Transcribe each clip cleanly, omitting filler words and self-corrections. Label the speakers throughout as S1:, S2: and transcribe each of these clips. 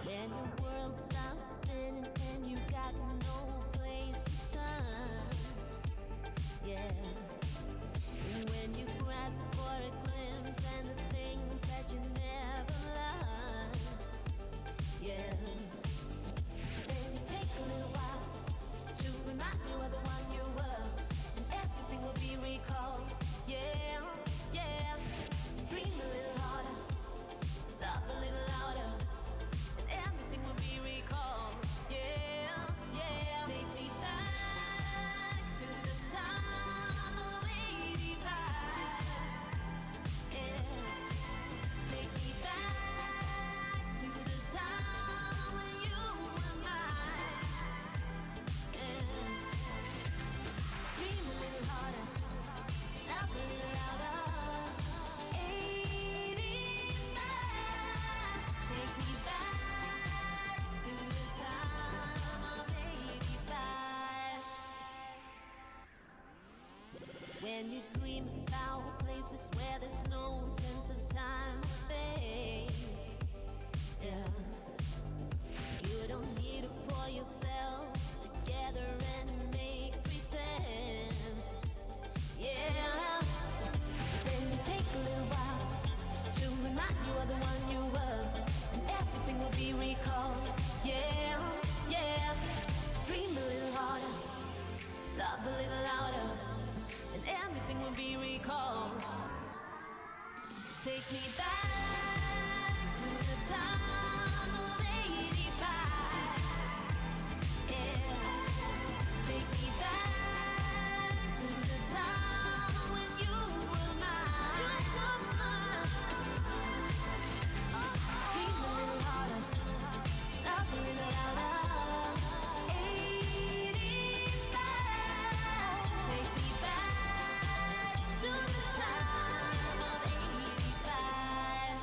S1: When your world stops spinning and you got no place to turn, yeah. And when you grasp for a glimpse and the things that you never learned, yeah. Then you take a little while to remind you of the one you were, and everything will be recalled, yeah, yeah. Dream a little harder, love a little louder. Everything will be recalled, yeah, yeah. Take me back to the time of '85, yeah. Take me back to the time when you were mine, yeah. Dream a little harder, love a little louder. '85, take me back to the time of '85. When you dream about places where there's no sense of time or space, yeah. You don't need to pull yourself together and make pretend, yeah. Then you take a little while to remind you of the one you were, and everything will be recalled, yeah, yeah. Dream a little harder, love a little louder, and everything will be recalled. Take me back to the time of '85, yeah. Take me back to the time when you were mine. Dream a little harder, love a little louder. '85, take me back to the time of '85.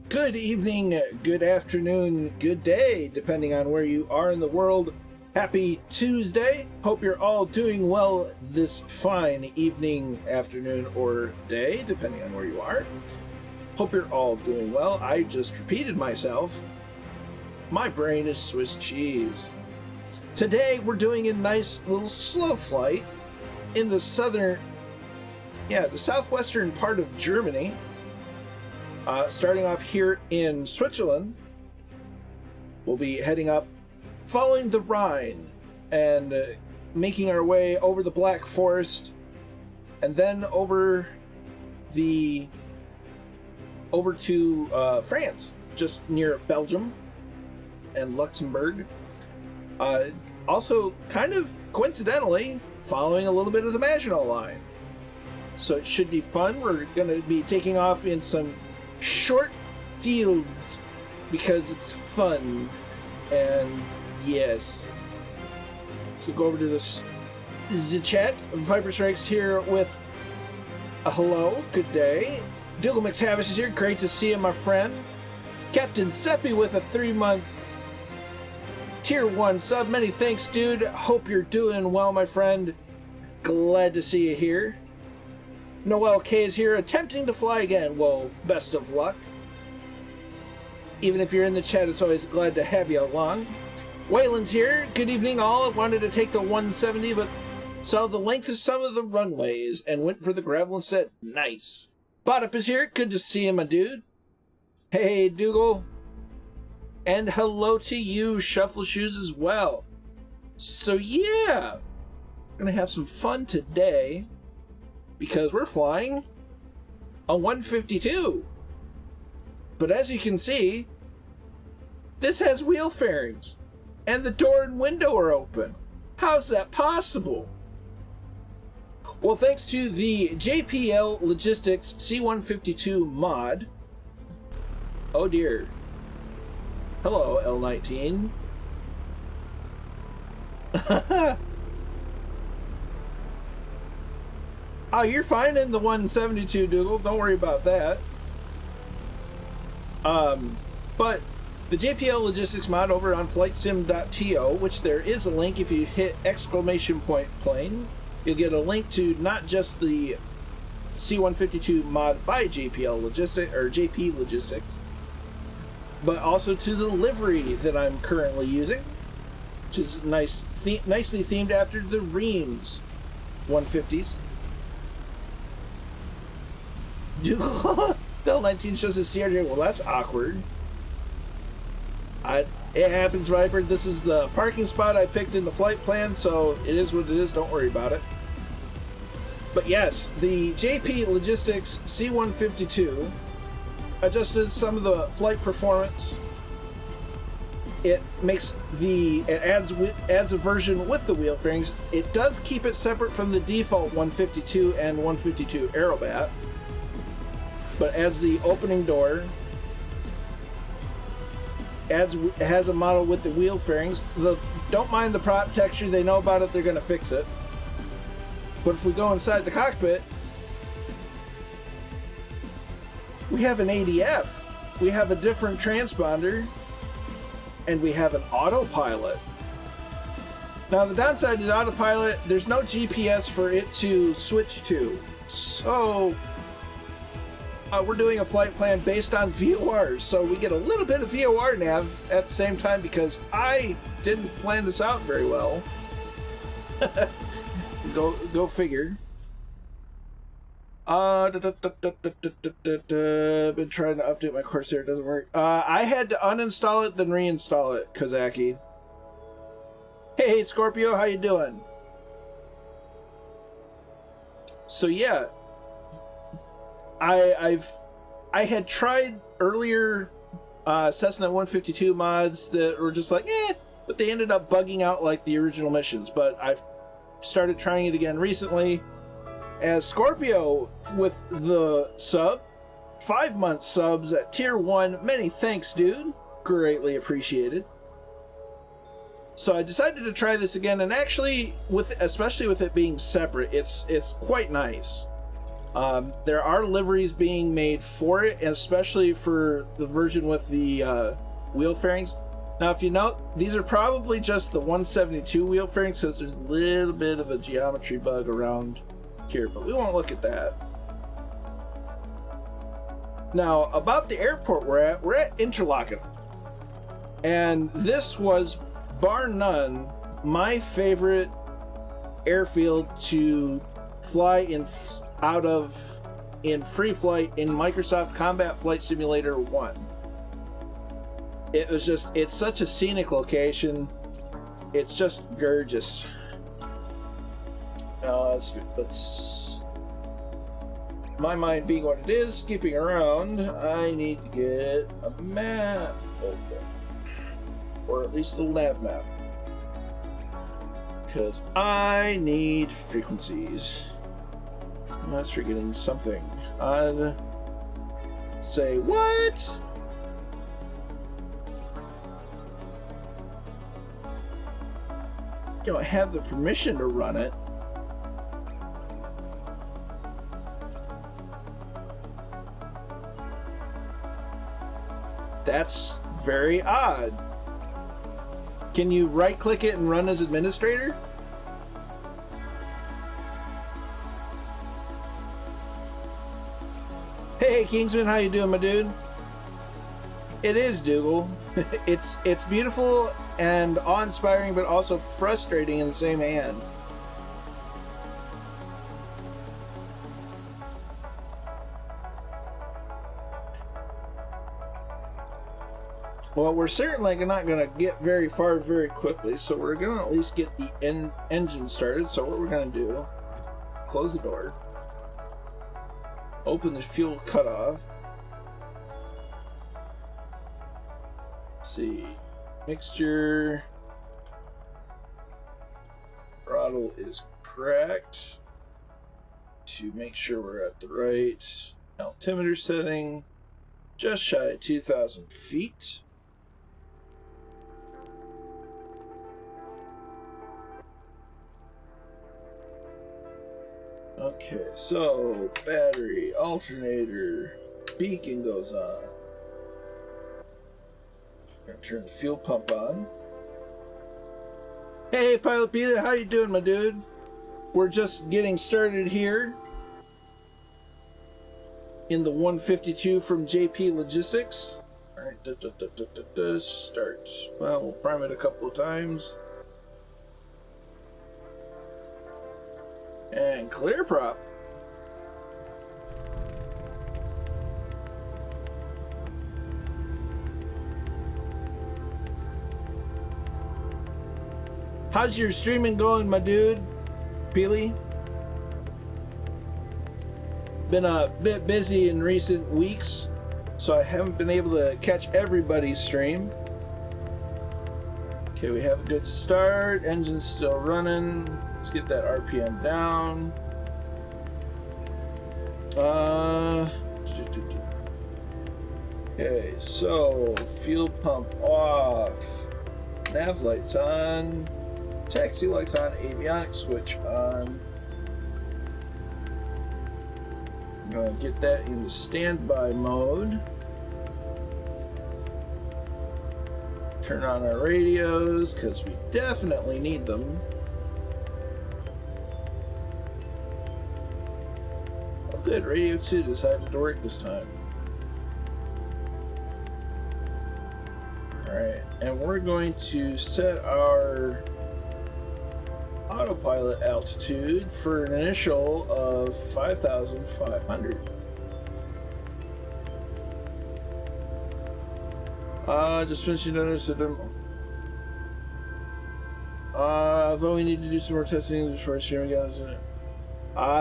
S2: Good evening, good afternoon, good day, depending on where you are in the world. Happy Tuesday. Hope you're all doing well this fine evening, afternoon, or day, depending on where you are. Hope you're all doing well. I just repeated myself. My brain is Swiss cheese. Today, we're doing a nice little slow flight in the southwestern part of Germany. Starting off here in Switzerland, we'll be heading up, following the Rhine, and making our way over the Black Forest, and then over to France, just near Belgium and Luxembourg. Also, kind of coincidentally, following a little bit of the Maginot Line. So it should be fun. We're going to be taking off in some short fields because it's fun, and yes. So go over to the chat. Viper Strikes here with a hello, good day. Dougal McTavish is here, great to see you, my friend. Captain Seppi with a 3-month Tier 1 sub, many thanks, dude. Hope you're doing well, my friend. Glad to see you here. Noel K is here, attempting to fly again. Well, best of luck. Even if you're in the chat, it's always glad to have you along. Wayland's here. Good evening, all. I wanted to take the 170, but saw the length of some of the runways and went for the gravel instead. Nice. Botup is here. Good to see you, my dude. Hey, Dougal. And hello to you, Shuffle Shoes, as well. So, yeah. We're going to have some fun today, because we're flying a 152. But as you can see, this has wheel fairings, and the door and window are open. How's that possible? Well, thanks to the JPL Logistics C152 mod. Oh dear. Hello, L19. Oh, you're fine in the 172, Dougal. Don't worry about that. But the JPL Logistics mod over on flightsim.to, which there is a link if you hit !plane, you'll get a link to not just the C152 mod by JPL Logistics or JP Logistics, but also to the livery that I'm currently using, which is nicely themed after the Reims 150s. Dougal Del 19 shows his CRJ. Well, that's awkward. It happens, Viper. This is the parking spot I picked in the flight plan, so it is what it is. Don't worry about it. But yes, the JP Logistics C152 adjusted some of the flight performance. It adds a version with the wheel fairings. It does keep it separate from the default 152 and 152 Aerobat, but adds the opening door, has a model with the wheel fairings. Don't mind the prop texture, they know about it, they're going to fix it. But if we go inside the cockpit, we have an ADF, we have a different transponder, and we have an autopilot. Now the downside to the autopilot, there's no GPS for it to switch to. So we're doing a flight plan based on VORs, so we get a little bit of VOR nav at the same time because I didn't plan this out very well. Go figure. Been trying to update my Corsair, it doesn't work. I had to uninstall it, then reinstall it, Kazaki. Hey, Scorpio, how you doing? So yeah, I had tried earlier Cessna 152 mods that were just like, but they ended up bugging out like the original missions. But I've started trying it again recently as Scorpio with the 5-month subs at Tier 1. Many thanks, dude. Greatly appreciated. So I decided to try this again, and actually, especially with it being separate, it's quite nice. There are liveries being made for it, and especially for the version with the wheel fairings. Now, if you note, these are probably just the 172 wheel fairings because there's a little bit of a geometry bug around here, but we won't look at that. Now, about the airport we're at Interlaken. And this was, bar none, my favorite airfield to fly in free flight in Microsoft Combat Flight Simulator 1. It was just, it's such a scenic location. It's just gorgeous. Let's my mind being what it is, skipping around, I need to get a map open. Or at least a nav map. Because I need frequencies. I was forgetting something. I'd say, what? Don't have the permission to run it. That's very odd. Can you right click it and run as administrator? Hey Kingsman, how you doing, my dude? It is, Dougal. It's beautiful and awe-inspiring, but also frustrating in the same hand. Well, we're certainly not going to get very far very quickly, so we're going to at least get the engine started. So what we're going to do, close the door, open the fuel cutoff. Let's see, mixture, throttle is correct to make sure we're at the right altimeter setting, just shy of 2,000 feet. Okay, so battery, alternator, beacon goes on. Gonna turn the fuel pump on. Hey, Pilot Peter, how you doing, my dude? We're just getting started here in the 152 from JP Logistics. All right, start. Well, we'll prime it a couple of times. And clear prop. How's your streaming going, my dude? Peely? Been a bit busy in recent weeks, so I haven't been able to catch everybody's stream. Okay, we have a good start. Engine's still running. Let's get that RPM down. Okay, so fuel pump off. Nav lights on. Taxi lights on. Avionics switch on. I'm gonna get that into standby mode. Turn on our radios because we definitely need them. Oh, good, radio 2 decided to work this time. Alright, and we're going to set our autopilot altitude for an initial of 5,500. Just finishing another system. Although we need to do some more testing before streaming goes in it.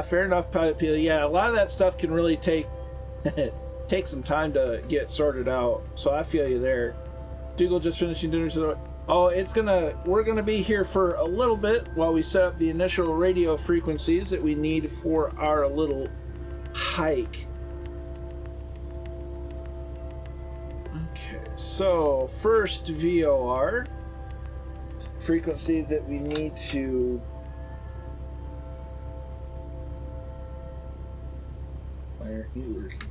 S2: Fair enough, Pilot Peel. Yeah, a lot of that stuff can really take some time to get sorted out. So I feel you there. Dougal just finishing dinner. So we're gonna be here for a little bit while we set up the initial radio frequencies that we need for our little hike. Okay, so first VOR frequency that we need to are you working?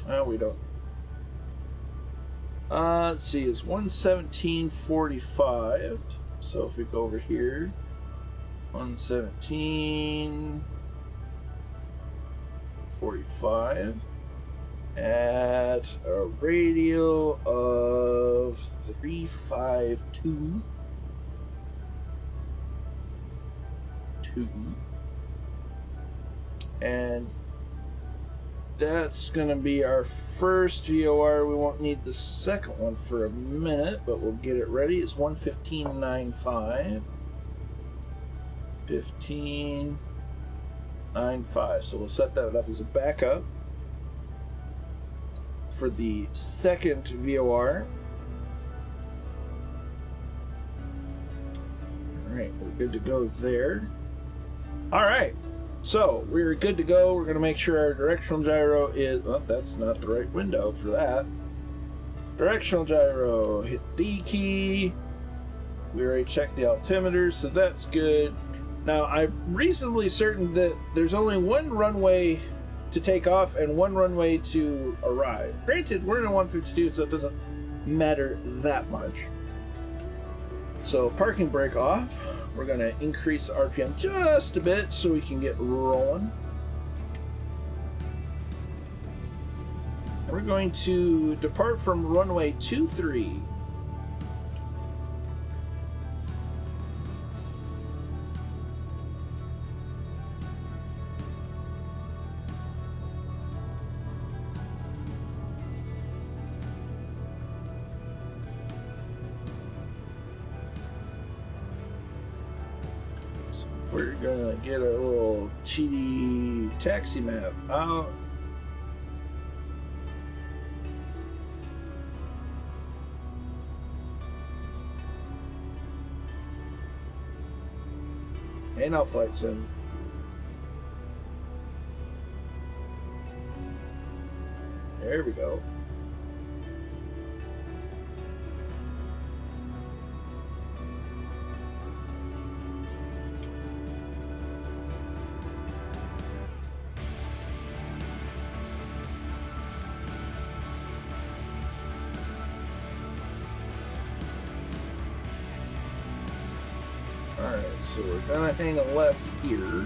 S2: Oh, we don't. Let's see, it's 117.45. So if we go over here, 117.45 at a radial of 352. And that's going to be our first VOR. We won't need the second one for a minute, but we'll get it ready. It's 115.95. 15.95. So we'll set that up as a backup for the second VOR. Alright, we're good to go there. Alright, so we're good to go. We're going to make sure our directional gyro is... Well, that's not the right window for that. Directional gyro, hit D key. We already checked the altimeter, so that's good. Now, I'm reasonably certain that there's only one runway to take off and one runway to arrive. Granted, we're in a 152, so it doesn't matter that much. So, parking brake off. We're going to increase the RPM just a bit so we can get rolling. We're going to depart from runway 23. We're gonna get our little cheaty taxi map out. And now flight sim. There we go. Alright, so we're gonna hang a left here.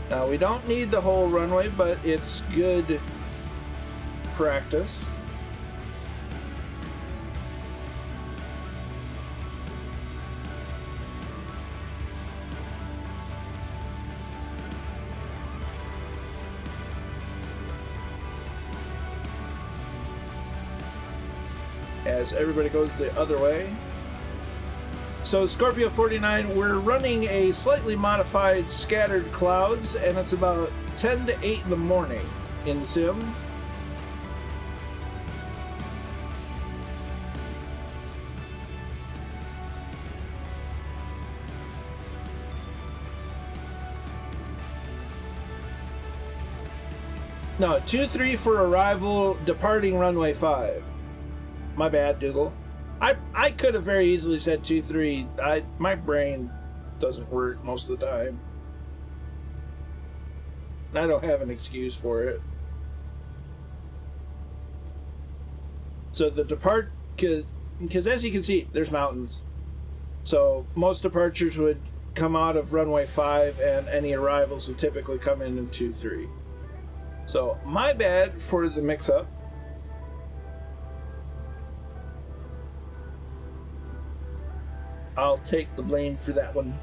S2: Now, we don't need the whole runway, but it's good practice. As everybody goes the other way. So Scorpio 49, we're running a slightly modified scattered clouds, and it's about 10 to 8 in the morning in sim. No, 2-3 for arrival, departing runway 5. My bad, Dougal. I could have very easily said 2-3. My brain doesn't work most of the time. I don't have an excuse for it. So the depart, because as you can see, there's mountains. So most departures would come out of runway 5, and any arrivals would typically come in 2-3. So my bad for the mix-up. I'll take the blame for that one.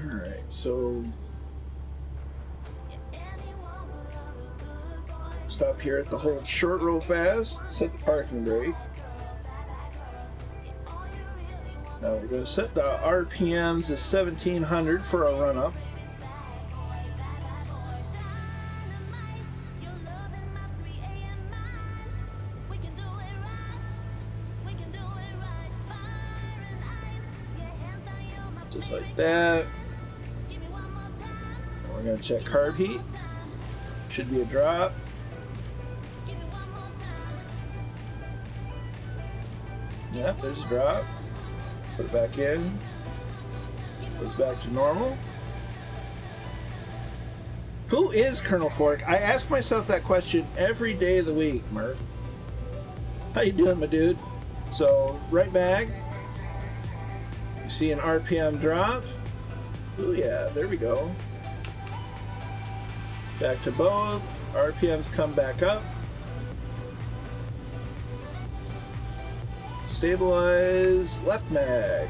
S2: Alright, so stop here at the hold short real fast, set the parking brake. Now we're going to set the RPMs to 1700 for a run-up. Just like that. And we're going to check carb heat. Should be a drop. Yep, there's a drop. Put it back in. Goes back to normal. Who is Colonel Fork? I ask myself that question every day of the week, Murph. How you doing, my dude? So, right bag. You see an RPM drop. Ooh, yeah, there we go. Back to both. RPMs come back up. Stabilize left mag.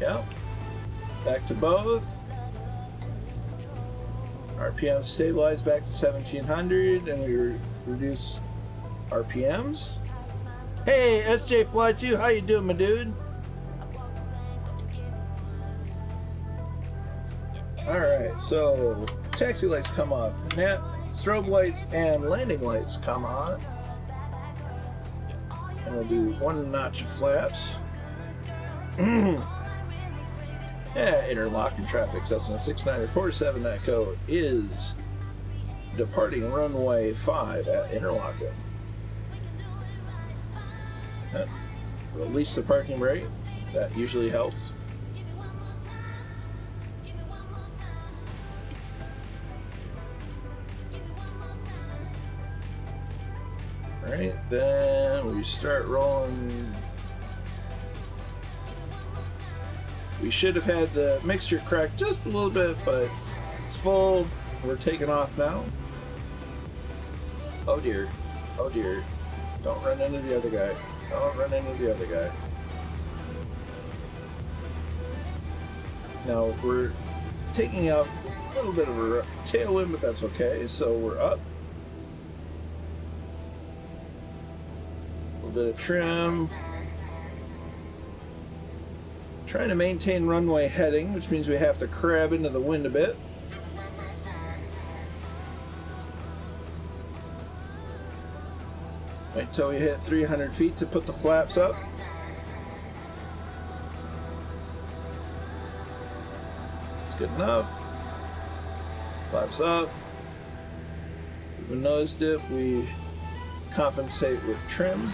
S2: Yep. Back to both. RPM stabilize back to 1700, and we reduce RPMs. Hey, SJ Fly 2, how you doing, my dude? Alright, so taxi lights come off. Net, strobe lights, and landing lights come on. And we'll do one notch of flaps. Yeah, interlocking traffic, Cessna 6947, that code is departing runway 5 at interlocking. Release the parking brake, that usually helps. Alright, then we start rolling. We should have had the mixture cracked just a little bit, but it's full. We're taking off now. Oh dear. Oh dear. Don't run into the other guy. Don't run into the other guy. Now we're taking off with a little bit of a tailwind, but that's okay. So we're up. A little bit of trim. Trying to maintain runway heading, which means we have to crab into the wind a bit. Wait till we hit 300 feet to put the flaps up. It's good enough. Flaps up. If we nose dip, we compensate with trim.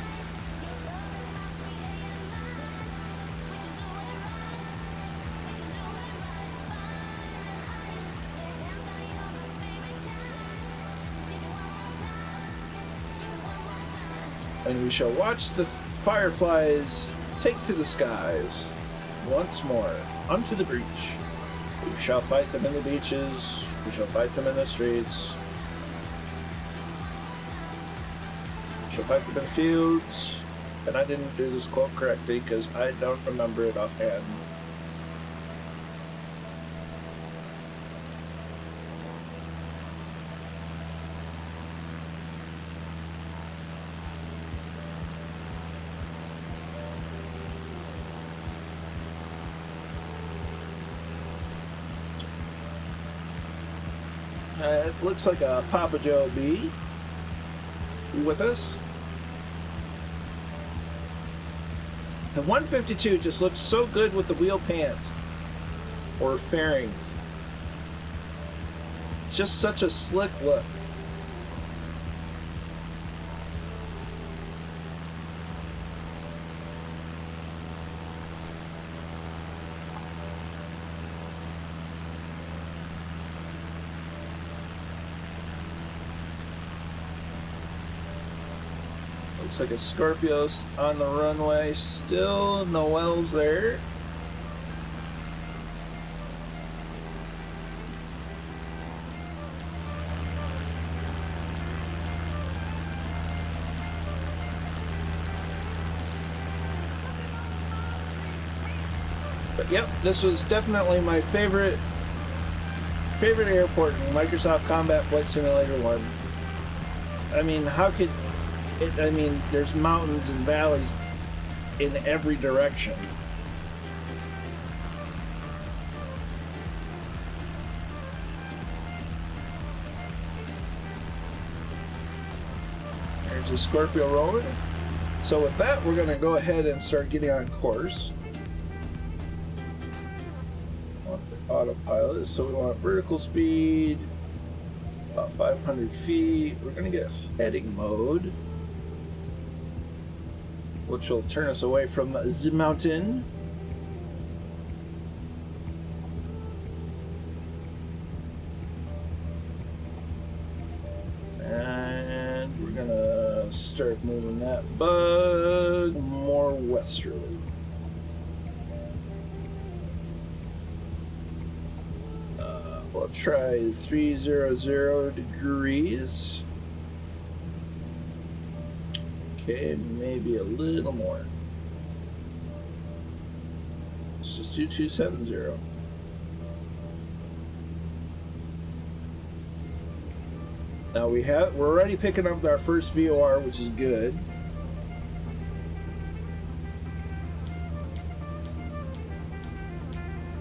S2: And we shall watch the fireflies take to the skies once more unto the breach. We shall fight them in the beaches. We shall fight them in the streets. We shall fight them in the fields. And I didn't do this quote correctly because I don't remember it offhand. It looks like a Papa Joe B with us. The 152 just looks so good with the wheel pants or fairings. It's just such a slick look. Looks like a Scorpio's on the runway still. Noel's there. But yep, this was definitely my favorite airport in Microsoft Combat Flight Simulator 1. I mean, how could it, I mean, there's mountains and valleys in every direction. There's a Scorpio rolling. So with that, we're going to go ahead and start getting on course. Autopilot, so we want vertical speed, about 500 feet. We're going to get heading mode, which will turn us away from the mountain. And we're going to start moving that bug more westerly. We'll try 300 degrees. Okay, maybe a little more. Let's just do 270. Now we're already picking up our first VOR, which is good.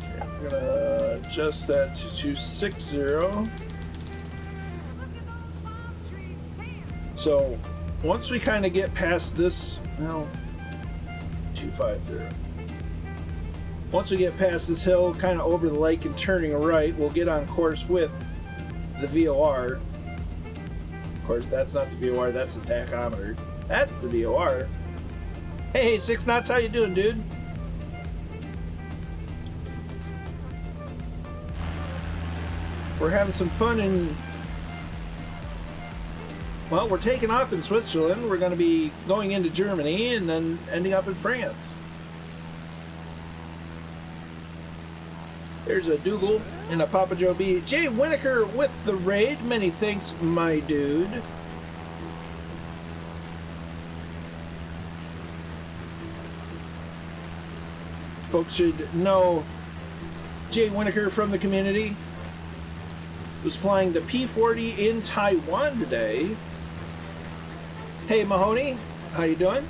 S2: Okay, we're gonna adjust that to 260. So once we kind of get past this, well, 250. Once we get past this hill, kind of over the lake and turning right, we'll get on course with the VOR. Of course, that's not the VOR, that's the tachometer. That's the VOR. Hey, 6 knots, how you doing, dude? We're having some fun in... Well, we're taking off in Switzerland. We're going to be going into Germany and then ending up in France. There's a Dougal and a Papa Joe B. Jay Winokur with the raid. Many thanks, my dude. Folks should know Jay Winokur from the community was flying the P-40 in Taiwan today. Hey, Mahoney, how you doing?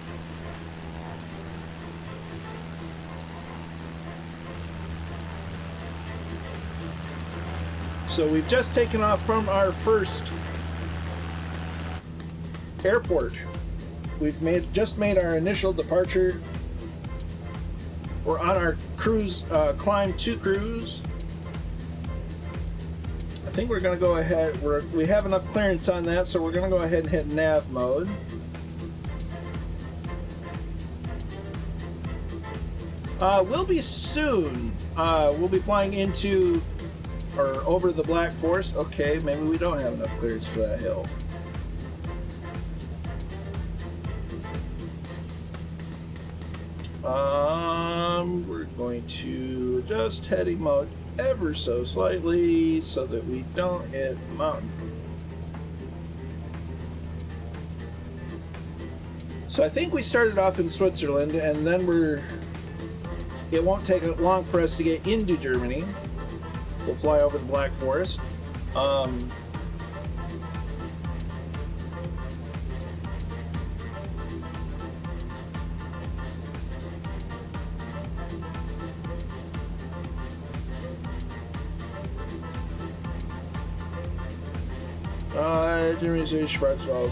S2: So we've just taken off from our first airport. We've just made our initial departure. We're on our cruise, climb to cruise. I think we're going to go ahead. We have enough clearance on that, so we're going to go ahead and hit nav mode. We'll be soon. We'll be flying into or over the Black Forest. Okay, maybe we don't have enough clearance for that hill. We're going to adjust heading mode ever so slightly so that we don't hit the mountain. So I think we started off in Switzerland, and then it won't take long for us to get into Germany. We'll fly over the Black Forest. Germany's Schwarzwald.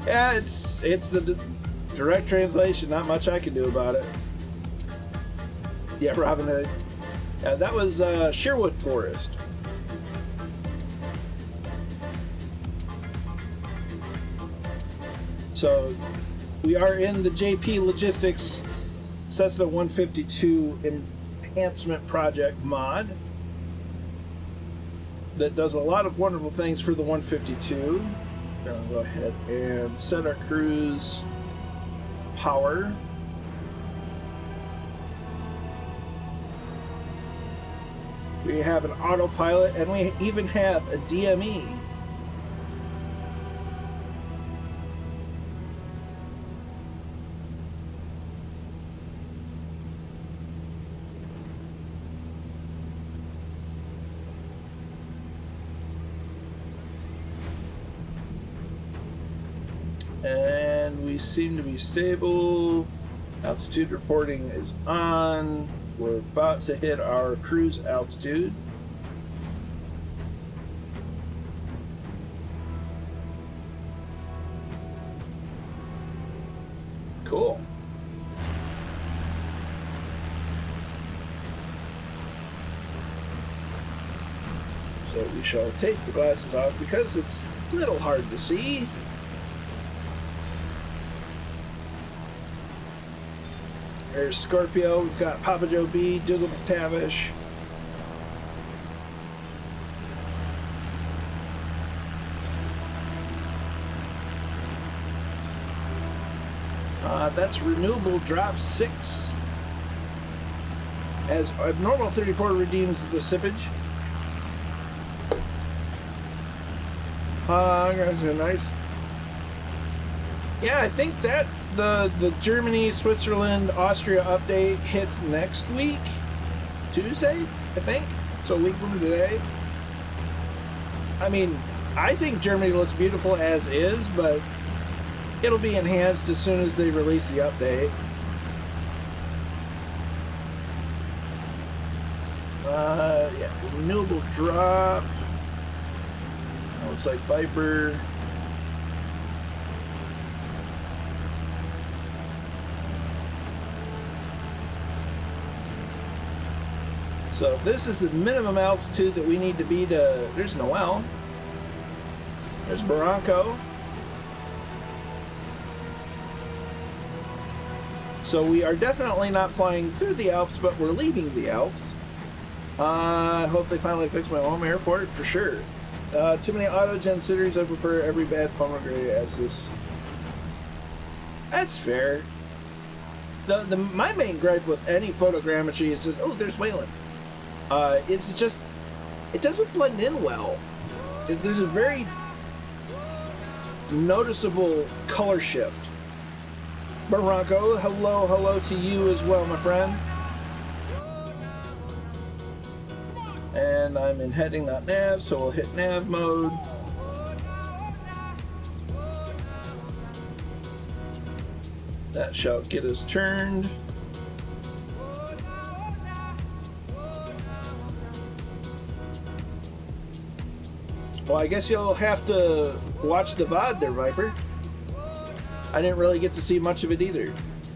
S2: Yeah, it's the direct translation. Not much I can do about it. Yeah, Robin Hood. That was Sherwood Forest. So we are in the JP Logistics Cessna 152 Enhancement Project mod that does a lot of wonderful things for the 152. We're going to go ahead and set our cruise power. We have an autopilot, and we even have a DME. And we seem to be stable. Altitude reporting is on. We're about to hit our cruise altitude. Cool. So we shall take the glasses off because it's a little hard to see. There's Scorpio, we've got Papa Joe B, Dougal McTavish. That's Renewable Drop 6. As Abnormal 34 redeems the sippage. Guys are nice. Yeah, I think that the Germany, Switzerland, Austria update hits next week, Tuesday, I think. So a week from today. I mean, I think Germany looks beautiful as is, but it'll be enhanced as soon as they release the update. Yeah, renewable drop. Looks like Viper. So this is the minimum altitude that we need to be to... There's Noel. There's Barranco. So we are definitely not flying through the Alps, but we're leaving the Alps. I hope they finally fix my home airport, for sure. Too many autogen cities. I prefer every bad funnel grade as this. That's fair. My main gripe with any photogrammetry is just, oh, there's Wayland. It's just, it doesn't blend in well. There's a very noticeable color shift. Barranco, hello to you as well, my friend. And I'm in heading, not nav, so we'll hit nav mode. That shall get us turned. Well, I guess you'll have to watch the VOD there, Viper. I didn't really get to see much of it either.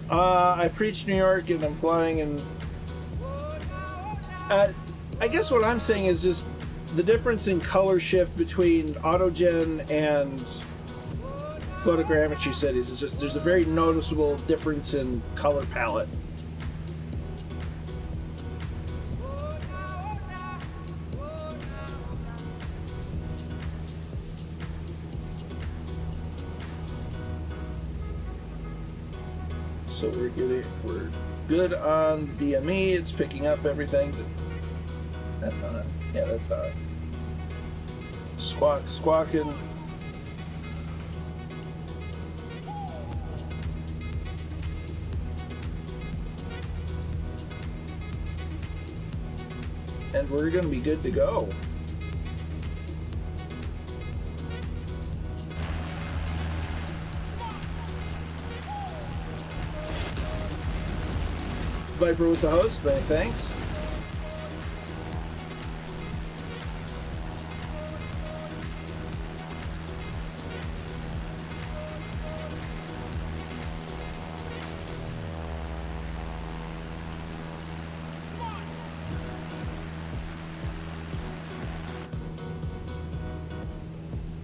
S2: I preached New York and I'm flying and... I guess what I'm saying is just the difference in color shift between autogen and photogrammetry cities is just, there's a very noticeable difference in color palette. So we're good on DME. It's picking up everything. That's on. Yeah, that's on. Squawking. And we're gonna be good to go. Viper with the host, many thanks.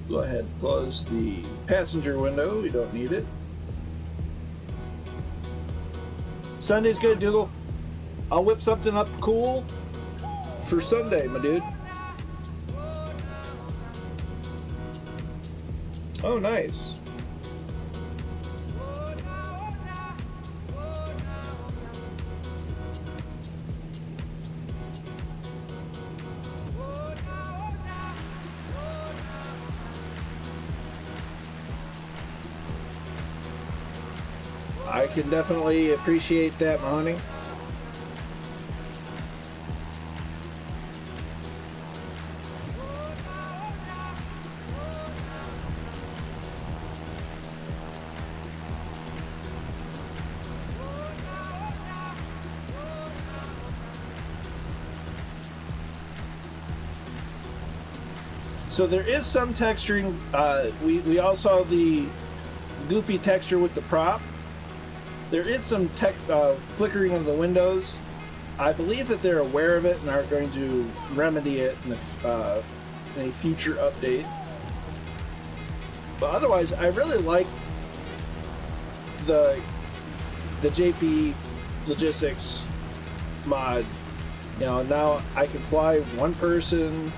S2: Go ahead and close the passenger window, we don't need it. Sunday's good, Dougal. I'll whip something up cool for Sunday, my dude. Oh, nice. I can definitely appreciate that, Mahoney. So there is some texturing. We all saw the goofy texture with the prop. There is some flickering of the windows. I believe that they're aware of it and are going to remedy it in a future update. But otherwise, I really like the JP Logistics mod. You know, now I can fly one person.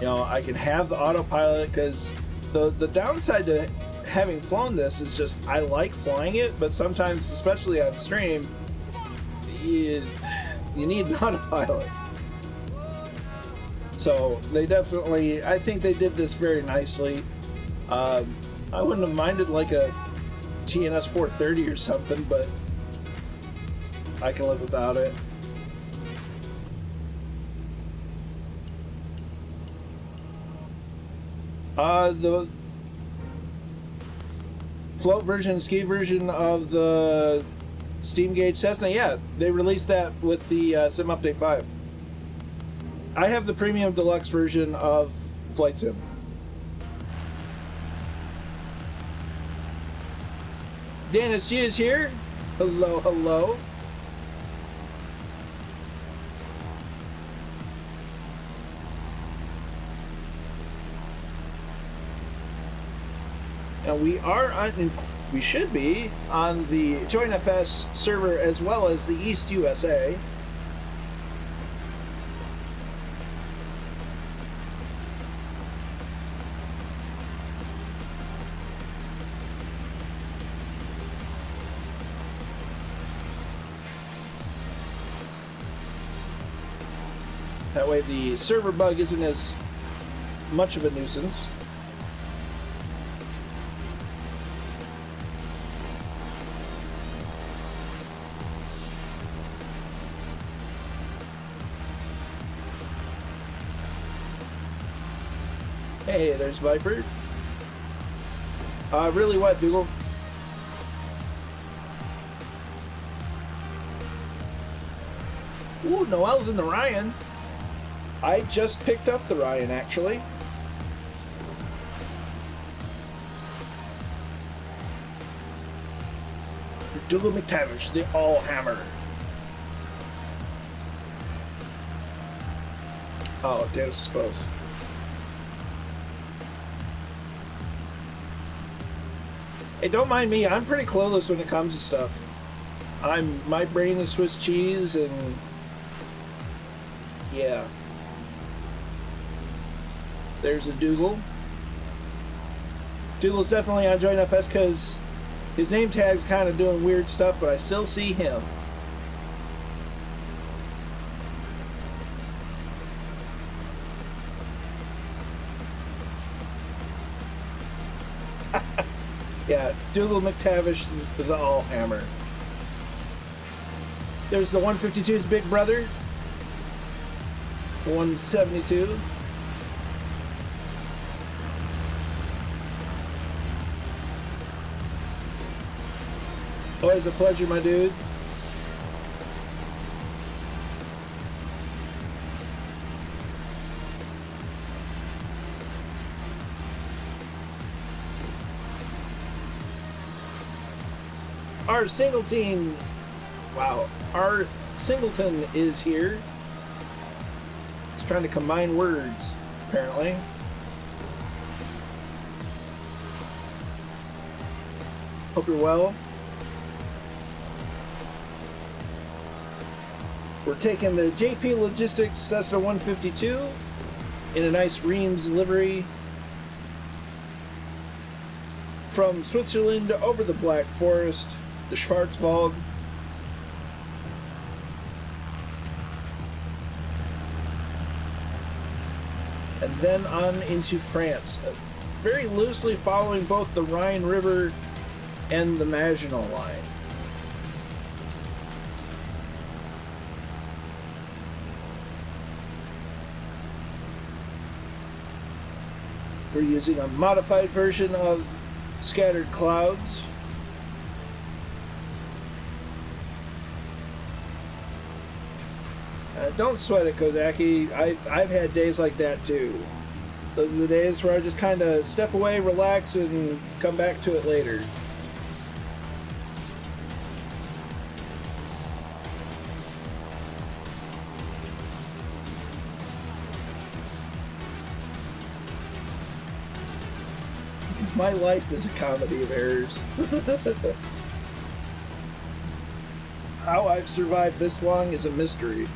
S2: You know, I can have the autopilot, because the downside to having flown this is just I like flying it, but sometimes, especially on stream, you need an autopilot. So they definitely, I think they did this very nicely. I wouldn't have minded like a GNS 430 or something, but I can live without it. The float version, ski version of the Steam Gauge Cessna, yeah, they released that with the Sim Update 5. I have the Premium Deluxe version of Flight Sim. Dennis G is here. Hello, hello. And we are on, we should be on the JoinFS server as well as the East USA. That way the server bug isn't as much of a nuisance. Hey, there's Viper. Really what, Dougal? Ooh, Noel's in the Ryan. I just picked up the Ryan, actually. Dougal McTavish, the All-Hammer. Oh, Dennis is close. Hey, don't mind me. I'm pretty clueless when it comes to stuff. My brain is Swiss cheese, and yeah. There's a Dougal. Dougal's definitely on JoinFS because his name tag's kind of doing weird stuff, but I still see him. Yeah, Dougal McTavish, the All-Hammer. There's the 152's big brother. 172. Always a pleasure, my dude. Our Singleton, wow, our Singleton is here. It's trying to combine words, apparently. Hope you're well. We're taking the JP Logistics Cessna 152 in a nice Reims livery from Switzerland over the Black Forest, the Schwarzwald. And then on into France, very loosely following both the Rhine River and the Maginot Line. We're using a modified version of Scattered Clouds. Don't sweat it, Kozaki. I've had days like that too. Those are the days where I just kind of step away, relax, and come back to it later. My life is a comedy of errors. How I've survived this long is a mystery.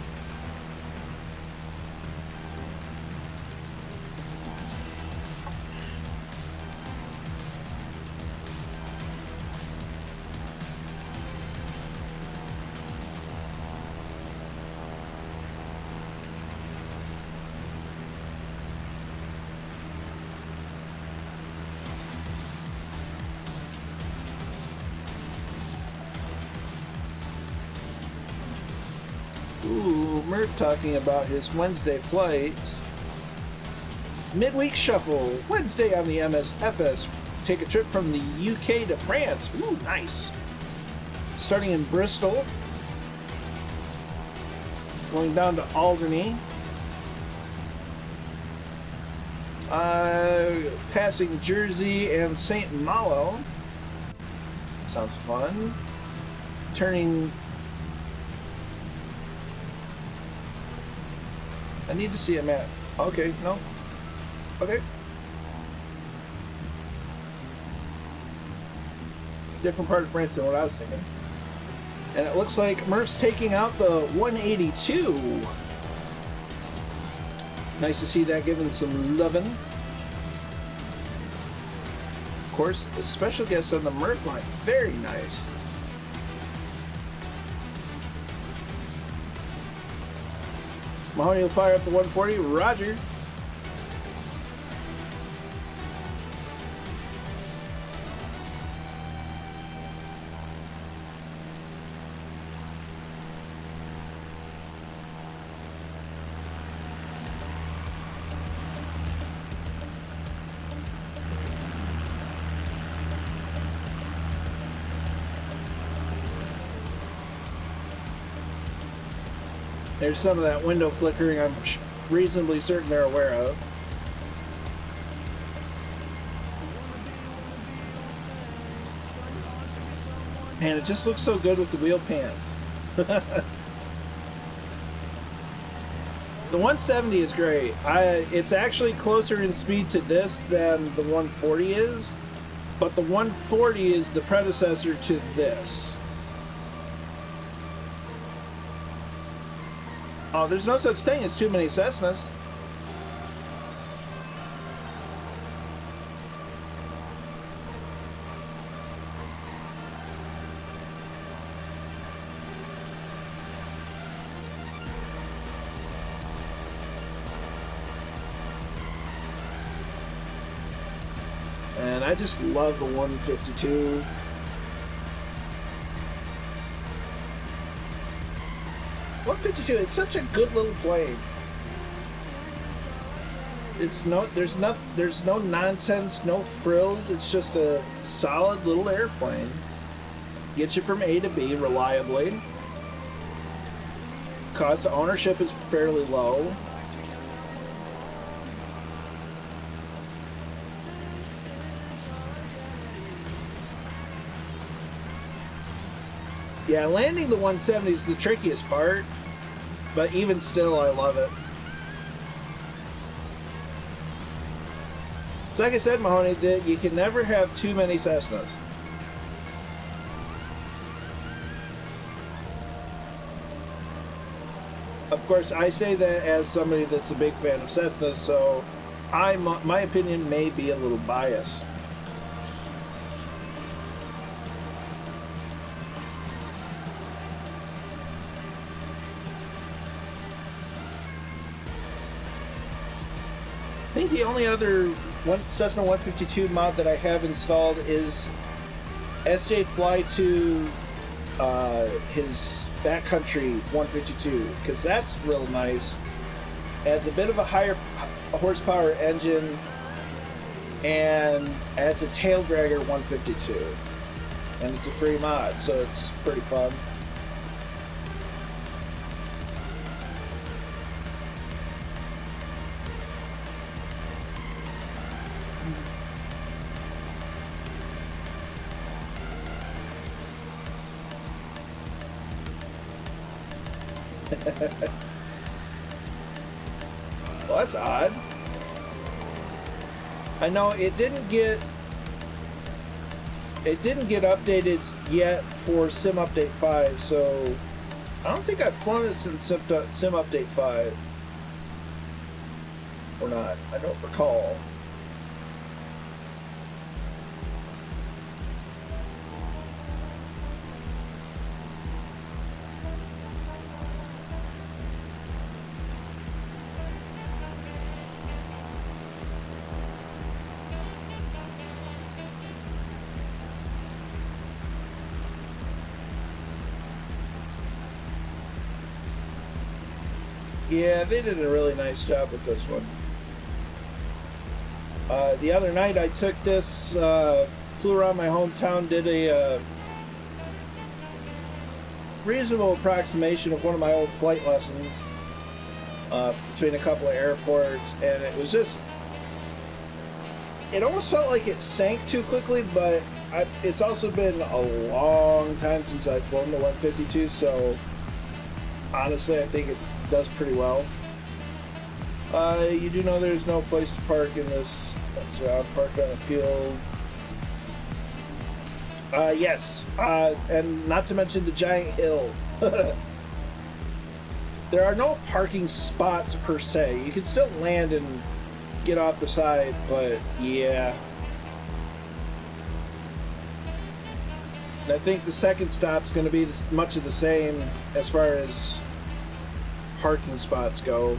S2: Ooh, Murph talking about his Wednesday flight. Midweek shuffle. Wednesday on the MSFS. Take a trip from the UK to France. Ooh, nice. Starting in Bristol. Going down to Alderney. Passing Jersey and St. Malo. Sounds fun. Turning... I need to see a map. Okay, no. Okay. Different part of France than what I was thinking. And it looks like Murph's taking out the 182. Nice to see that given some lovin'. Of course, the special guest on the Murph line. Very nice. Mahoney will fire up the 140. Roger. There's some of that window flickering I'm reasonably certain they're aware of. Man, it just looks so good with the wheel pants. The 170 is great. It's actually closer in speed to this than the 140 is, but the 140 is the predecessor to this. Oh, there's no such thing as too many Cessnas. And I just love the 152. It's such a good little plane. There's no nonsense, no frills. It's just a solid little airplane. Gets you from A to B reliably. Cost of ownership is fairly low. Yeah, landing the 170 is the trickiest part. But even still, I love it. It's like I said, Mahoney, that you can never have too many Cessnas. Of course, I say that as somebody that's a big fan of Cessnas, so my opinion may be a little biased. I think the only other Cessna 152 mod that I have installed is SJ Fly to his backcountry 152, because that's real nice. Adds a bit of a higher horsepower engine and adds a tail dragger 152. And it's a free mod, so it's pretty fun. Well, that's odd. I know it didn't get updated yet for Sim Update 5, so I don't think I've flown it since Sim Update 5. Or not. I don't recall. Yeah, they did a really nice job with this one. The other night I took this, flew around my hometown, did a reasonable approximation of one of my old flight lessons between a couple of airports, and it was just, it almost felt like it sank too quickly, but it's also been a long time since I've flown the 152, so honestly I think it does pretty well. You do know there's no place to park in this, so I'm parked on a field. Yes, and not to mention the giant hill. There are no parking spots per se. You can still land and get off the side, but yeah. And I think the second stop's going to be much of the same as far as parking spots go.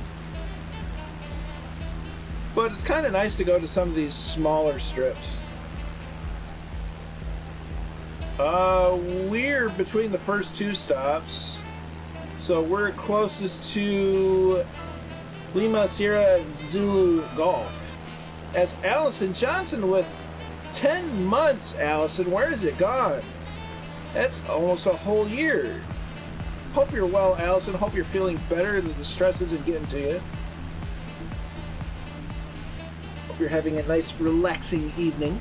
S2: But it's kind of nice to go to some of these smaller strips. We're between the first two stops. So we're closest to Lima Sierra Zulu Golf. As Allison Johnson with 10 months, Allison, where is it gone? That's almost a whole year. Hope you're well, Allison. Hope you're feeling better and that the stress isn't getting to you. Hope you're having a nice, relaxing evening.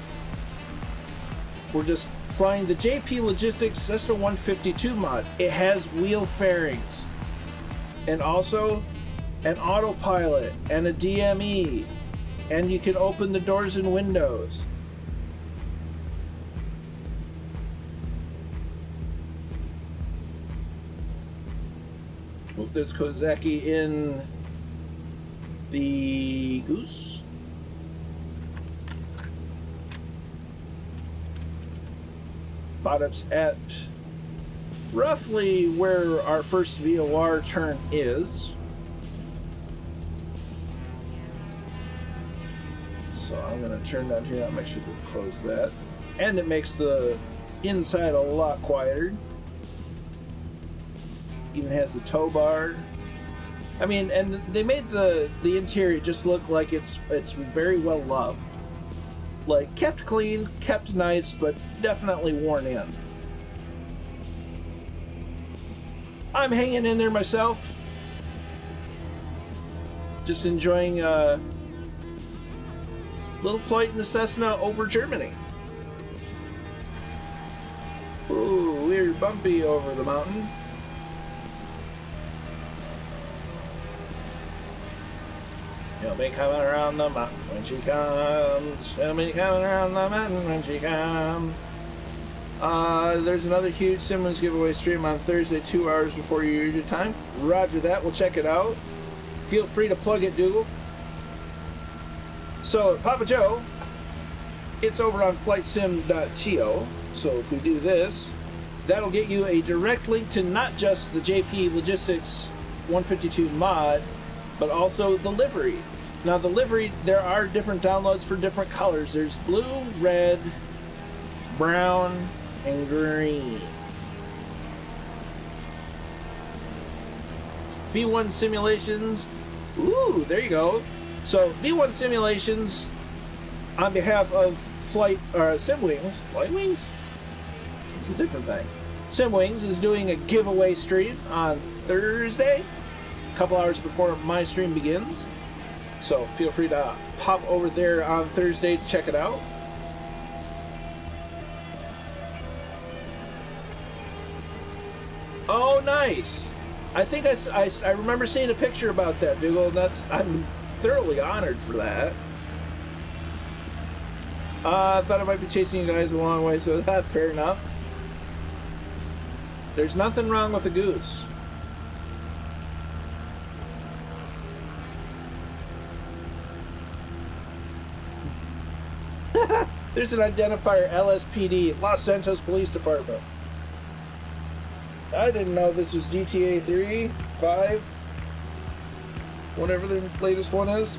S2: We're just flying the JP Logistics Cessna 152 mod. It has wheel fairings. And also an autopilot and a DME. And you can open the doors and windows. There's Kozaki in the Goose. Bottoms at roughly where our first VOR turn is. So I'm going to turn down here. I'll make sure to close that. And it makes the inside a lot quieter. Even has the tow bar. I mean, and they made the interior just look like it's very well loved. Like, kept clean, kept nice, but definitely worn in. I'm hanging in there myself. Just enjoying a little flight in the Cessna over Germany. Ooh, we're bumpy over the mountain. She'll be coming around the mountain when she comes. She'll be coming around the mountain when she comes. There's another huge Simmons giveaway stream on Thursday, 2 hours before your usual time. Roger that. We'll check it out. Feel free to plug it, Dougal. So, Papa Joe, it's over on flightsim.to. So if we do this, that'll get you a direct link to not just the JP Logistics 152 mod, but also the livery. Now the livery, there are different downloads for different colors. There's blue, red, brown, and green. V1 simulations. Ooh, there you go. So V1 simulations on behalf of Simwings. Flightwings? It's a different thing. Simwings is doing a giveaway stream on Thursday, a couple hours before my stream begins. So feel free to pop over there on Thursday to check it out. Oh, nice. I think I remember seeing a picture about that, Dougal, and I'm thoroughly honored for that. I thought I might be chasing you guys a long way, so that's fair enough. There's nothing wrong with a goose. There's an identifier, LSPD, Los Santos Police Department. I didn't know this was GTA 3, 5, whatever the latest one is.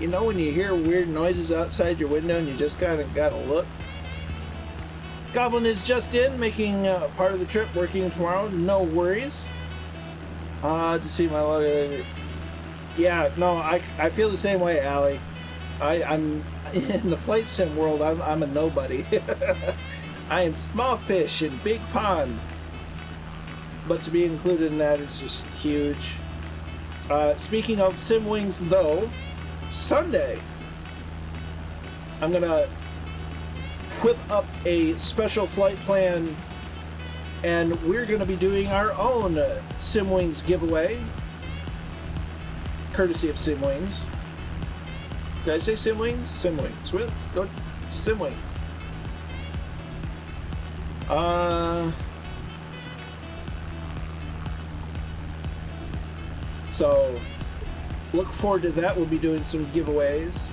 S2: You know when you hear weird noises outside your window and you just kind of gotta look? Goblin is just in, making part of the trip, working tomorrow. No worries. To see my logo. Yeah, no, I feel the same way, Allie. I'm in the flight sim world. I'm a nobody. I am small fish in big pond. But to be included in that is just huge. Speaking of sim wings, though. Sunday, I'm gonna whip up a special flight plan, and we're gonna be doing our own Simwings giveaway, courtesy of Simwings. Did I say Simwings? Simwings. Go Simwings. So. Look forward to that. We'll be doing some giveaways.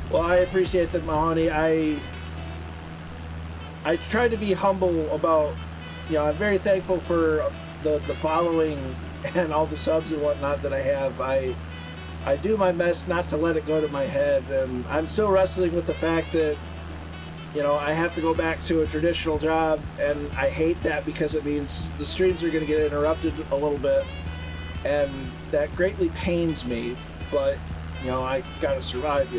S2: Well, I appreciate that, Mahoney. I try to be humble about, I'm very thankful for the following and all the subs and whatnot that I have. I do my best not to let it go to my head, and I'm still wrestling with the fact that I have to go back to a traditional job, and I hate that because it means the streams are going to get interrupted a little bit, and that greatly pains me, but, I gotta survive,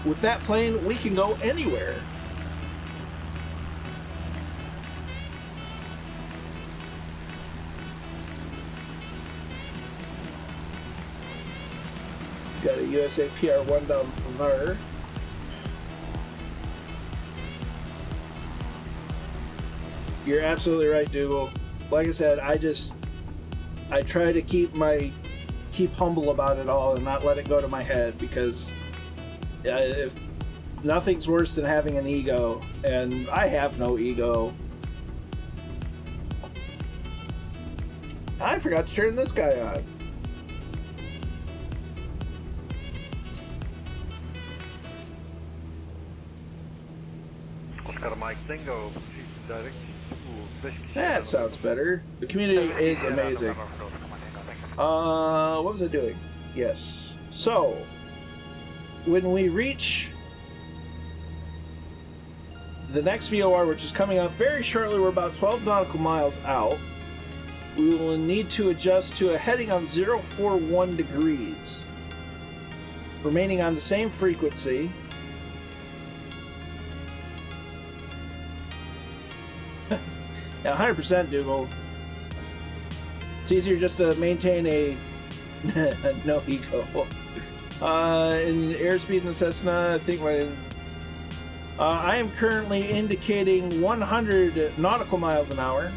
S2: With that plane, we can go anywhere. Got a USA PR1 down there. You're absolutely right, Dougal. Like I said, I try to keep humble about it all and not let it go to my head, because if nothing's worse than having an ego, and I have no ego. I forgot to turn this guy on. That sounds better. The community is amazing. What was I doing? Yes. So, when we reach the next VOR, which is coming up very shortly, we're about 12 nautical miles out. We will need to adjust to a heading of 041 degrees, remaining on the same frequency. Yeah, 100%, Dougal. It's easier just to maintain a no ego. In airspeed in the Cessna, I think I am currently indicating 100 nautical miles an hour.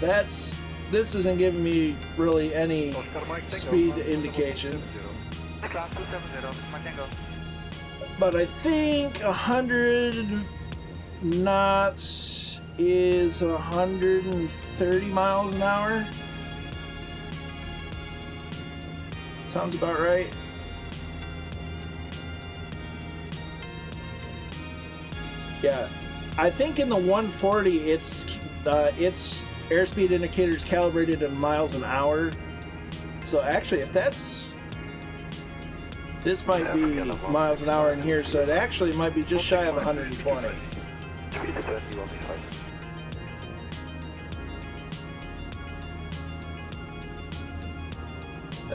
S2: This isn't giving me really any speed indication. But I think 100 knots is 130 miles an hour. Sounds about right. Yeah, I think in the 140 it's airspeed indicators calibrated in miles an hour. So actually, if this might be miles an hour in here, so it actually might be just shy of 120.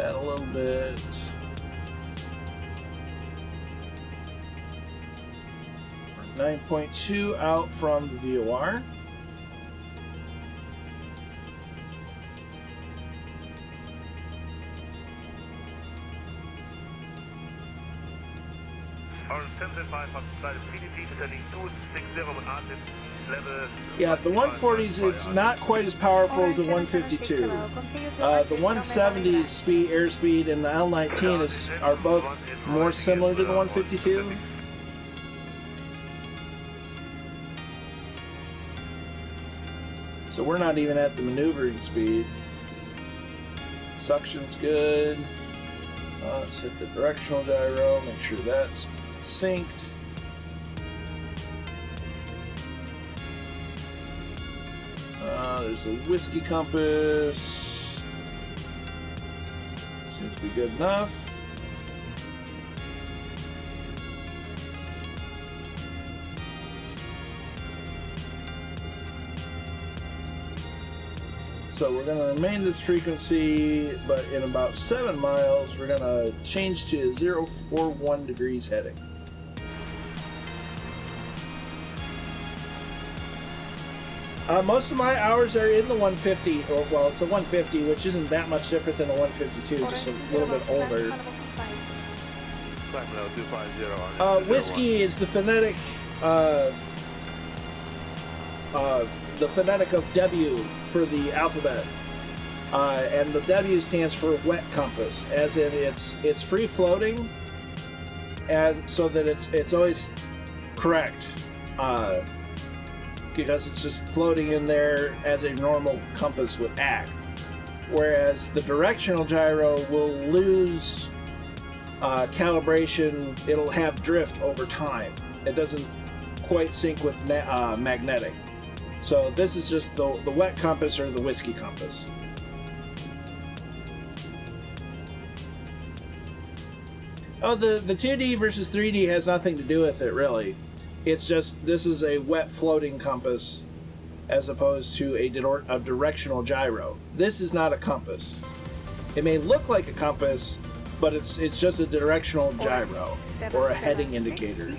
S2: that a little bit. We're 9.2 out from the VOR. Yeah, the 140s, it's not quite as powerful as the 152. The 170's speed, airspeed, and the L19 are both more similar to the 152. So we're not even at the maneuvering speed. Suction's good. Let's hit the directional gyro, make sure that's synced. There's the whiskey compass. Seems to be good enough. So we're going to remain this frequency, but in about 7 miles, we're going to change to 041 degrees heading. Most of my hours are in the 150, or well, it's a 150, which isn't that much different than a 152, just a little bit older. Whiskey is the phonetic of W for the alphabet, and the W stands for wet compass, as in it's free floating, so that it's always correct. Because it's just floating in there as a normal compass would act. Whereas the directional gyro will lose calibration, it'll have drift over time. It doesn't quite sync with magnetic. So this is just the wet compass or the whiskey compass. Oh, the 2D versus 3D has nothing to do with it, really. It's just, this is a wet floating compass as opposed to a directional gyro. This is not a compass. It may look like a compass, but it's just a directional gyro, or a heading indicator,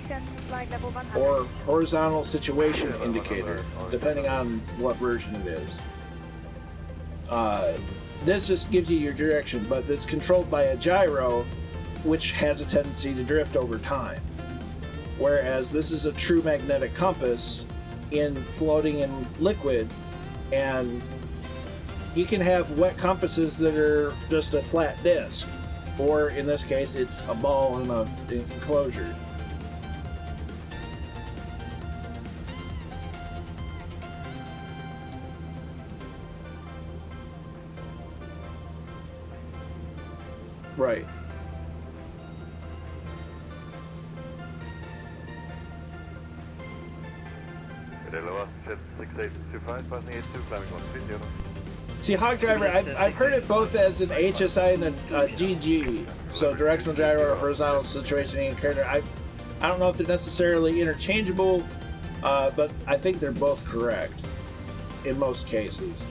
S2: or horizontal situation indicator, depending on what version it is. This just gives you your direction, but it's controlled by a gyro, which has a tendency to drift over time. Whereas this is a true magnetic compass in floating in liquid, and you can have wet compasses that are just a flat disc, or in this case it's a ball in an enclosure. Right. See, Hog Driver, I've heard it both as an HSI and a GG, so directional gyro or horizontal situation indicator. I don't know if they're necessarily interchangeable, but I think they're both correct in most cases.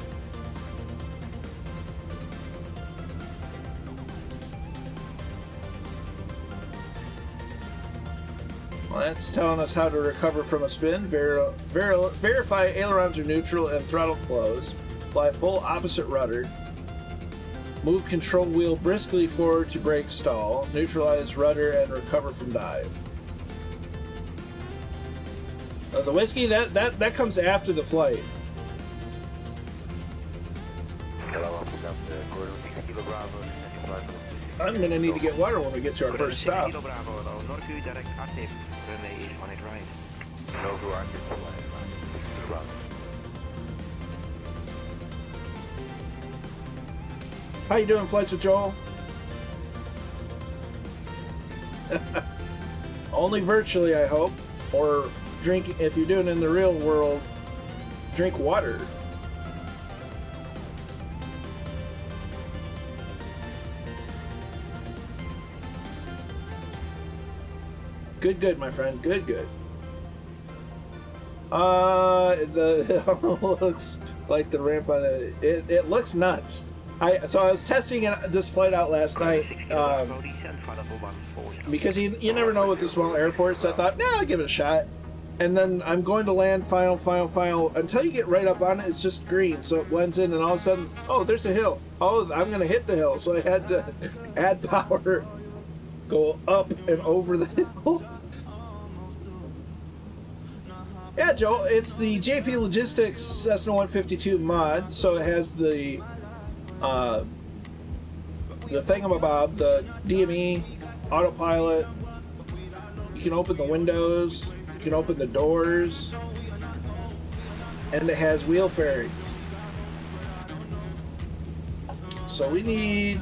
S2: Well, that's telling us how to recover from a spin. Verify ailerons are neutral and throttle closed. Fly full opposite rudder. Move control wheel briskly forward to brake stall. Neutralize rudder and recover from dive. The whiskey, that comes after the flight. I'm gonna need to get water when we get to our first stop. How you doing, Flights with Joel? Only virtually, I hope. Or drink, if you're doing it in the real world, drink water. Good, my friend. Good. It looks like the ramp on it looks nuts. So I was testing this flight out last night because you never know with the small airports. So I thought, nah, I'll give it a shot. And then I'm going to land final. Until you get right up on it, it's just green. So it blends in, and all of a sudden, oh, there's a hill. Oh, I'm going to hit the hill. So I had to add power, go up and over the hill. Yeah, Joe, it's the JP Logistics Cessna 152 mod. So it has the thingamabob, the DME, autopilot. You can open the windows. You can open the doors, and it has wheel fairings. So we're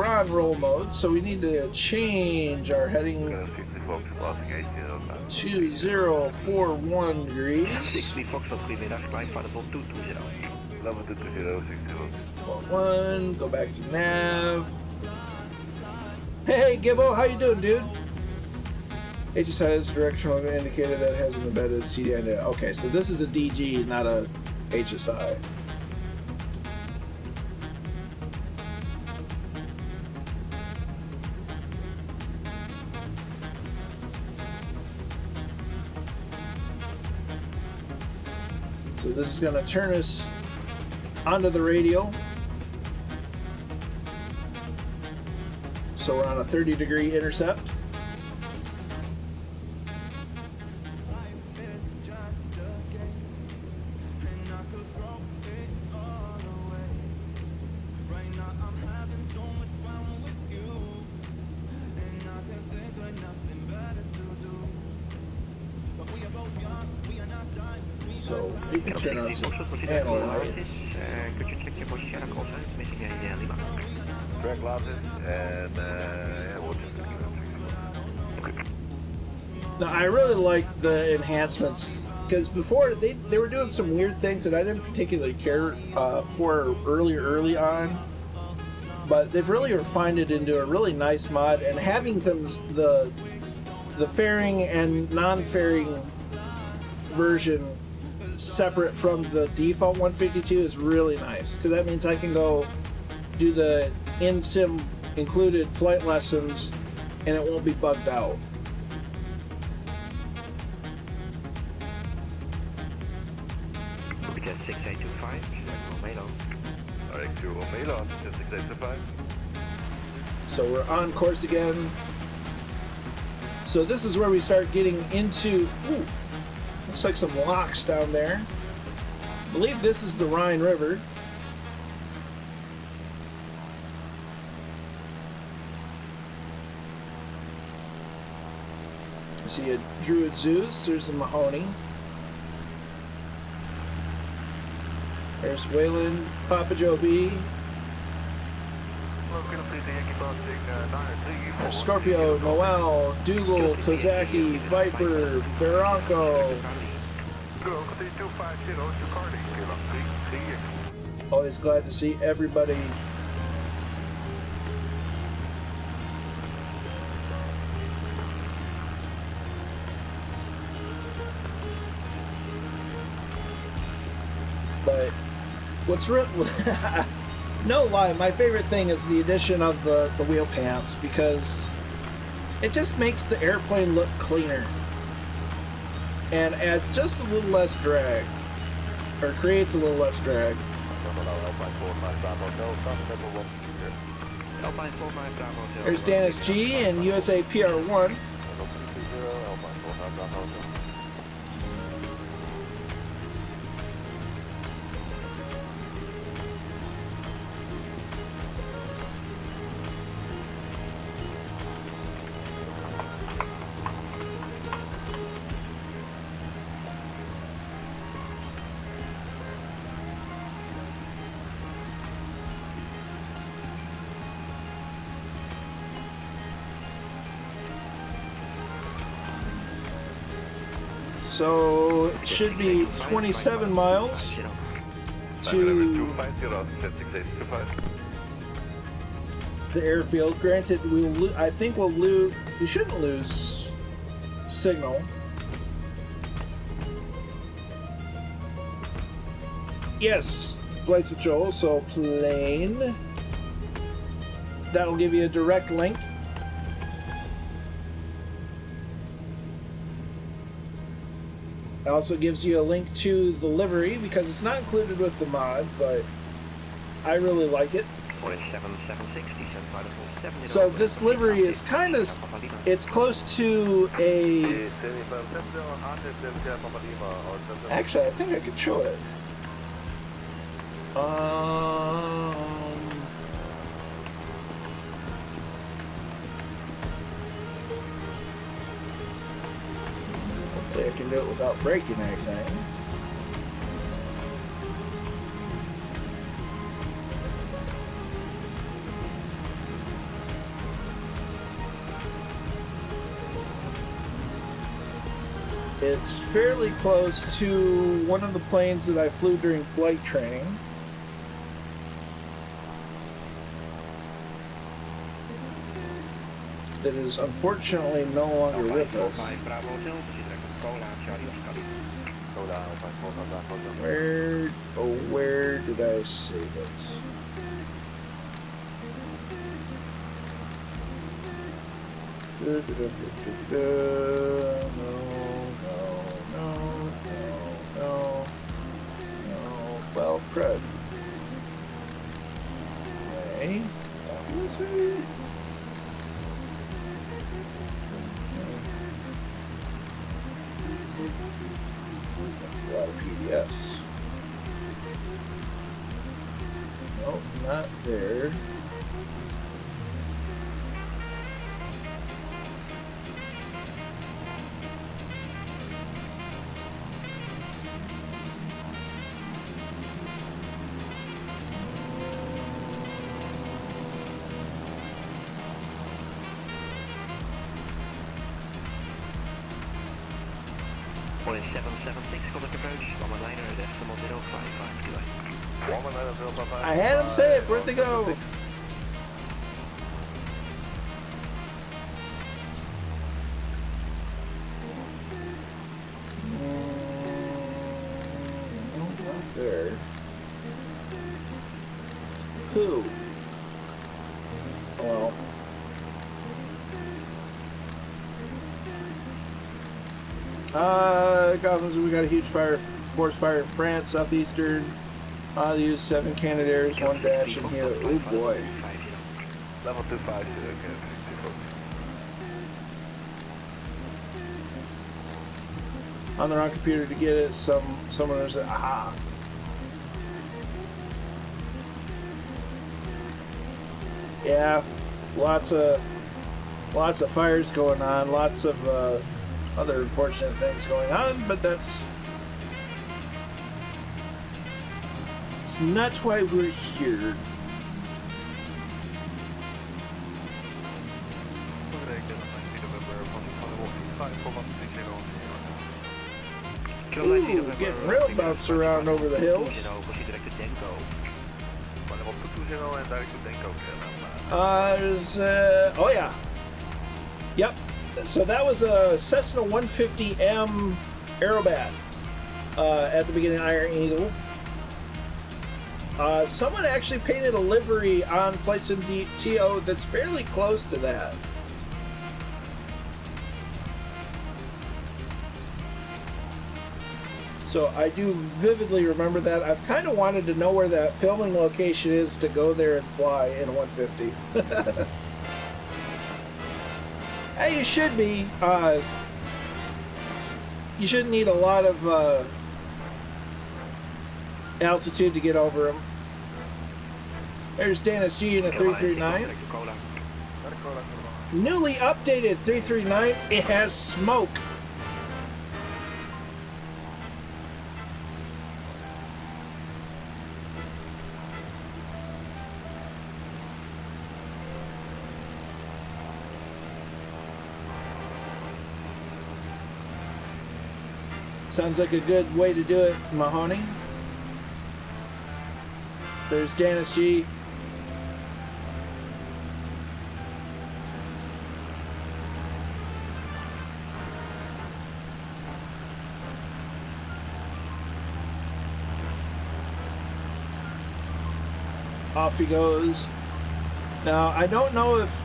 S2: on roll mode, so we need to change our heading to 041 degrees. 1, go back to nav. Hey Gibbo, how you doing, dude? HSI's directional indicator that has an embedded CDI. Okay, so this is a DG, not a HSI. So this is going to turn us onto the radio. So we're on a 30-degree intercept. So we can turn on some analytes.
S3: Could you check your position and contact? Missing Lima. Track glasses and
S2: Now I really like the enhancements because before they were doing some weird things that I didn't particularly care for early on, but they've really refined it into a really nice mod, and having them the fairing and non-fairing version separate from the default 152 is really nice, because that means I can go do the in-sim included flight lessons and it won't be bugged out.
S3: Copy that 6825, Romelo.
S4: RX2 Romelo, 6825.
S2: So we're on course again. So this is where we start getting into, looks like some locks down there. I believe this is the Rhine River. I see a Druid Zeus, there's a Mahoney. There's Wayland, Papa Joe B. There's Scorpio, Noel, Dougal, Kozaki, Viper, Barranco. Always glad to see everybody. But what's real, no lie, my favorite thing is the addition of the wheel pants, because it just makes the airplane look cleaner and adds just a little less drag, or creates a little less drag. There's Dennis G and USA PR1. So it should be 27 miles to the airfield. Granted, I think we shouldn't lose signal. Yes, flights of Joel. So plane That'll give you a direct link. It also gives you a link to the livery because it's not included with the mod, but I really like it. So this livery is kind of, it's close to a, actually I think I could show it. Hopefully I can do it without breaking anything. It's fairly close to one of the planes that I flew during flight training. That is unfortunately no longer with us. Where did I save it? No. Well, crud. Okay. That was it. That's a lot of PDFs. Nope, not there. I had him say it. Where'd they go? Not there. Who? Well. Gothams, we got a huge forest fire in France, southeastern. I'll use 7 Canadairs, 1 dash in here. Oh boy.
S4: Level 25.
S2: On the wrong computer to get it. Someone was like, aha. Yeah, lots of fires going on, lots of other unfortunate things going on, but that's not why we're here. Ooh, getting real bounce around over the hills. Oh yeah. Yep. So that was a Cessna 150M Aerobat at the beginning of Iron Eagle. Someone actually painted a livery on Flight Sim TO that's fairly close to that. So I do vividly remember that. I've kind of wanted to know where that filming location is to go there and fly in a 150. Hey, you should be. You shouldn't need a lot of altitude to get over them. There's Dennis G in a 339. Newly updated 339. It has smoke. Sounds like a good way to do it, Mahoney. There's Dennis G. Off he goes. Now, I don't know if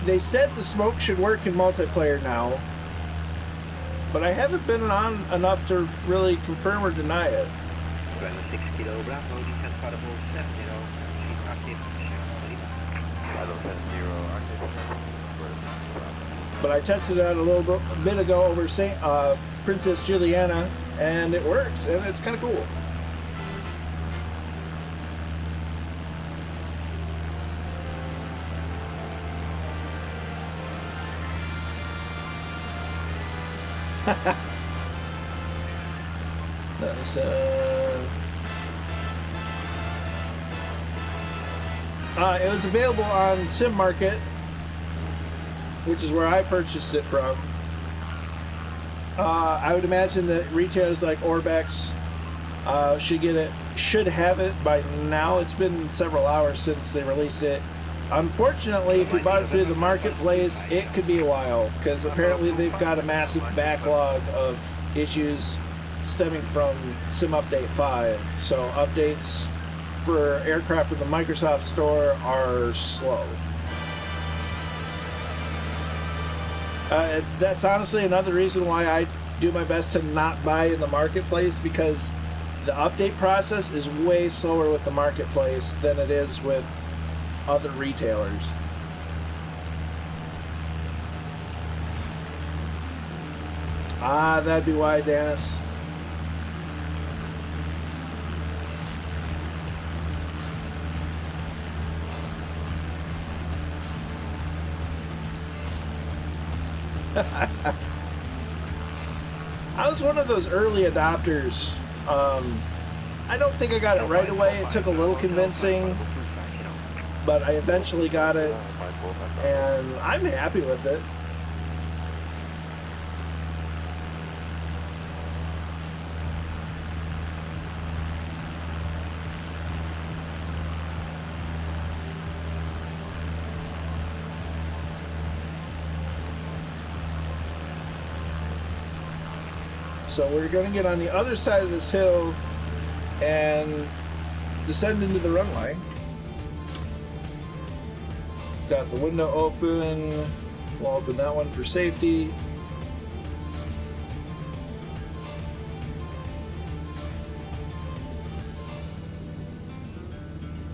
S2: they said the smoke should work in multiplayer now, but I haven't been on enough to really confirm or deny it.
S3: 6 kilo Bravo, descent particle 70, sheet active, Bravo 70, active.
S2: But I tested it out a bit ago over Princess Juliana, and it works, and it's kind of cool. That's, it was available on Sim Market, which is where I purchased it from. I would imagine that retailers like Orbex should have it by now. It's been several hours since they released it. Unfortunately, if you bought it through the marketplace, it could be a while, because apparently they've got a massive backlog of issues stemming from Sim Update 5. So updates for aircraft from the Microsoft Store are slow. That's honestly another reason why I do my best to not buy in the marketplace, because the update process is way slower with the marketplace than it is with other retailers. Ah, that'd be why, Dennis. I was one of those early adopters. I don't think I got it right away. It took a little convincing, but I eventually got it, and I'm happy with it. So we're going to get on the other side of this hill and descend into the runway. Got the window open. We'll open that one for safety.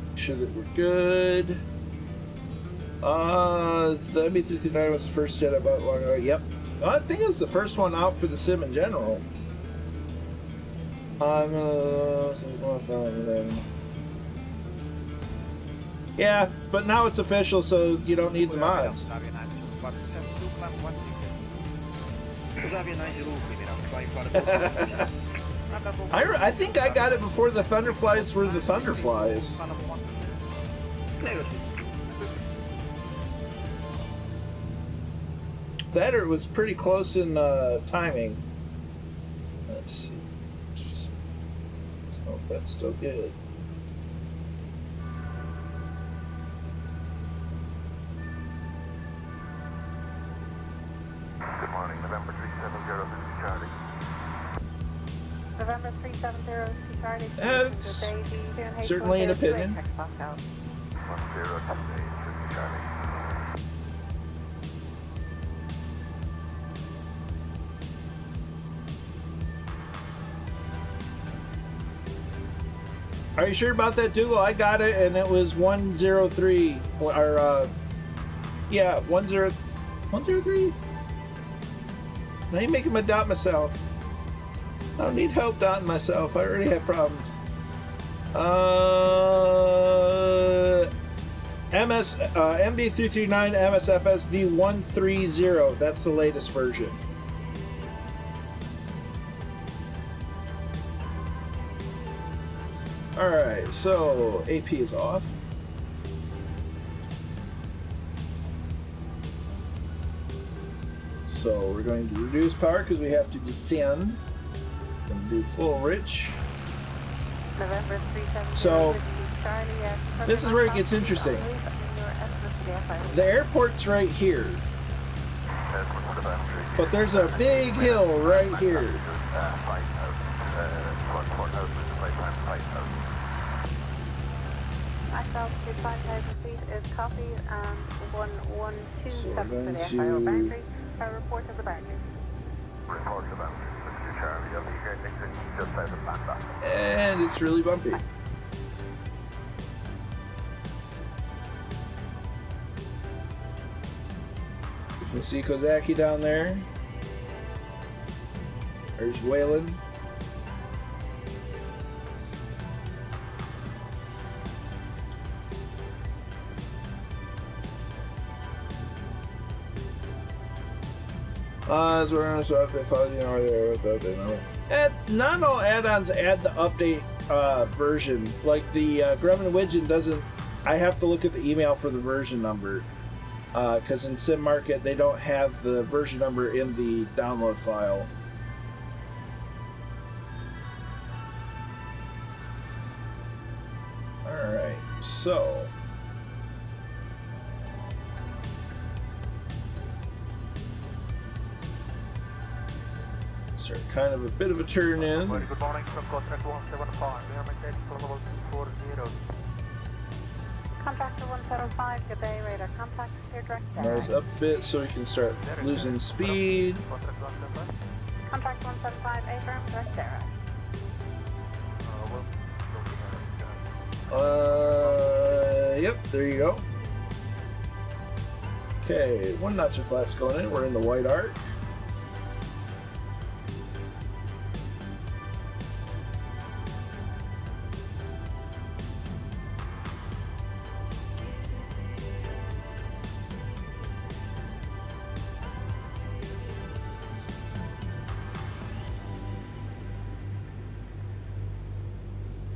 S2: Make sure that we're good. The MB339 was the first jet I bought long ago. Yep. I think it was the first one out for the sim in general. Yeah, but now it's official, so you don't need the mods. I think I got it before the Thunderflies were the Thunderflies. That or it was pretty close in timing. Let's see. Oh, that's still good.
S4: Good morning, November 370, this is Charlie.
S5: November 370, this is Charlie.
S2: It's certainly an opinion.
S4: 1028, this is Charlie.
S2: Are you sure about that, Dougal? I got it, and it was 103. Or, yeah, 103? Now you're making me doubt myself. I don't need help doubting myself. I already have problems. MB339 MSFS V130. That's the latest version. Alright, so AP is off. So we're going to reduce power because we have to descend. And do full rich.
S5: November 370,
S2: So
S5: Charlie,
S2: this is where it gets interesting. The airport's right here. But there's a big hill right here.
S5: correct altitude 5,000 feet is copied and
S2: So
S5: 1127
S2: we're
S5: for
S2: going
S5: the
S2: to-
S5: FIO boundary. A report of the boundary.
S4: Report to boundary. Whiskey Charlie, you'll be here exit just south of Manta.
S2: And it's really bumpy. You can see Kozaki down there. There's Whalen. As we're on, so if they follow the hour there with the update number. It's not all add-ons add the update version. Like the Grumman Widgeon doesn't. I have to look at the email for the version number because in Sim Market they don't have the version number in the download file. All right, so. Start kind of a bit of a turn in.
S4: Very good morning from Contract 175. We are maintaining from level 240.
S5: Contractor 175, good day, radar contact, clear direct
S2: Nose up a bit so we can start losing speed.
S4: Contract 175.
S5: Contract 175, affirm, direct arrow.
S2: Yep, there you go. Okay, one notch of flaps going in. We're in the white arc.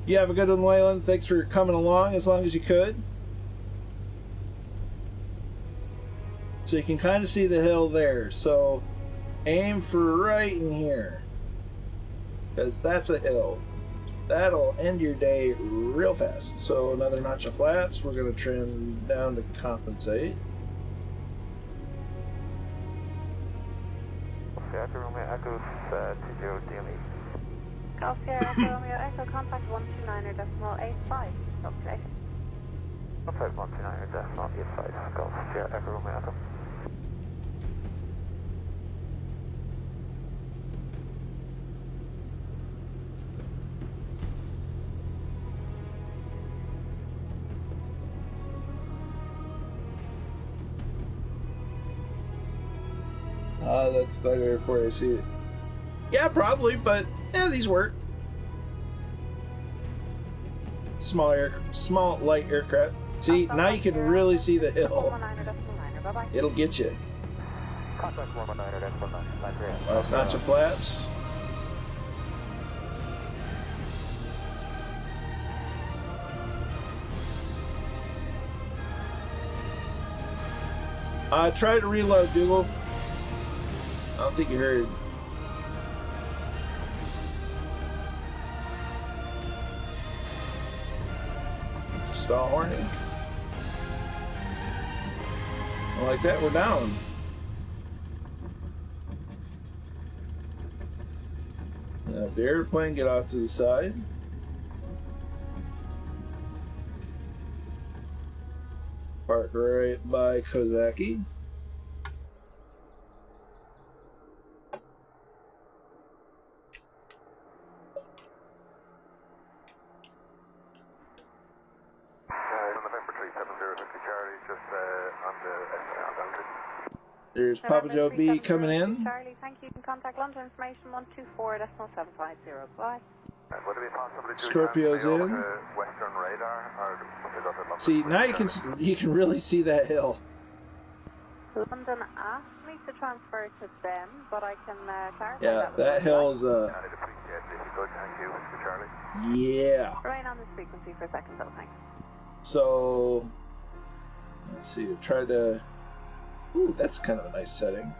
S2: You have a good one, Wayland. Thanks for coming along as long as you could. So you can kind of see the hill there. So aim for right in here. Because that's a hill. That'll end your day real fast. So another notch of flaps. We're going to trim down to compensate.
S4: Echo Romeo Echoes 20 DME.
S5: Golf Sierra Echo Romeo Echo, contact 129.85. Okay.
S4: 5129.85. Golf Sierra Echo Romeo Echo.
S2: That's the airport. I see it. Yeah, probably, but yeah, these work. Small light aircraft. See, now you can really see the hill.
S5: 119.9, bye-bye.
S2: It'll get you.
S4: Contact 119.9.
S2: Last notch of flaps. Try to reload, Google. I don't think you heard. Stall warning. Like that, we're down. Now, the airplane, get off to the side. Park right by Kozaki.
S4: November 370 Charlie, just on the SNL boundary.
S2: There's Papa Joe B coming in.
S5: Charlie, thank you. You can contact London information 124.750. Bye.
S4: Would it be possible to do
S2: Scorpio's
S4: over
S2: in.
S4: to Western radar, or is that a
S2: See, now you can really see that hill.
S5: London asked me to transfer to them, but I can clarify
S2: Yeah,
S5: that.
S2: that hill is
S4: I'd appreciate it if you could, thank you, Mr. Charlie.
S2: yeah.
S5: Remain on this frequency for a second, though, thanks.
S2: So let's see. Try to. Ooh, that's kind of a nice setting.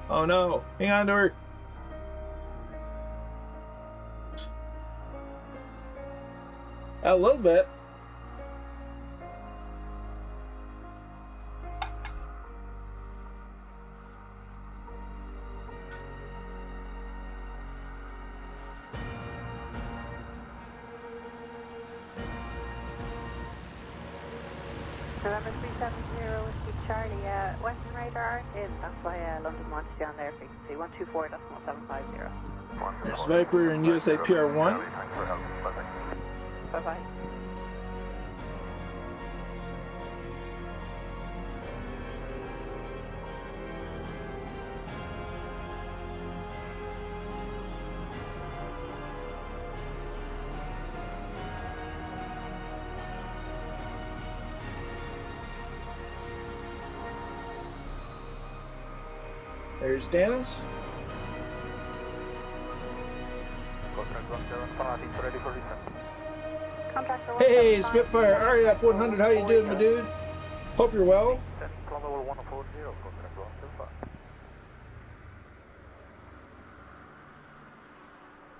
S2: Oh no! Hang on to her. A little bit.
S5: November 370 Whiskey Charlie, Western radar in, that's why London wants you on their frequency, 124.750.
S2: There's Viper and USA PR1.
S4: Thanks for help. Bye-bye.
S5: Bye-bye.
S2: There's Dennis.
S5: Contractor
S2: Hey, Spitfire RAF 100, how you doing, my dude? Hope you're well.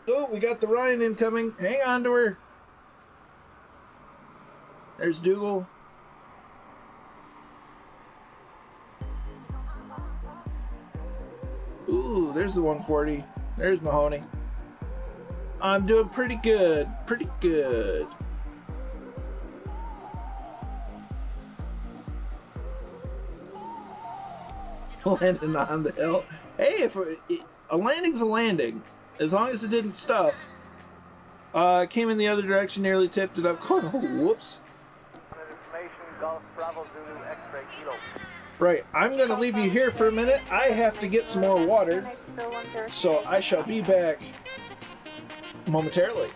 S2: Oh, we got the Ryan incoming. Hang on to her. There's Dougal. Ooh, there's the 140. There's Mahoney. I'm doing pretty good. Pretty good. Landing on the hill. Hey, if a landing's a landing, as long as it didn't stuff. Came in the other direction, nearly tipped it up. Oh, whoops. Right, I'm going to leave you here for a minute. I have to get some more water, so I shall be back momentarily.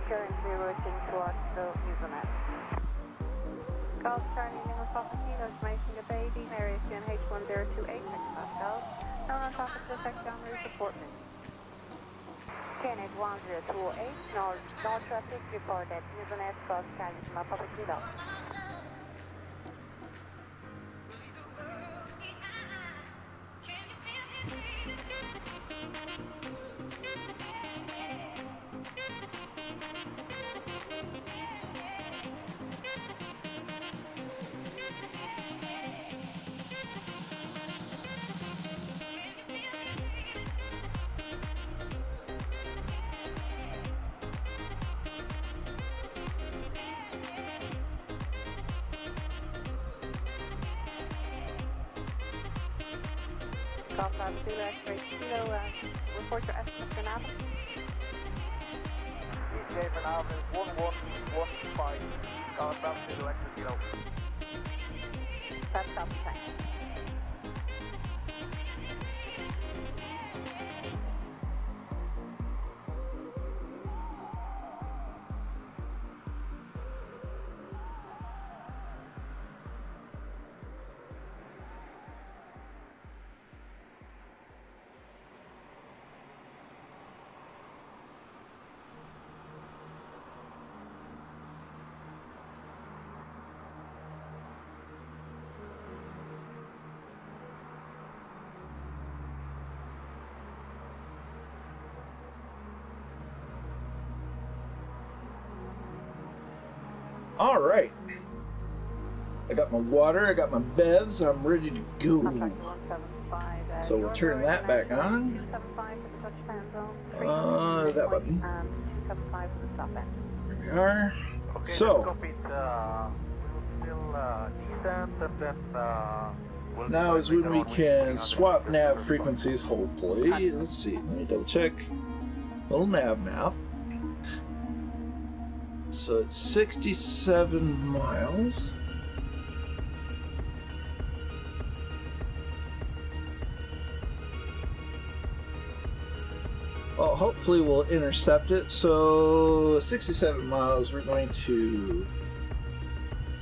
S5: currently routing towards the Newfoundland. Golf Charlie Lima Papa Kilo, information to baby, Mary CNH 1028, next Pascal. Known on top of the effect on route support me. CNH 1028, no traffic reported, Newfoundland Golf Charlie Lima Papa Kilo. Golf Route 2, X-ray Kilo, report your estimate for nav.
S3: ETA for nav is 1115. Golf Route 2, X-ray Kilo.
S5: That's copy, thanks.
S2: All right. I got my water, I got my bevs, I'm ready to go. So we'll turn that back on. That button. There we are.
S3: Okay,
S2: So now is when we can swap nav frequencies, hopefully. Let's see, let me double check. Little nav map. So it's 67 miles. Well, hopefully we'll intercept it. So 67 miles, we're going to,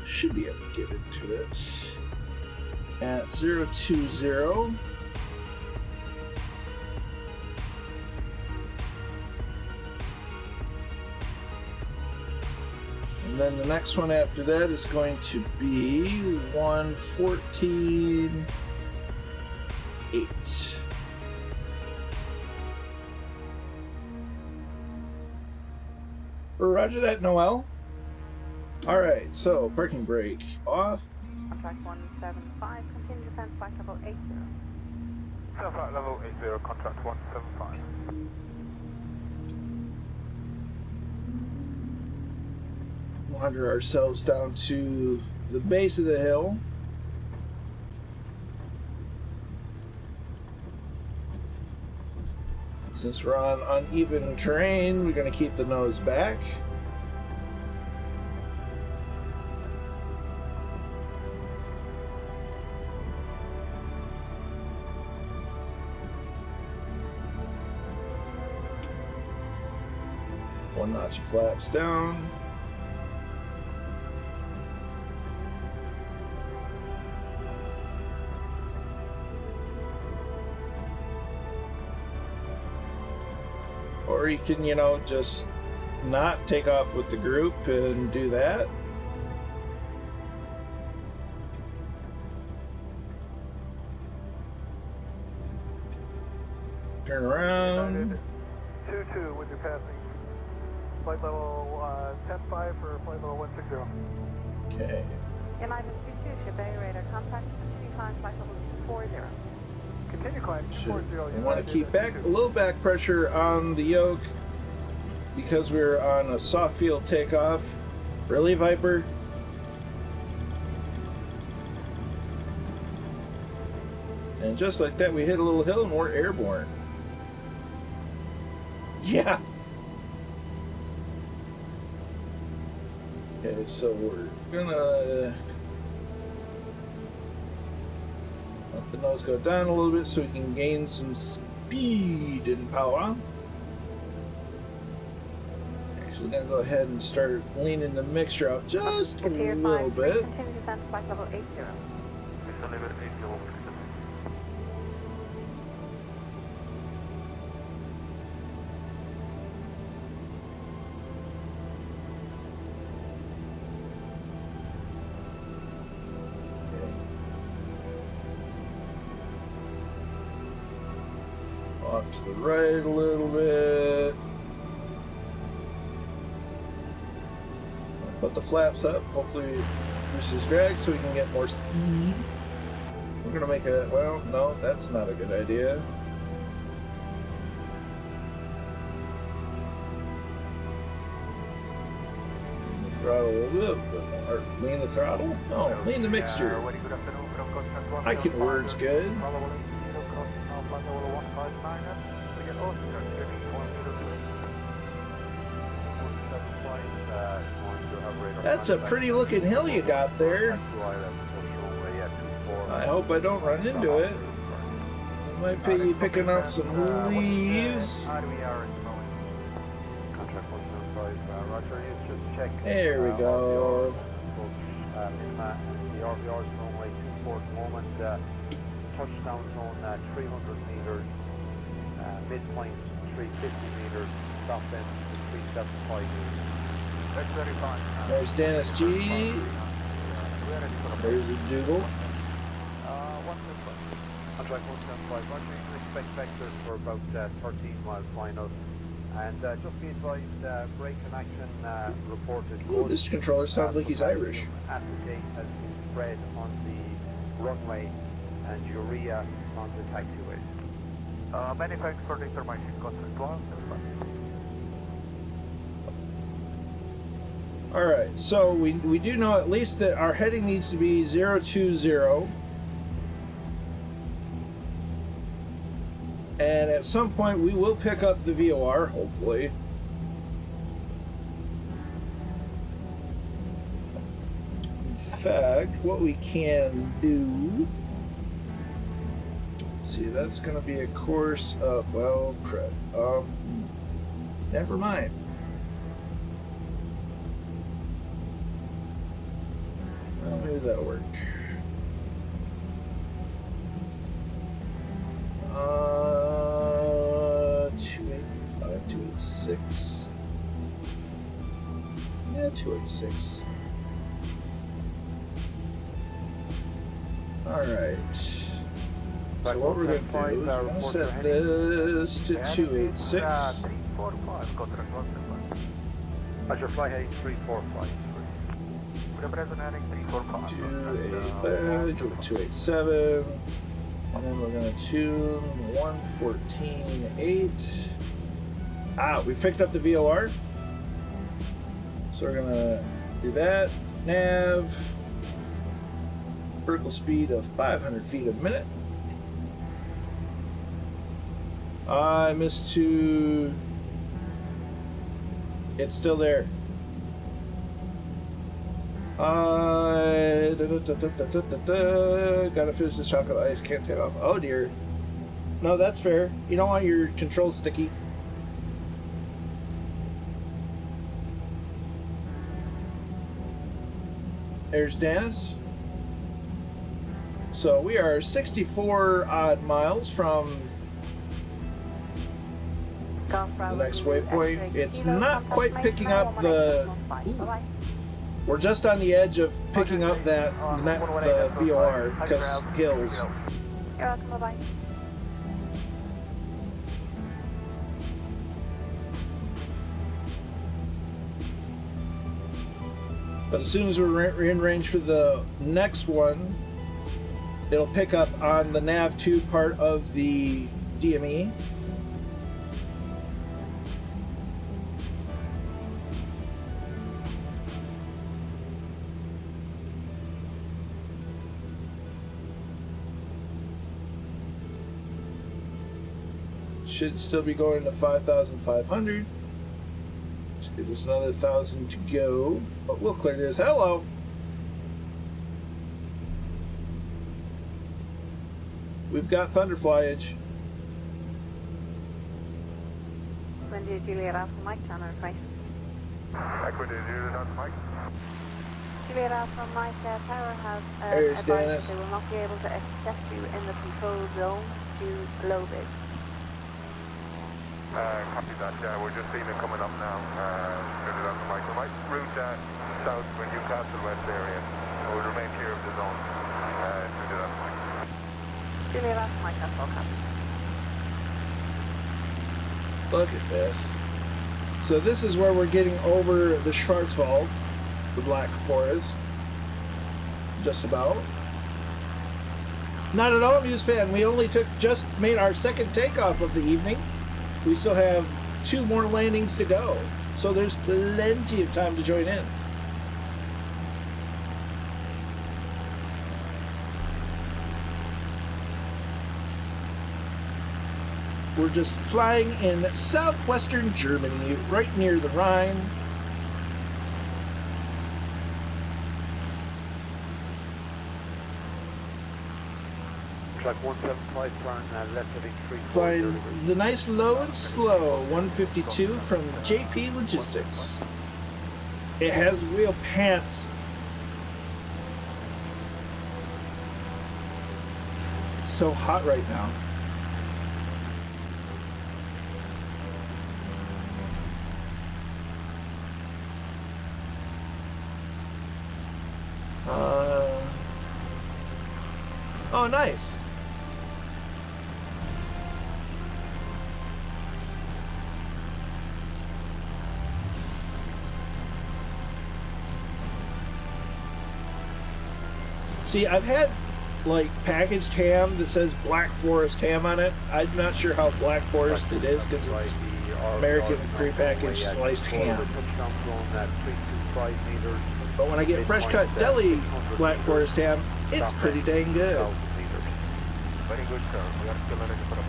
S2: should be able to get into it at 020. And then the next one after that is going to be 114.8. Roger that, Noel. Alright, so parking brake off.
S5: Contact 175, continue descent flight level 80.
S4: Flight level 80, contract 175.
S2: Wander ourselves down to the base of the hill. Since we're on uneven terrain, we're going to keep the nose back. One notch of flaps down. Or you can, just not take off with the group and do that. Turn around.
S4: 22 with your passing. Flight level 10-5 for flight level 160.
S2: Okay.
S5: United 22, ship A radar contact, continue climb flight level 240.
S4: Continue climb
S2: Should
S4: 240.
S2: want to keep back a little back pressure on the yoke because we're on a soft field takeoff. Really, Viper? And just like that, we hit a little hill and we're airborne. Yeah. Okay, so we're gonna let the nose go down a little bit so we can gain some speed and power. Actually, gonna go ahead and start leaning the mixture out just a little bit.
S5: Continue descent flight level 80.
S2: Off to the right a little bit. Put the flaps up. Hopefully reduces drag so we can get more speed. We're gonna make a, well, no, that's not a good idea. Lean the throttle a little bit more. Lean the throttle? No, lean the mixture. I can words good. That's a pretty looking hill you got there. I hope I don't run into it. I might be picking out some leaves. There we go.
S6: The RVR is runway 24 at the moment. Touchdown zone 300 meters. Midpoint 350 meters. Stop end 375 meters.
S2: There's Dennis G. There's a Dougal.
S6: Contract 175. Roger, you can expect vectors for about 13 miles final. And just be advised, brake and action reported.
S2: Ooh, this controller sounds like he's Irish.
S6: Acetate has been spread on the runway and urea on the taxiway.
S4: Many thanks for the information. Contact 175.
S2: Alright, so we do know at least that our heading needs to be 020. And at some point we will pick up the VOR, hopefully. In fact, what we can do... Let's see, that's going to be a course of... Well, crap. Never mind. Well, maybe that'll work. 285, 286. Yeah, 286. Alright. So what we're going to do is we're going to set this to 286.
S4: 345, contact 175.
S6: Roger, fly heading 345.
S4: Present heading 345.
S2: 287. And then we're going to tune 114.8. Ah, we picked up the VOR. So we're going to do that. Nav. Vertical speed of 500 feet a minute. I missed two. It's still there. Gotta finish this chocolate ice. Can't take off. Oh dear. No, that's fair. You don't want your controls sticky. There's Dennis. So we are 64 odd miles from the next waypoint. It's not quite picking up the. Ooh. We're just on the edge of picking up the VOR because hills.
S5: You're welcome, bye-bye.
S2: But as soon as we're in range for the next one, it'll pick up on the nav2 part of the DME. Should still be going to 5,500. Gives us another 1,000 to go, but we'll clear this. Hello. We've got thunder flyage.
S5: When did Juliet Alpha Mike channel information?
S4: Echo to Juliet Alpha Mike.
S5: Juliet Alpha Mike Tower has
S2: There's
S5: advised
S2: Dennis.
S5: that they will not be able to accept you in the control zone due to low bid.
S4: Copy that. We're just seeing it coming up now. Juliet Alpha Mike. We might route south for Newcastle West area. We'll remain clear of the zone. Juliet Alpha Mike.
S5: Juliet Alpha Mike, that's all copy.
S2: Look at this. So this is where we're getting over the Schwarzwald, the Black Forest. Just about. Not at all, Muse fan. We only just made our second takeoff of the evening. We still have 2 more landings to go. So there's plenty of time to join in. We're just flying in southwestern Germany, right near the Rhine.
S6: Track 175, turn left heading 340.
S2: Flying the nice low and slow 152 from JP Logistics. It has wheel pants. It's so hot right now. Oh, nice. See, I've had like packaged ham that says Black Forest ham on it. I'm not sure how Black Forest it is because it's American prepackaged sliced ham. But when I get fresh cut deli Black Forest ham, it's pretty dang good.
S4: Very good, sir. We are still ready for a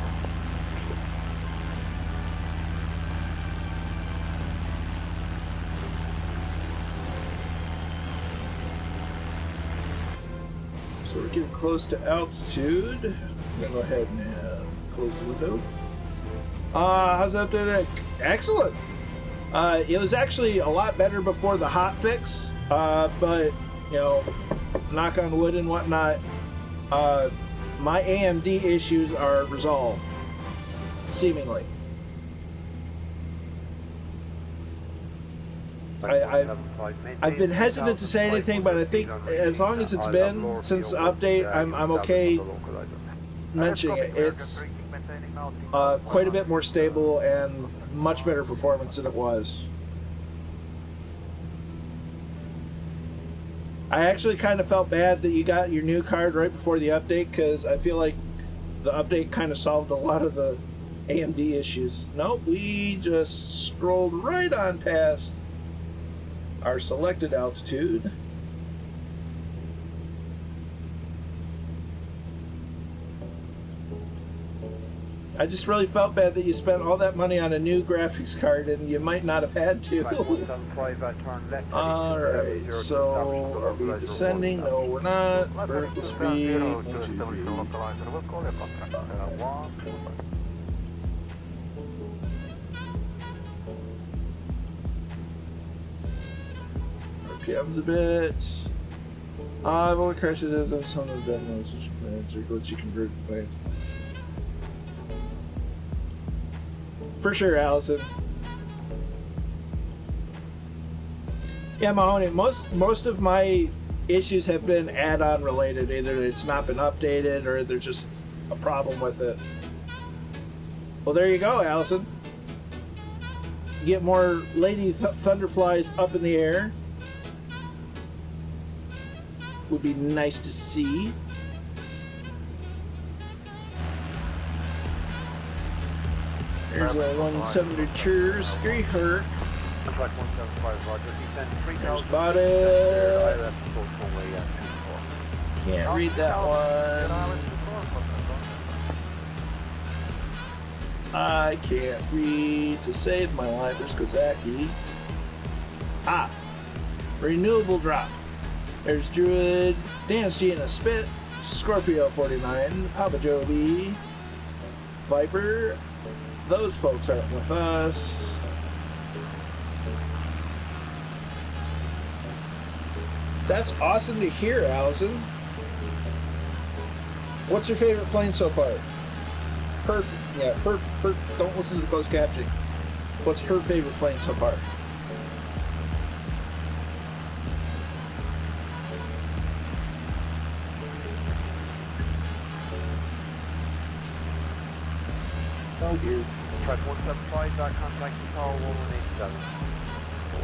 S2: So we're getting close to altitude. I'm gonna go ahead and close the window. How's that today? Excellent. It was actually a lot better before the hot fix, but you know, knock on wood and whatnot, my AMD issues are resolved, seemingly. I've been hesitant to say anything, but I think as long as it's been since the update, I'm okay mentioning it. It's quite a bit more stable and much better performance than it was. I actually kind of felt bad that you got your new card right before the update, because I feel like the update kind of solved a lot of the AMD issues. Nope, we just scrolled right on past our selected altitude. I just really felt bad that you spent all that money on a new graphics card and you might not have had to. Alright, so are we descending? No, we're not. Vertical speed. 1, 2, 3. RPM's a bit. I've only crashed it as some of the demos, which plans are glitchy converted plans. For sure, Allison. Yeah, Mahoney, most of my issues have been add-on related. Either it's not been updated or there's just a problem with it. Well, there you go, Allison. Get more lady thunderflies up in the air. Would be nice to see. There's a 172 scree herc. There's body. Can't read that one. I can't read to save my life. There's Kozaki. Ah, renewable drop. There's Druid, Dynasty in a Spit, Scorpio 49, Papa Jovi, Viper. Those folks aren't with us. That's awesome to hear, Allison. What's your favorite plane so far? Perfect. Yeah, don't listen to the closed captioning. What's her favorite plane so far? Oh dear.
S6: Track 175, contact tower 1187.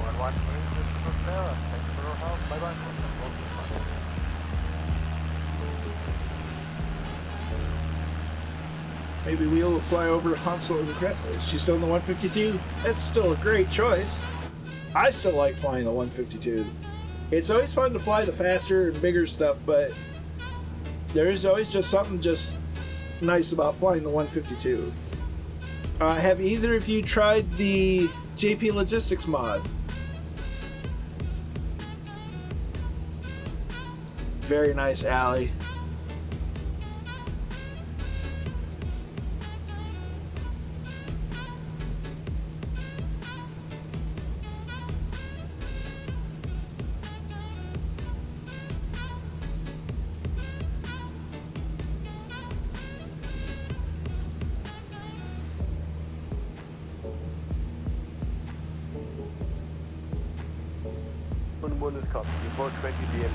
S6: 113, this is Rivera. Thanks for your help. Bye bye.
S2: Maybe we'll fly over Hansel and Gretel. She's still in the 152? That's still a great choice. I still like flying the 152. It's always fun to fly the faster and bigger stuff, but there's always just something just nice about flying the 152. Have either of you tried the JP Logistics mod? Very nice, Allie.
S4: One is copy. Report 20 DLE.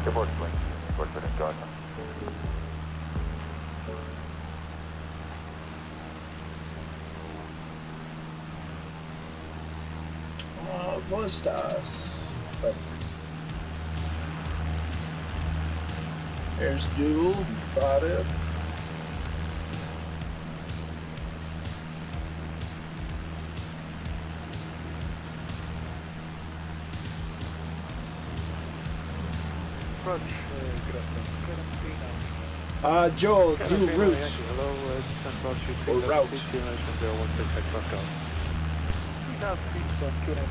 S4: Report 20. Report 20. Jordan.
S2: Vostas. There's Duel. Bought it. Joel, do route. Or route.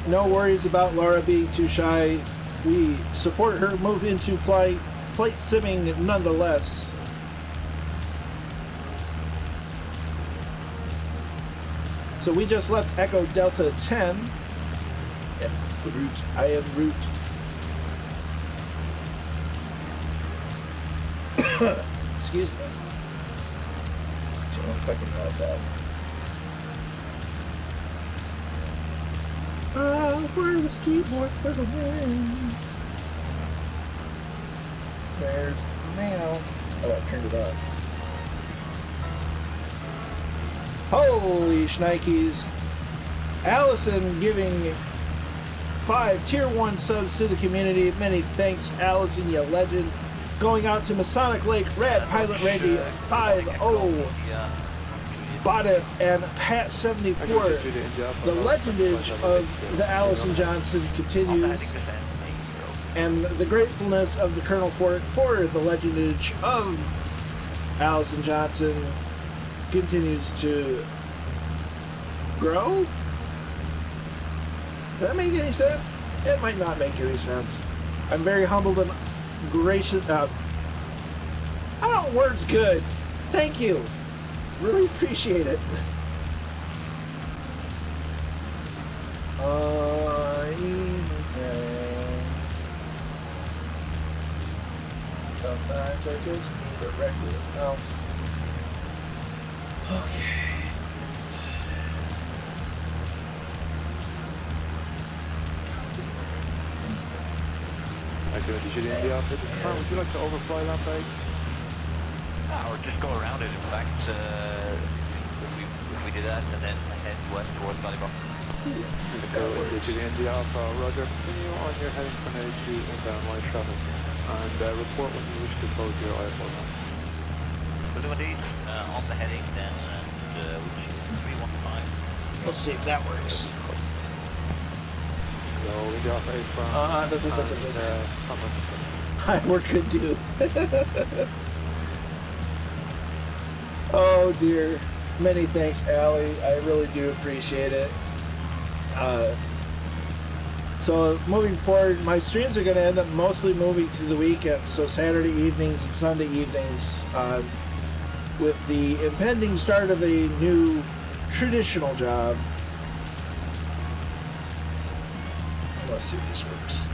S2: No worries about Laura being too shy. We support her move into flight simming nonetheless. So we just left Echo Delta 10. Yeah, route. I am route. Excuse me. I don't know if I can help that. Where the skateboard for the win? There's the mouse. Oh, I turned it up. Holy shnikes. Allison giving 5 tier 1 subs to the community. Many thanks, Allison, you legend. Going out to Masonic Lake, Red Pilot Randy 5-0, Bada and Pat 74. The legendage of the Allison Johnson continues, and the gratefulness of the Colonel Fort for the legendage of Allison Johnson continues to grow. Does that make any sense? It might not make any sense. I'm very humbled and gracious. I don't words good. Thank you. Really appreciate it. Sometimes I just need a regular mouse. Okay.
S6: Would you like to overfly that bag?
S3: Or just go around it, in fact, if we do that, and then head west towards Ballybop.
S6: India Alpha, Roger. Continue on your heading from A2 inbound light traffic, and report when you wish to close your IFO now.
S3: We'll do indeed, on the heading then, and which is 315.
S2: Let's see if that works.
S6: So India Alpha A from
S2: Hi, we're good too. Oh dear. Many thanks, Allie. I really do appreciate it. So moving forward, my streams are going to end up mostly moving to the weekend, so Saturday evenings and Sunday evenings, with the impending start of a new traditional job. Let's see if this works.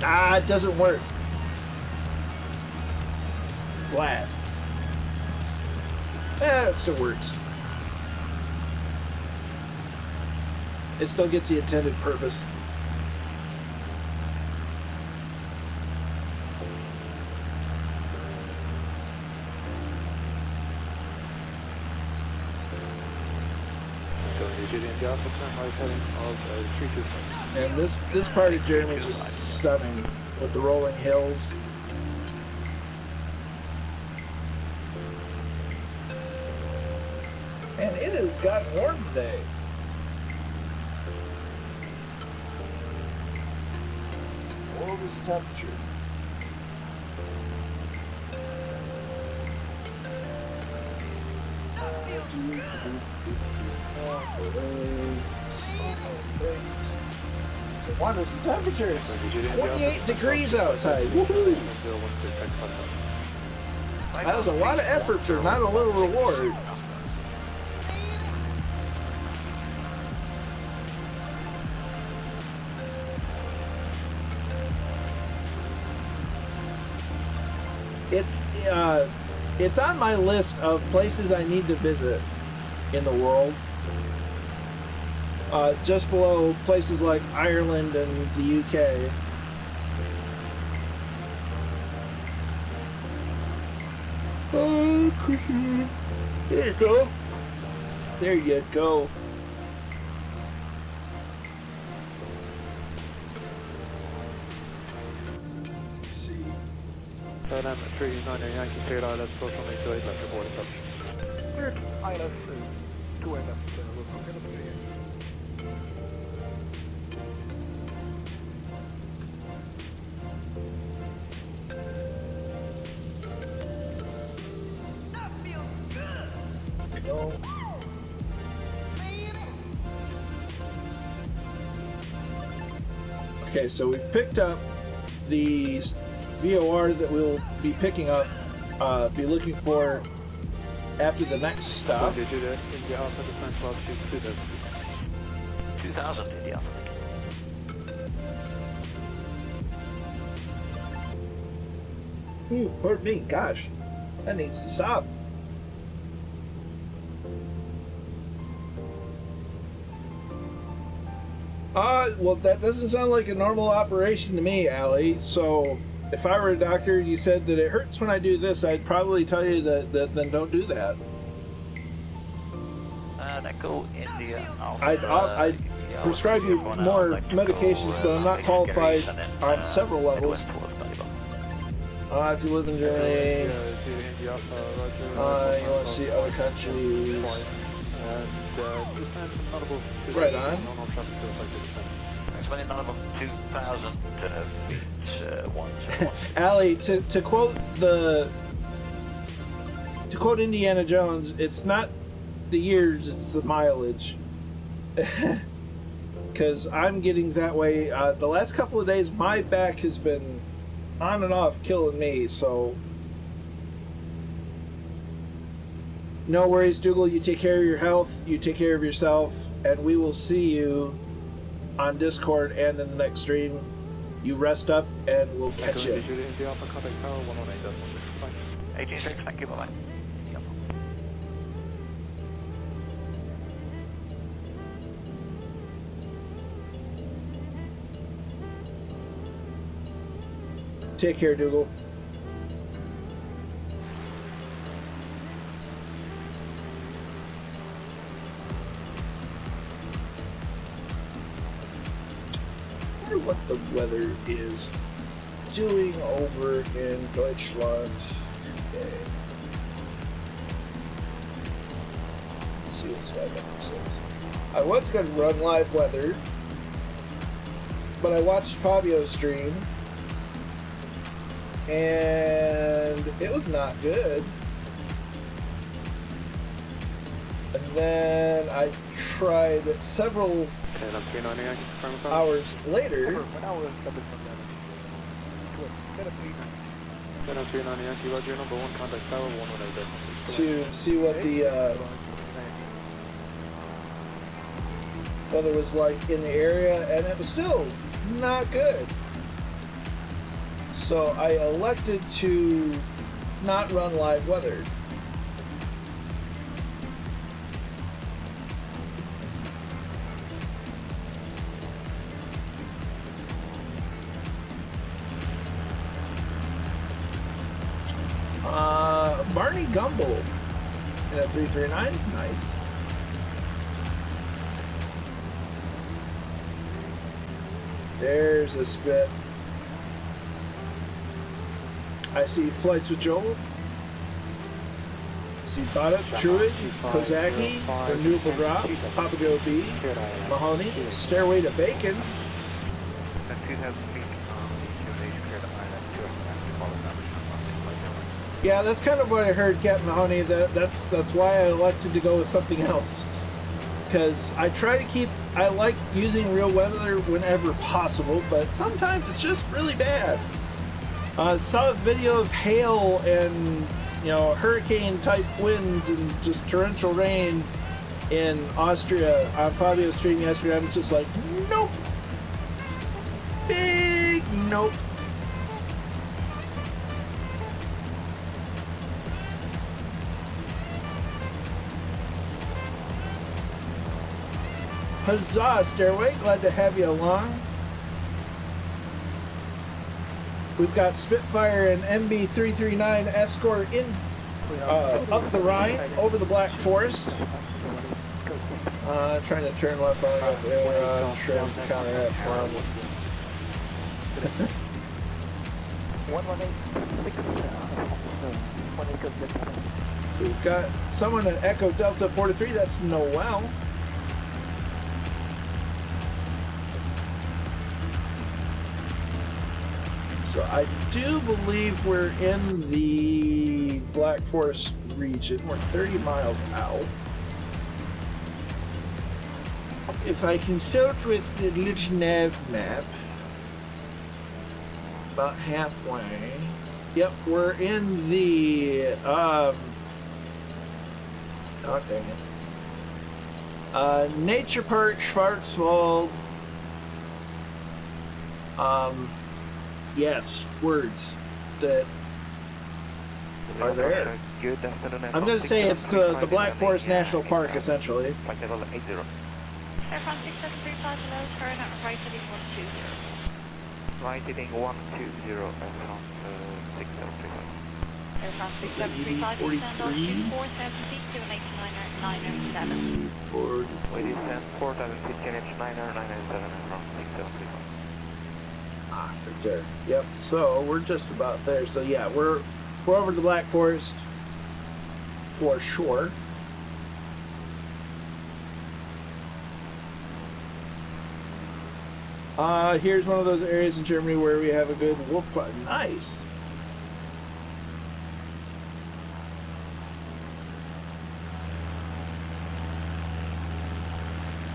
S2: It doesn't work. Blast. It still works. It still gets the intended purpose. And this part of Jeremy is just stunning with the rolling hills. And it has gotten warm today. What is the temperature? So what is the temperature? It's 28 degrees outside. Woohoo! That was a lot of effort for not a little reward. It's on my list of places I need to visit in the world. Just below places like Ireland and the UK. Oh, there you go. There you go.
S6: LM 39 Yankee cleared ILS, go from 8 to 8 left report up. Cleared ILS 2 8 left, we'll confirm the here.
S1: That feels good.
S2: There you go. Okay, so we've picked up the VOR that we'll be picking up, be looking for after the next stop.
S3: 2000 India.
S2: Ooh, pardon me, gosh, that needs to stop. that doesn't sound like a normal operation to me, Allie. So if I were a doctor, you said that it hurts when I do this, I'd probably tell you that then don't do that.
S3: Echo India Alpha.
S2: I'd prescribe you more medications, but I'm not qualified on several levels. If you live in Germany, you want to see other countries. Right on. Allie, to quote Indiana Jones, it's not the years, it's the mileage. Because I'm getting that way. The last couple of days, my back has been on and off killing me, so no worries, Dougal. You take care of your health, you take care of yourself, and we will see you on Discord and in the next stream. You rest up and we'll catch you.
S3: 186, thank you, bye-bye.
S2: Take care, Dougal. I wonder what the weather is doing over in Deutschland today. Let's see what Skydiver says. I was going to run live weather, but I watched Fabio's stream, and it was not good. And then I tried several hours later to see what the weather was like in the area, and it was still not good. So I elected to not run live weather. Barney Gumble in a 339, nice. There's a spit. I see Flights with Joel. I see Bada, Truid, Kozaki, Renewable Drop, Papa Joe B, Mahoney, Stairway to Bacon. Yeah, that's kind of what I heard, Captain Mahoney. That's why I elected to go with something else. Because I like using real weather whenever possible, but sometimes it's just really bad. Saw a video of hail and, hurricane type winds and just torrential rain in Austria on Fabio's stream yesterday. I'm just like, nope. Big nope. Huzzah, Stairway. Glad to have you along. We've got Spitfire and MB339 Escort in up the Rhine, over the Black Forest. Trying to turn left on trim to counter that problem. So we've got someone at Echo Delta 43, that's Noel. So I do believe we're in the Black Forest region. We're 30 miles out. If I consult with the little nav map, about halfway. Yep, we're in the oh dang it. Nature Park Schwarzwald. Yes, words that are there. I'm going to say it's the Black Forest National Park, essentially.
S5: Air France 6735 below, turn at right heading 120.
S3: Right heading 120, Air France 6735.
S5: Air France
S2: Is that
S5: 6735, descend on
S2: ED43?
S5: 4,000 feet to an 89907.
S3: We descend 4,000 feet, KNH 997, Air France 6735.
S2: Ah, right there. Yep. So we're just about there. So yeah, we're over the Black Forest for sure. Here's one of those areas in Germany where we have a good wolf putt. Nice.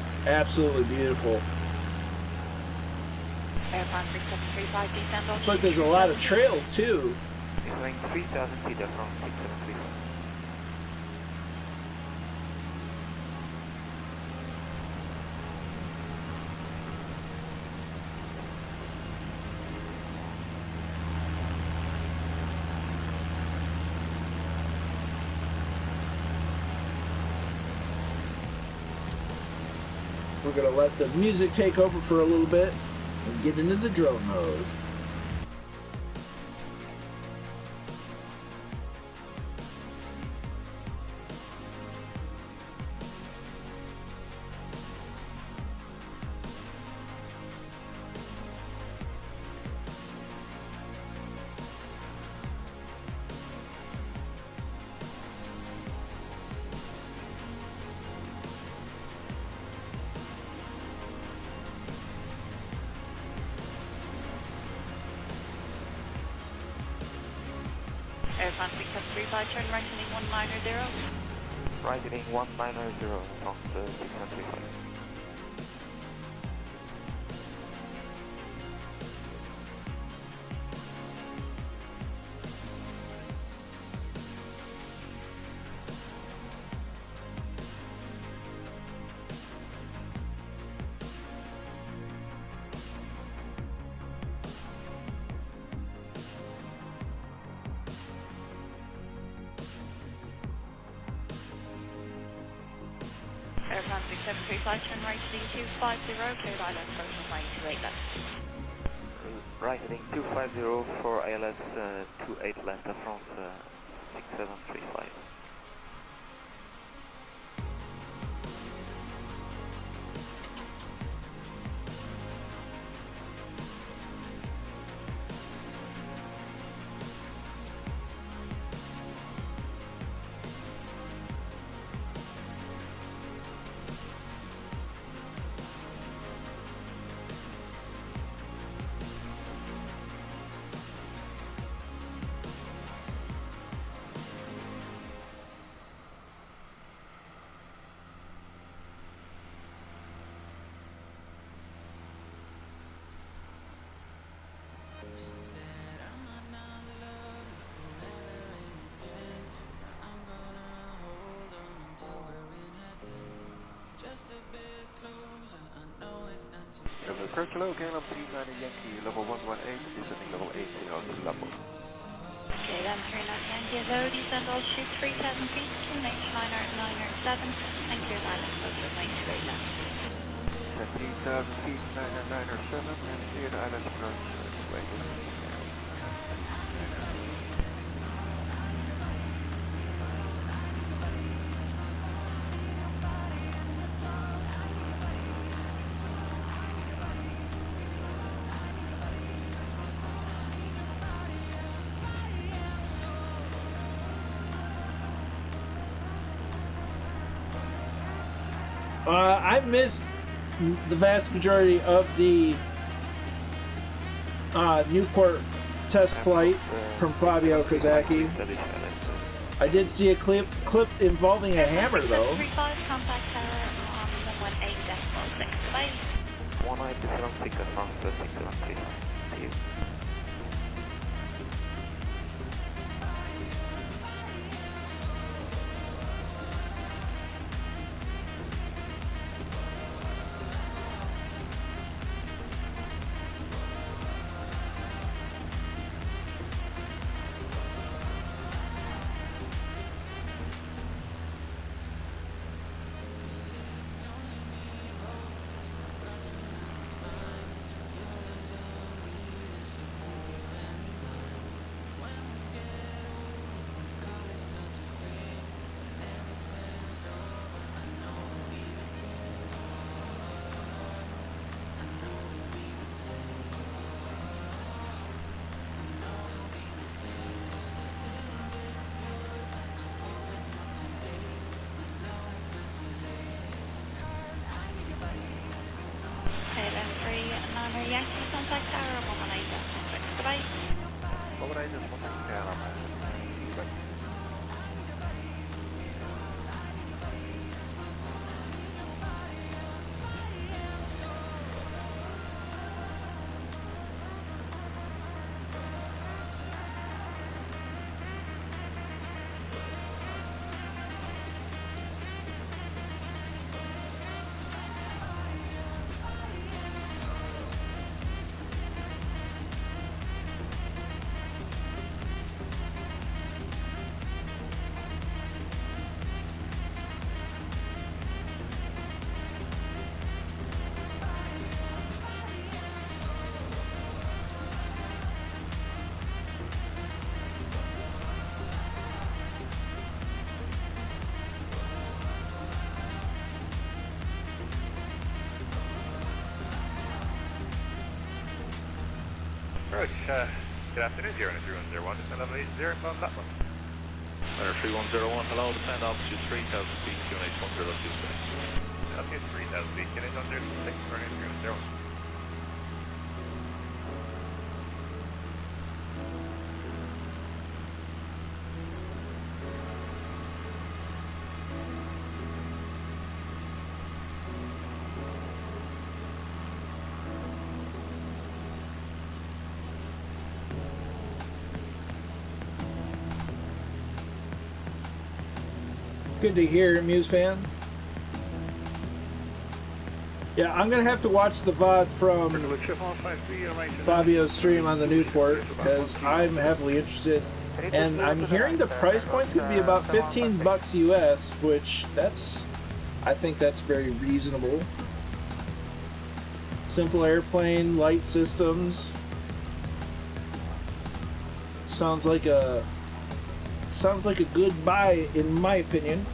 S2: It's absolutely beautiful.
S5: Air France 6735, descend on
S2: Looks like there's a lot of trails too.
S3: Issuing 3,000 feet, Air France 6735.
S2: We're gonna let the music take over for a little bit and get into the drone mode.
S5: Air France 6735, turn right heading 190.
S3: Right heading 190, Air France 6735.
S5: Air France 6735, turn right heading 250, cleared island approach runway 28 left.
S3: Right heading 250 for ALS 28 left, Air France 6735. First hello, KLM 39 Yankee, level 118, descending level 80 to level.
S5: Okay, then turn at Yankee low, descend all shoot 3,000 feet to an 89907, and cleared island approach runway 28 left.
S3: 17,000 feet, 997, and cleared island approach, wait.
S2: I missed the vast majority of the Newport test flight from Fabio Kozaki. I did see a clip involving a hammer though.
S5: 35, contact tower on 118.6. Bye.
S3: 1976, Air France 673. See you.
S5: contact Tower, Momanita. Bye-bye.
S6: Mobilize is 1
S4: Right, good afternoon, 03101, just LF08 from that one.
S3: 3101, hello, descend altitude 3000 feet, QNH 1026.
S4: Altitude 3000 feet, QNH 1026, running 301.
S2: Good to hear, Muse fan. Yeah, I'm gonna have to watch the VOD from Fabio's stream on the Newport because I'm heavily interested, and I'm hearing the price point's gonna be about $15 US, which I think that's very reasonable. Simple airplane, light systems. Sounds like a good buy in my opinion.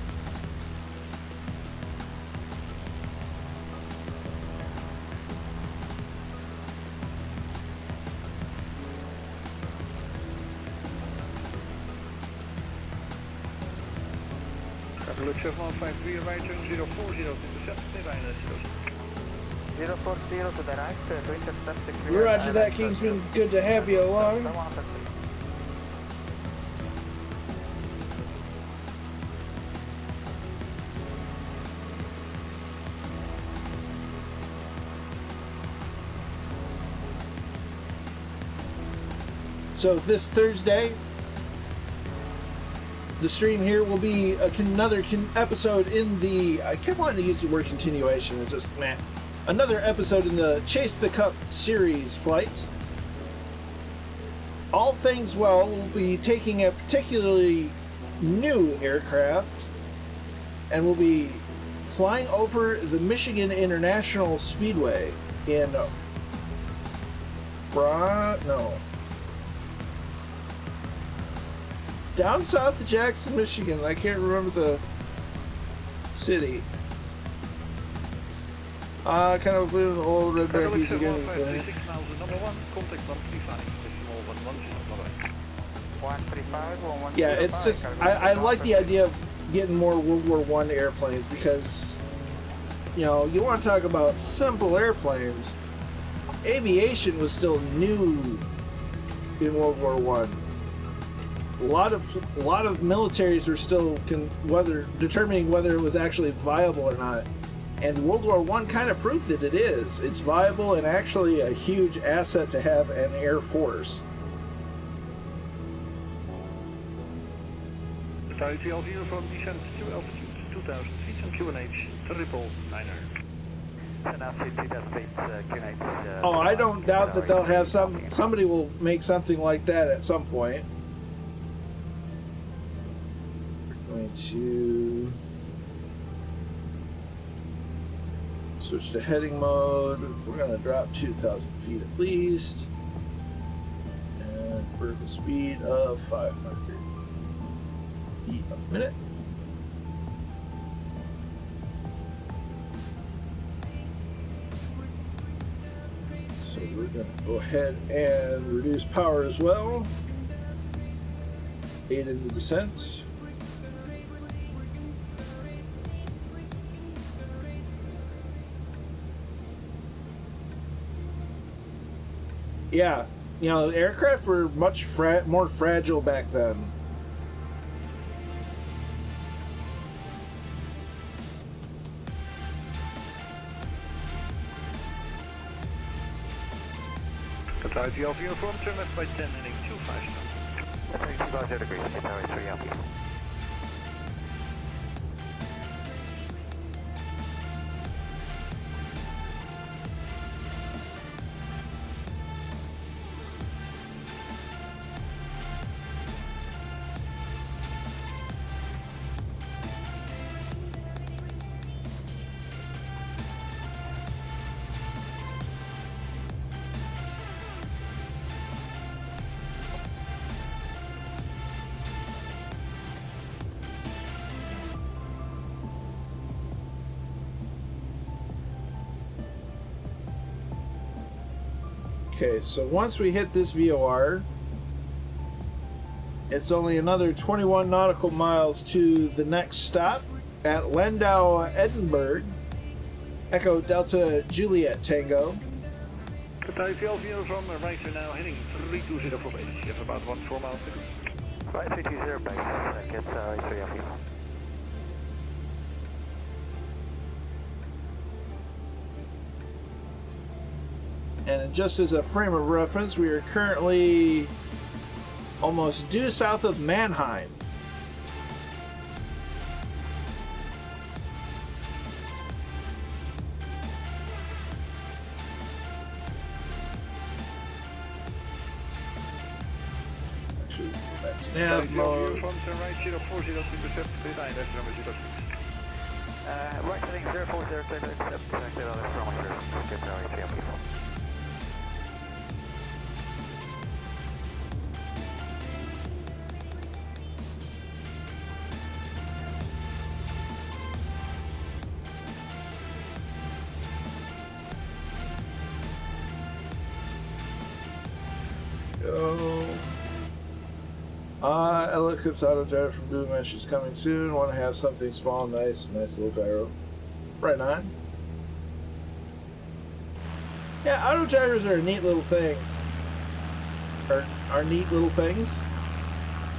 S6: Lucia 153, right turn 040 to intercept, stay by 040 to the right to intercept the clear.
S2: Roger that, Kingsman. Good to have you along. So this Thursday, the stream here will be another episode in the, I kept wanting to use the word continuation, it's just meh. Another episode in the Chase the Cup series flights. All things well, we'll be taking a particularly new aircraft and we'll be flying over the Michigan International Speedway in down south of Jackson, Michigan. I can't remember the city. Kind of live in the old Red Bear Beach again. Yeah, it's just, I like the idea of getting more World War I airplanes because, you know, you want to talk about simple airplanes. Aviation was still new in World War I. A lot of militaries were still determining whether it was actually viable or not, and World War I kind of proved that it is. It's viable and actually a huge asset to have an air force.
S6: Tower from descent to altitude 2000 feet and QNH 999.
S2: Oh, I don't doubt that they'll have somebody will make something like that at some point. Going to switch to heading mode. We're going to drop 2,000 feet at least, and we're at the speed of 500 feet a minute. So we're going to go ahead and reduce power as well. Aid in the descent. Yeah, you know, aircraft were much more fragile back then.
S6: Qatar VLV uniform, turn left by 10 heading 25.
S3: 35 degrees, Qatar 3 LP.
S2: Okay, so once we hit this VOR, it's only another 21 nautical miles to the next stop at Landau, Edinburgh. Echo Delta Juliet Tango.
S6: Qatar VLV uniform, right here now, heading 320 for base. You have about 14 miles to go.
S3: Right 320 base, Qatar 3 LP.
S2: And just as a frame of reference, we are currently almost due south of Mannheim. Actually, go back to nav mode.
S6: Uniform, turn right 040 to intercept, behind that's number 06.
S3: Right heading 040 to intercept, connected on the thermometer, Qatar 3 LP.
S2: Ella Clips Auto Gyro from Boomesh. She's coming soon. Want to have something small, nice little gyro. Right on. Yeah, auto gyros are a neat little thing. Are neat little things?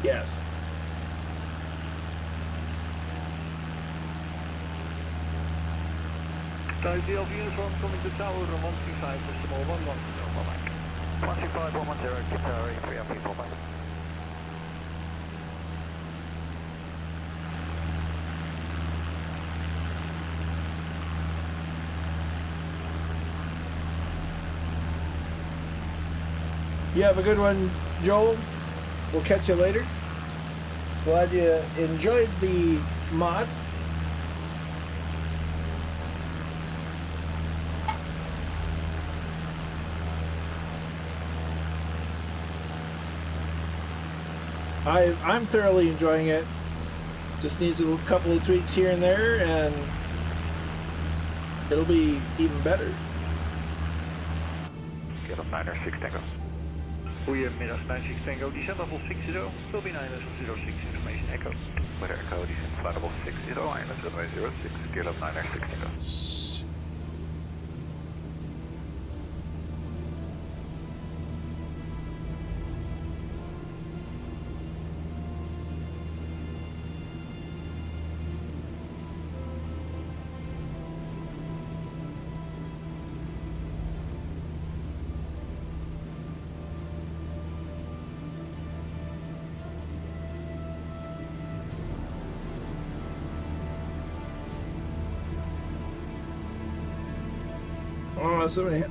S2: Yes.
S6: Qatar VLV uniform coming to tower 135, decimal 11, bye-bye.
S3: 125, 110, Qatar 3 LP, bye-bye.
S2: You have a good one, Joel. We'll catch you later. Glad you enjoyed the mod. I'm thoroughly enjoying it. Just needs a couple of tweaks here and there, and it'll be even better.
S3: Get up 906 Tango.
S6: Goedemiddag, 96 Tango, descent level 60, will be 906 information echo.
S3: Weather Echo, descent flight level 60, ILS runway 06, scale up 906 Tango.
S2: Oh, somebody.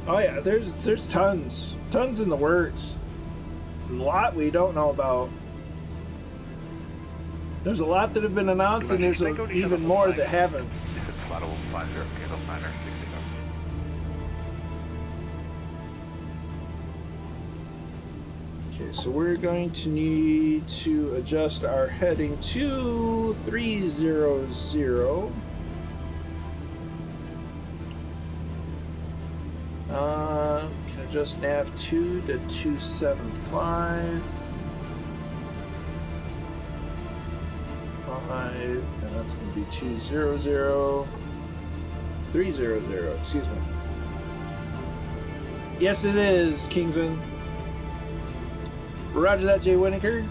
S2: Oh yeah, there's tons in the works. A lot we don't know about. There's a lot that have been announced, and there's even more that haven't.
S3: Descent flight level 50, scale up 906 Tango.
S2: Okay, so we're going to need to adjust our heading to 300. Can adjust nav 2 to 275. 5, and that's going to be 200. 300, excuse me. Yes, it is, Kingsman. Roger that, Jay Winokur.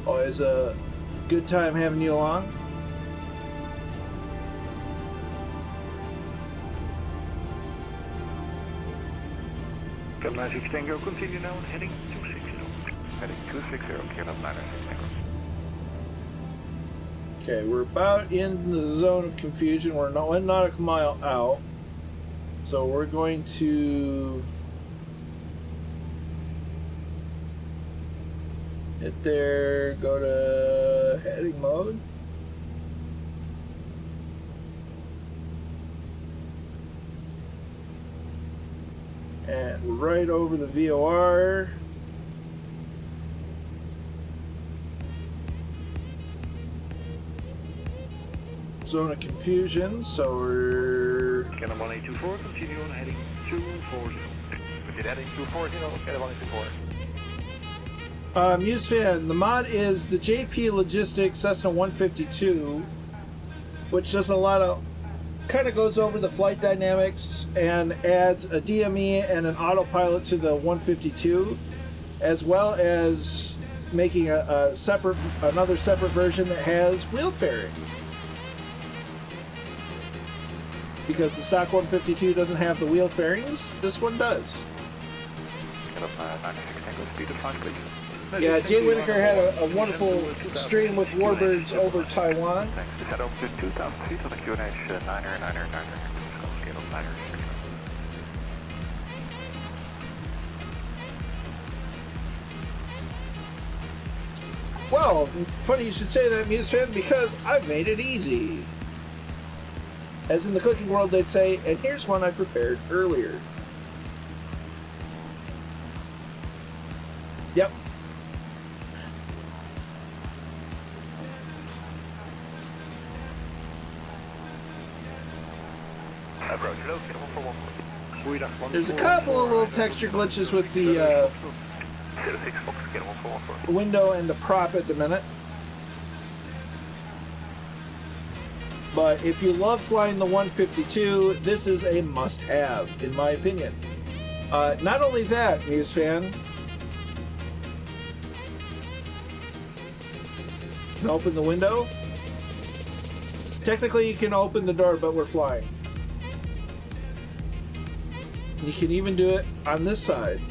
S2: Always a good time having you along.
S3: Captain 96 Tango, continue now, heading 260.
S4: Heading 260, Kilo 96 Tango.
S2: Okay, we're about in the zone of confusion. We're not 1 nautical mile out. So we're going to hit there, go to heading mode. And right over the VOR. Zone of confusion, so we're...
S3: Cannon 1824, continue on heading 240. Continue heading 240, Cannon 1824.
S2: Muse fan, the mod is the JP Logistics Cessna 152, which does a lot of, kind of goes over the flight dynamics and adds a DME and an autopilot to the 152, as well as making another separate version that has wheel fairings. Because the stock 152 doesn't have the wheel fairings, this one does.
S4: Kilo 96 Tango, speed of 5, please.
S2: Yeah, Jay Winokur had a wonderful stream with Warbirds over Taiwan.
S4: Thanks. Just head over to 2,000 feet on the QNH 9er. Kilo 9er.
S2: Well, funny you should say that, Muse fan, because I've made it easy. As in the cooking world, they'd say, and here's one I prepared earlier. Yep. There's a couple of little texture glitches with the window and the prop at the minute. But if you love flying the 152, this is a must-have, in my opinion. Not only that, Muse fan. Can open the window. Technically, you can open the door, but we're flying. You can even do it on this side.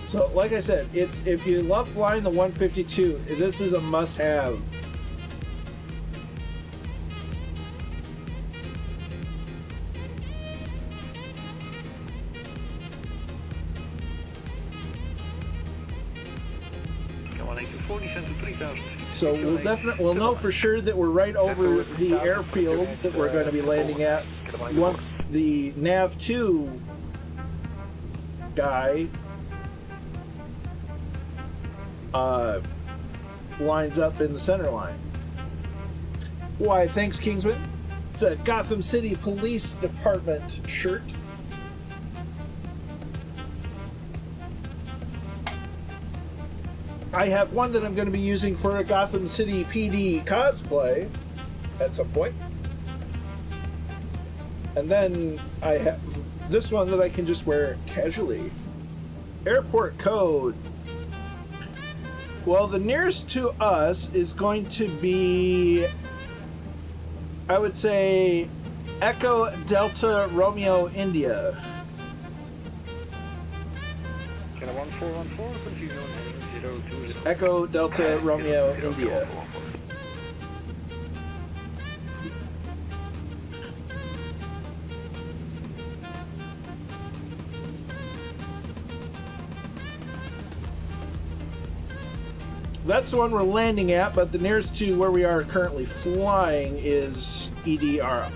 S2: So, like I said, it's if you love flying the 152, this is a must-have. So we'll know for sure that we're right over the airfield that we're going to be landing at once the NAV2 guy lines up in the center line. Why, thanks, Kingsman. It's a Gotham City Police Department shirt. I have one that I'm going to be using for a Gotham City PD cosplay at some point. And then I have this one that I can just wear casually. Airport code. Well, the nearest to us is going to be, I would say, Echo Delta Romeo India.
S3: Can 1414 continue on heading 02.
S2: Echo Delta Romeo India. That's the one we're landing at, but the nearest to where we are currently flying is EDRI.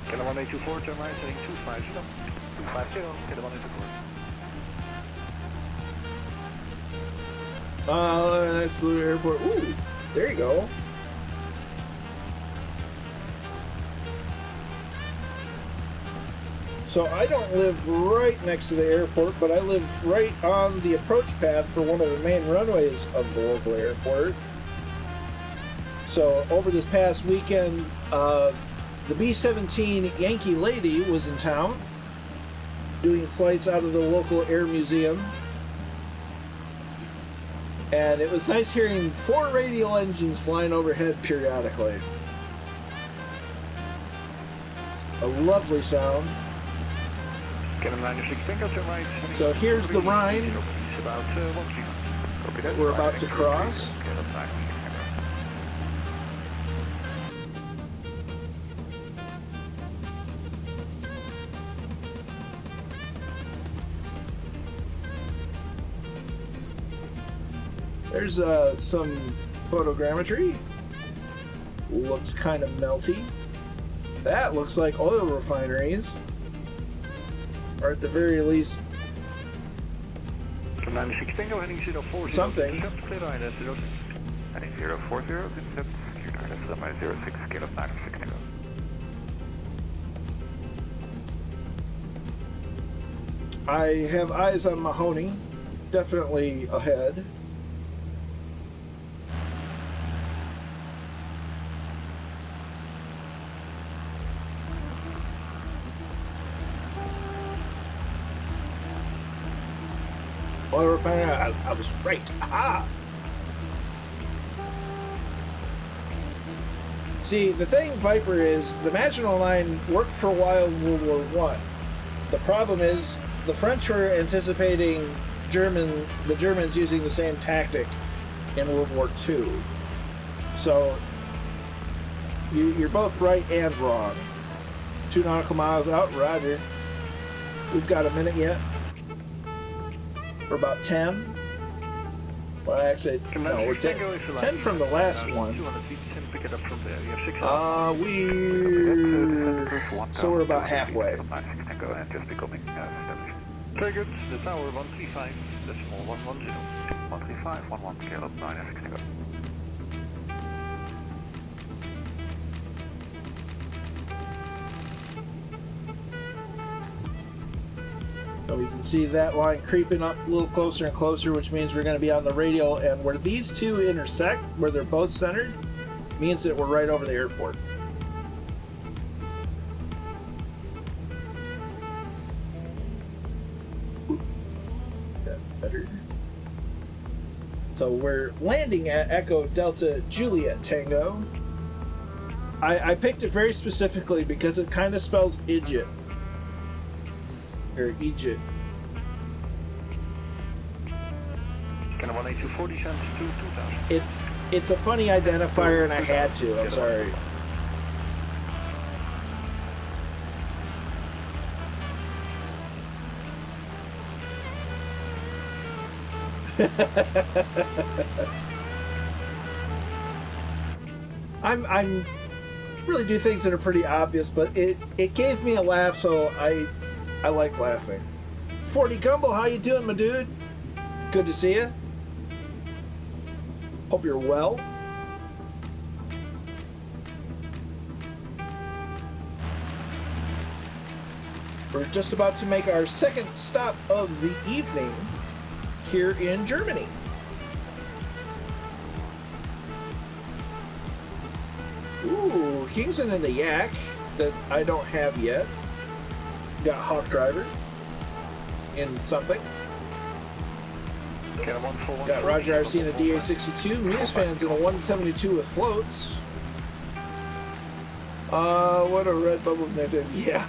S3: Can
S6: Scanner 1824, turn right, heading 250. 250, Scanner 1824.
S2: Nice little airport. Ooh, there you go. So I don't live right next to the airport, but I live right on the approach path for one of the main runways of the local airport. So over this past weekend, the B-17 Yankee Lady was in town doing flights out of the local air museum. And it was nice hearing 4 radial engines flying overhead periodically. A lovely sound. So here's the Rhine that we're about to cross. There's some photogrammetry. Looks kind of melty. That looks like oil refineries. Or at the very least, something.
S4: Heading 040, intercept, LSMI-06, scale of 96 Tango.
S2: I have eyes on Mahoney. Definitely ahead. Oil refinery, I was right. Aha! See, the thing, Viper, is the Maginot Line worked for a while in World War I. The problem is the French were anticipating the Germans using the same tactic in World War II. So you're both right and wrong. 2 nautical miles out, roger. We've got a minute yet. We're about 10. Well, actually, no, we're 10 from the last one. So we're about halfway.
S6: Very good. The tower 135, decimal 110. 135, 11, scale up 96 Tango.
S2: So we can see that line creeping up a little closer and closer, which means we're going to be on the radial, and where these two intersect, where they're both centered, means that we're right over the airport. Ooh. That better. So we're landing at Echo Delta Juliet Tango. I picked it very specifically because it kind of spells Egypt. Or Egypt.
S6: Scanner 18240 cents to 2000.
S2: It's a funny identifier and I had to, I'm sorry. I'm really do things that are pretty obvious, but it gave me a laugh, so I like laughing. 40 Gumble, how you doing, my dude? Good to see you. Hope you're well. We're just about to make our second stop of the evening here in Germany. Ooh, Kingston and the Yak that I don't have yet. Got Hawk Driver in something. Got Roger RC in a DA62. Muse fans in a 172 with floats. What a red bubble method. Yeah.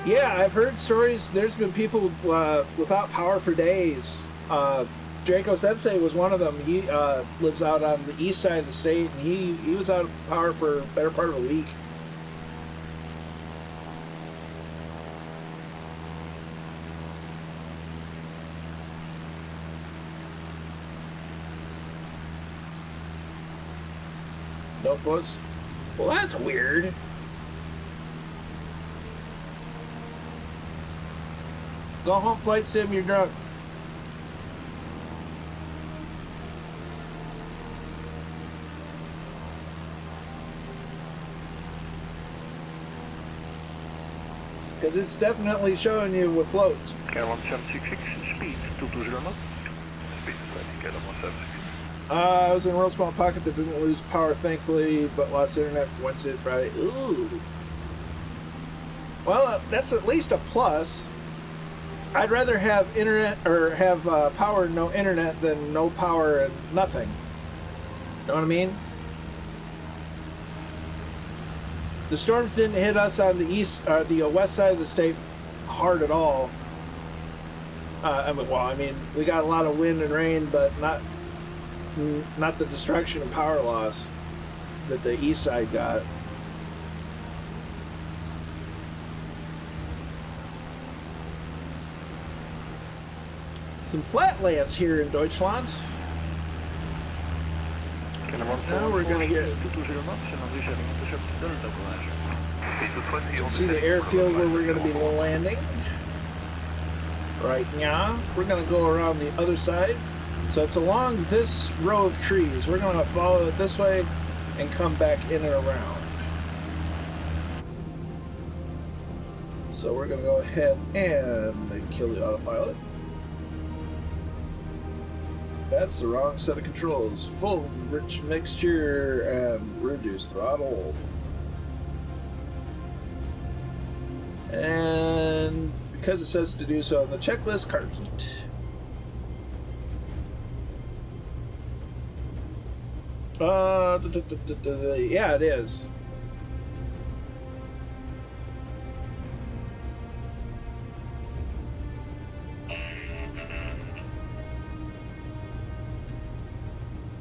S2: Yeah, I've heard stories. There's been people without power for days. Draco Sensei was one of them. He lives out on the east side of the state, and he was out of power for a better part of a week. No itself was. Well, that's weird. Go home, flight sim, you're drunk. Because it's definitely showing you with floats.
S3: Air 1766, speed 220 knots. Speed 20, Air 176.
S2: I was in a real small pocket that didn't lose power, thankfully, but lost internet Wednesday and Friday. Ooh. Well, that's at least a plus. I'd rather have internet or have power and no internet than no power and nothing. Know what I mean? The storms didn't hit us on the the west side of the state hard at all. I mean, we got a lot of wind and rain, but not the destruction and power loss that the east side got. Some flatlands here in Deutschland. Now we're going to get... You can see the airfield where we're going to be landing. Right now, we're going to go around the other side. So it's along this row of trees. We're going to follow it this way and come back in and around. So we're going to go ahead and kill the autopilot. That's the wrong set of controls. Full rich mixture and reduced throttle. And because it says to do so on the checklist, car heat. Yeah, it is.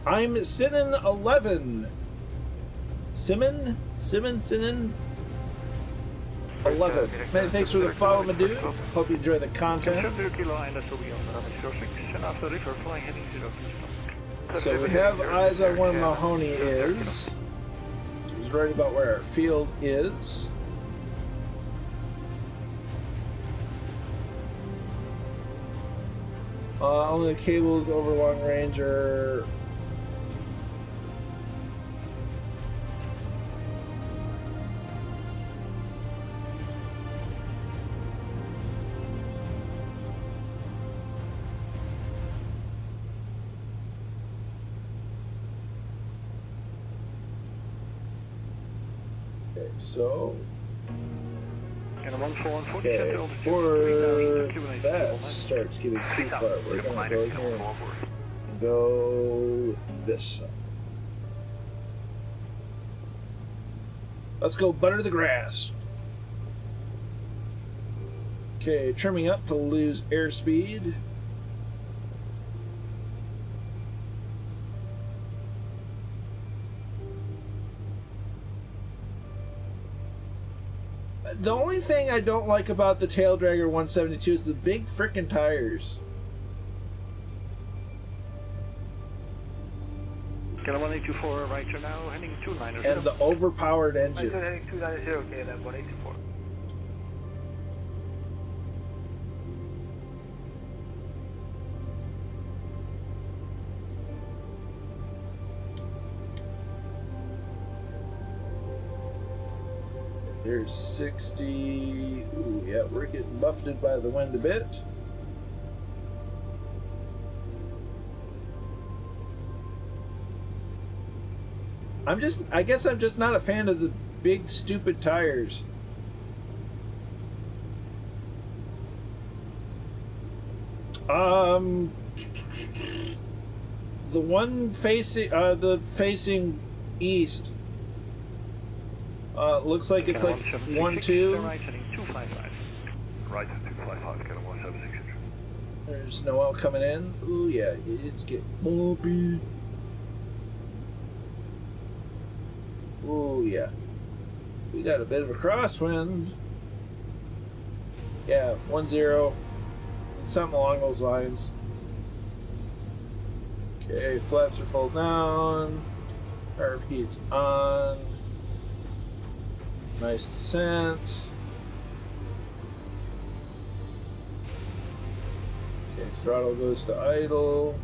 S2: I'm Sinan 11. Sinan 11. Many thanks for the follow, my dude. Hope you enjoy the content. So we have eyes on where Mahoney is. He's right about where our field is. Only the cables over long range are... So, okay, before that starts getting too far, we're going to go here and go with this side. Let's go butter the grass. Okay, trimming up to lose airspeed. The only thing I don't like about the Tail Dragger 172 is the big frickin' tires.
S3: Can I 184 right here now, heading 290.
S2: And the overpowered engine.
S3: Heading 290, okay, then 184.
S2: There's 60. Ooh, yeah, we're getting buffeted by the wind a bit. I guess I'm just not a fan of the big stupid tires. The one facing east. Looks like it's like 1-2.
S3: Right, heading 255. Right, 255, get a 176.
S2: There's Noel coming in. Ooh, yeah, it's getting bumpy. Ooh, yeah. We got a bit of a crosswind. Yeah, 1-0. Something along those lines. Okay, flaps are full down. Our heat's on. Nice descent. Okay, throttle goes to idle.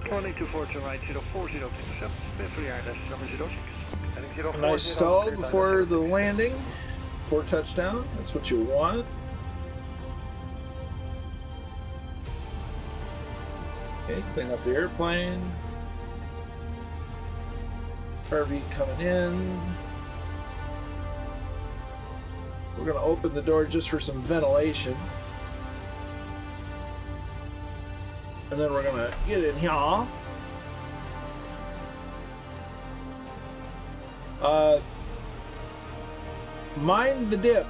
S6: Calling 24 to right 040 to intercept. Clear ILS number 06. Heading 040.
S2: Nice stall before the landing. Before touchdown. That's what you want. Okay, clean up the airplane. RV coming in. We're going to open the door just for some ventilation. And then we're going to get in here. Mind the dip.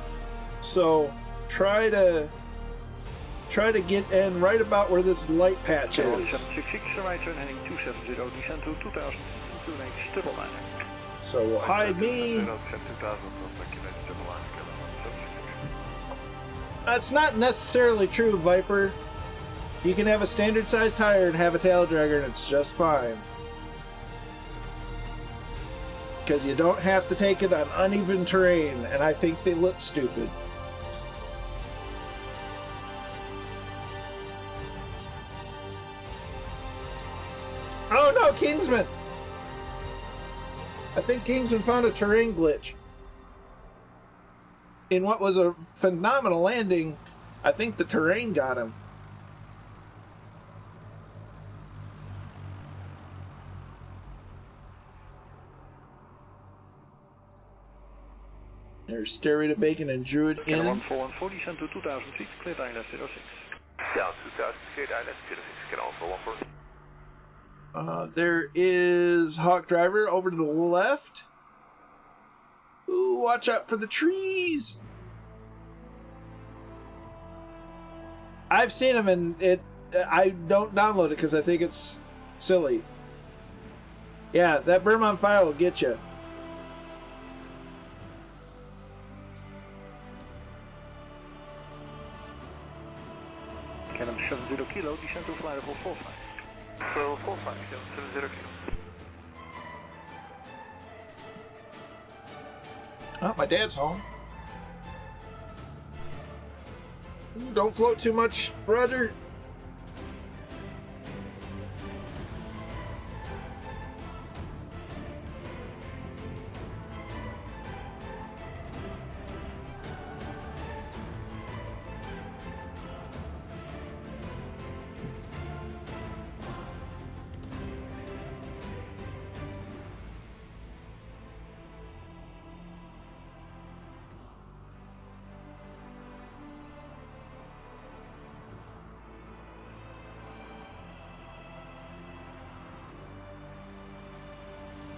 S2: So try to get in right about where this light patch is.
S6: 766 right turn heading 270 descend to 2000 stable line.
S2: So hide me. That's not necessarily true, Viper. You can have a standard sized tire and have a tail dragger and it's just fine. Because you don't have to take it on uneven terrain, and I think they look stupid. Oh no, Kingsman! I think Kingsman found a terrain glitch. In what was a phenomenal landing, I think the terrain got him. There's Stairway to Bacon and Druid in.
S6: 1414 descend to 2000 feet, clear ILS 06.
S4: Down 2000, cleared ILS 06, get on for 14.
S2: There is Hawk Driver over to the left. Ooh, watch out for the trees. I've seen them and I don't download it because I think it's silly. Yeah, that berm on fire will get you.
S6: Cannon 70 kilo, descend to fly level 45.
S4: So 45, 70 kilo.
S2: Oh, my dad's home. Ooh, don't float too much, brother.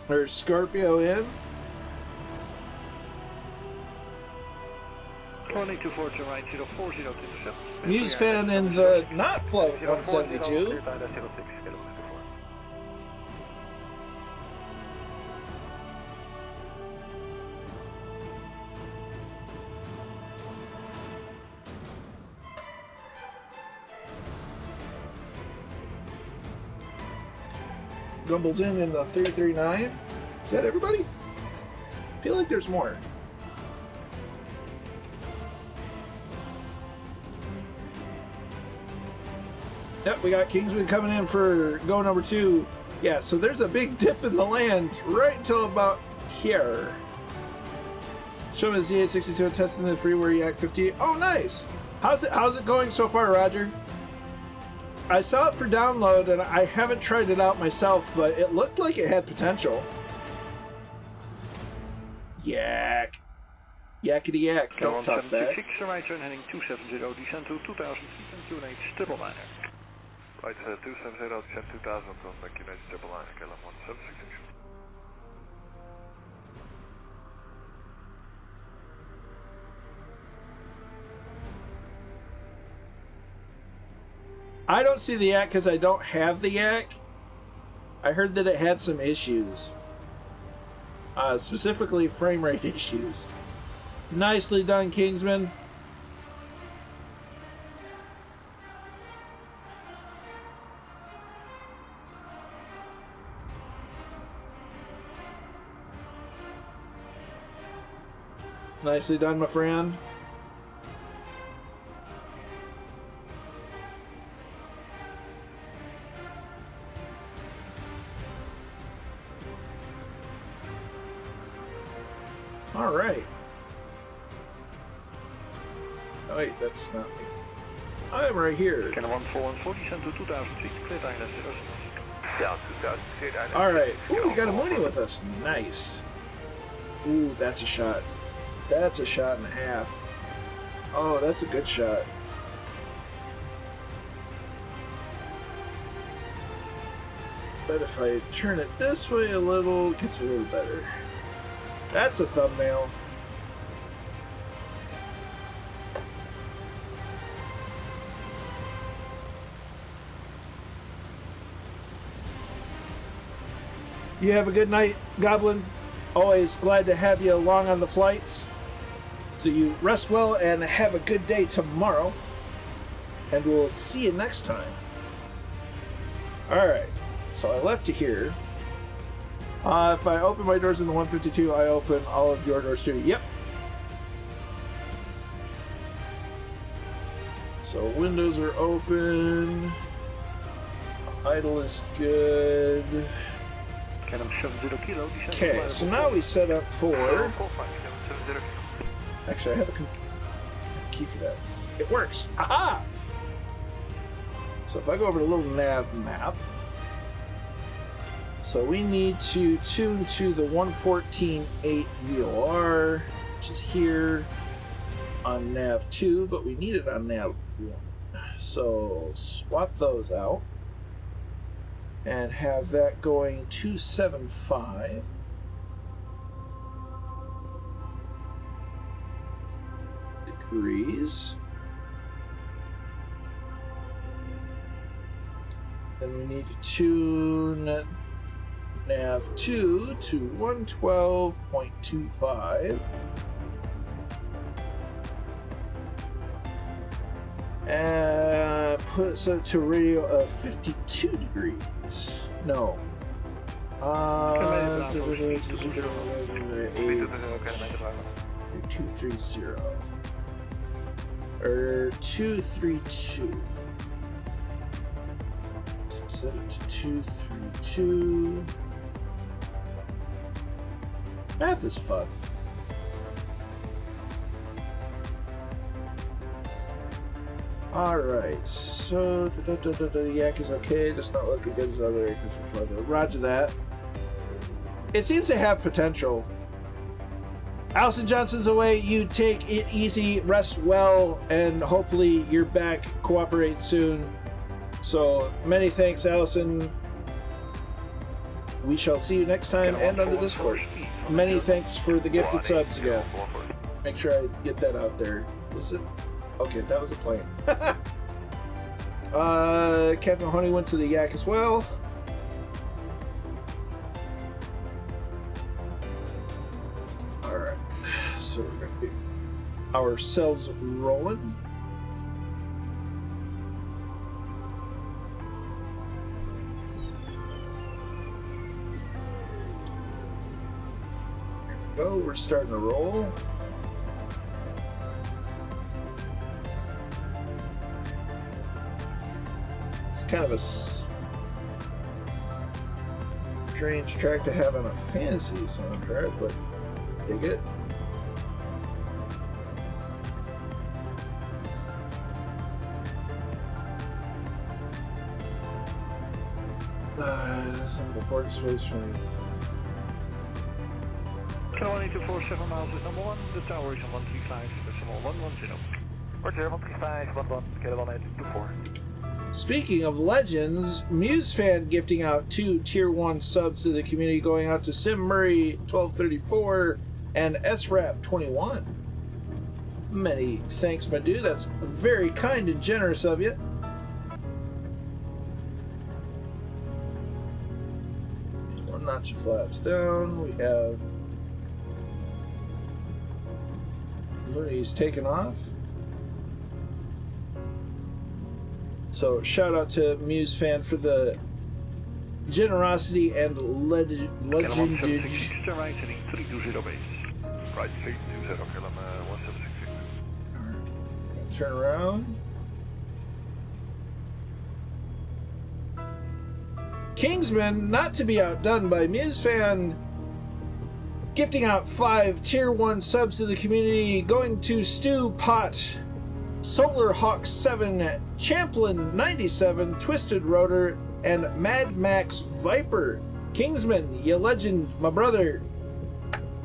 S2: There's Scorpio in.
S6: Calling 24 to right 040 to intercept.
S2: Muse fan in the not float 172. Gumbles in the 339. Is that everybody? I feel like there's more. Yep, we got Kingsman coming in for go number 2. Yeah, so there's a big dip in the land right until about here. Show me the ZA62 testing the freeware Yak 50. Oh, nice. How's it going so far, Roger? I saw it for download and I haven't tried it out myself, but it looked like it had potential. Yak. Yakety yak. Don't talk back.
S6: 6 right turn heading 270 descend to 2000 feet and 28 stable liner.
S4: Right, 270, descend 2000 on the United Stable Line, scale of 176.
S2: I don't see the yak because I don't have the yak. I heard that it had some issues. specifically frame rate issues. Nicely done, Kingsman. Nicely done, my friend. All right. Oh, wait, that's not me. I'm right here.
S6: Can 1440 send to 2000 feet, clear island 0.
S4: Down 2000 feet. Island.
S2: All right. Ooh, we got a Mooney with us. Nice. Ooh, that's a shot. That's a shot and a half. Oh, that's a good shot. But if I turn it this way a little, it gets a little better. That's a thumbnail. You have a good night, Goblin. Always glad to have you along on the flights. So you rest well and have a good day tomorrow. And we'll see you next time. Alright, so I left you here. If I open my doors in the 152, I open all of your doors too. Yep. So windows are open. Idle is good. Okay, so now we set up for... Actually, I have a key for that. It works! Aha! So if I go over to the little nav map, so we need to tune to the 114.8 VOR, which is here on nav 2, but we need it on nav 1. So swap those out and have that going 275. Degrees. Then we need to tune nav 2 to 112.25. And put it set to a radio of 52 degrees. No. 230. Or 232. So set it to 232. Math is fun. Alright, so Yak is okay, just not looking good as other aircraft before though. Roger that. It seems to have potential. Allison Johnson's away, you take it easy, rest well, and hopefully you're back, cooperate soon. So many thanks, Allison. We shall see you next time and on the Discord. Many thanks for the gifted subs again. Make sure I get that out there. Was it? Okay, that was a plane. Captain Honey went to the Yak as well. Alright, so we're going to get ourselves rolling. There we go, we're starting to roll. Kind of a strange track to have on a fantasy soundtrack, but dig it. Some before space from.
S6: Kilo 247 miles is number 1, the tower is on 135, decimal 110. Roger, 135, 11, Kilo 1824.
S2: Speaking of legends, MuseFan gifting out 2 Tier 1 subs to the community, going out to Sim Murray 1234 and SRAP 21. Many thanks, my dude. That's very kind and generous of you. One notch of flaps down. We have Mooney's taken off. So shout out to Muse fan for the generosity and legendage.
S4: Right, 320 KLM 1766.
S2: Turn around. Kingsman, not to be outdone by Muse fan, gifting out 5 Tier 1 subs to the community, going to Stu Pot, Solar Hawk 7, Champlin 97, Twisted Rotor, and Mad Max Viper. Kingsman, you legend, my brother.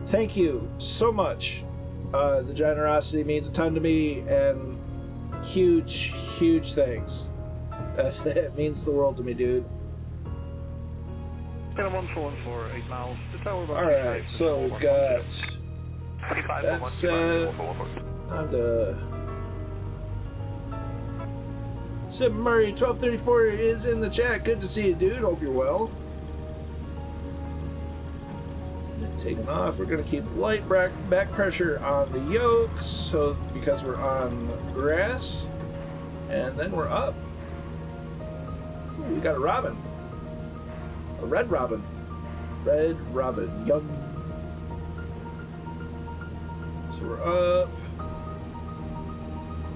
S2: Thank you so much. The generosity means a ton to me, and huge thanks. It means the world to me, dude. Alright, so we've got that set. On to Sim Murray 1234 is in the chat. Good to see you, dude. Hope you're well. Taking off. We're going to keep light back pressure on the yokes, so because we're on grass, and then we're up. Ooh, we got a robin. A red robin. Red robin. Young. So we're up.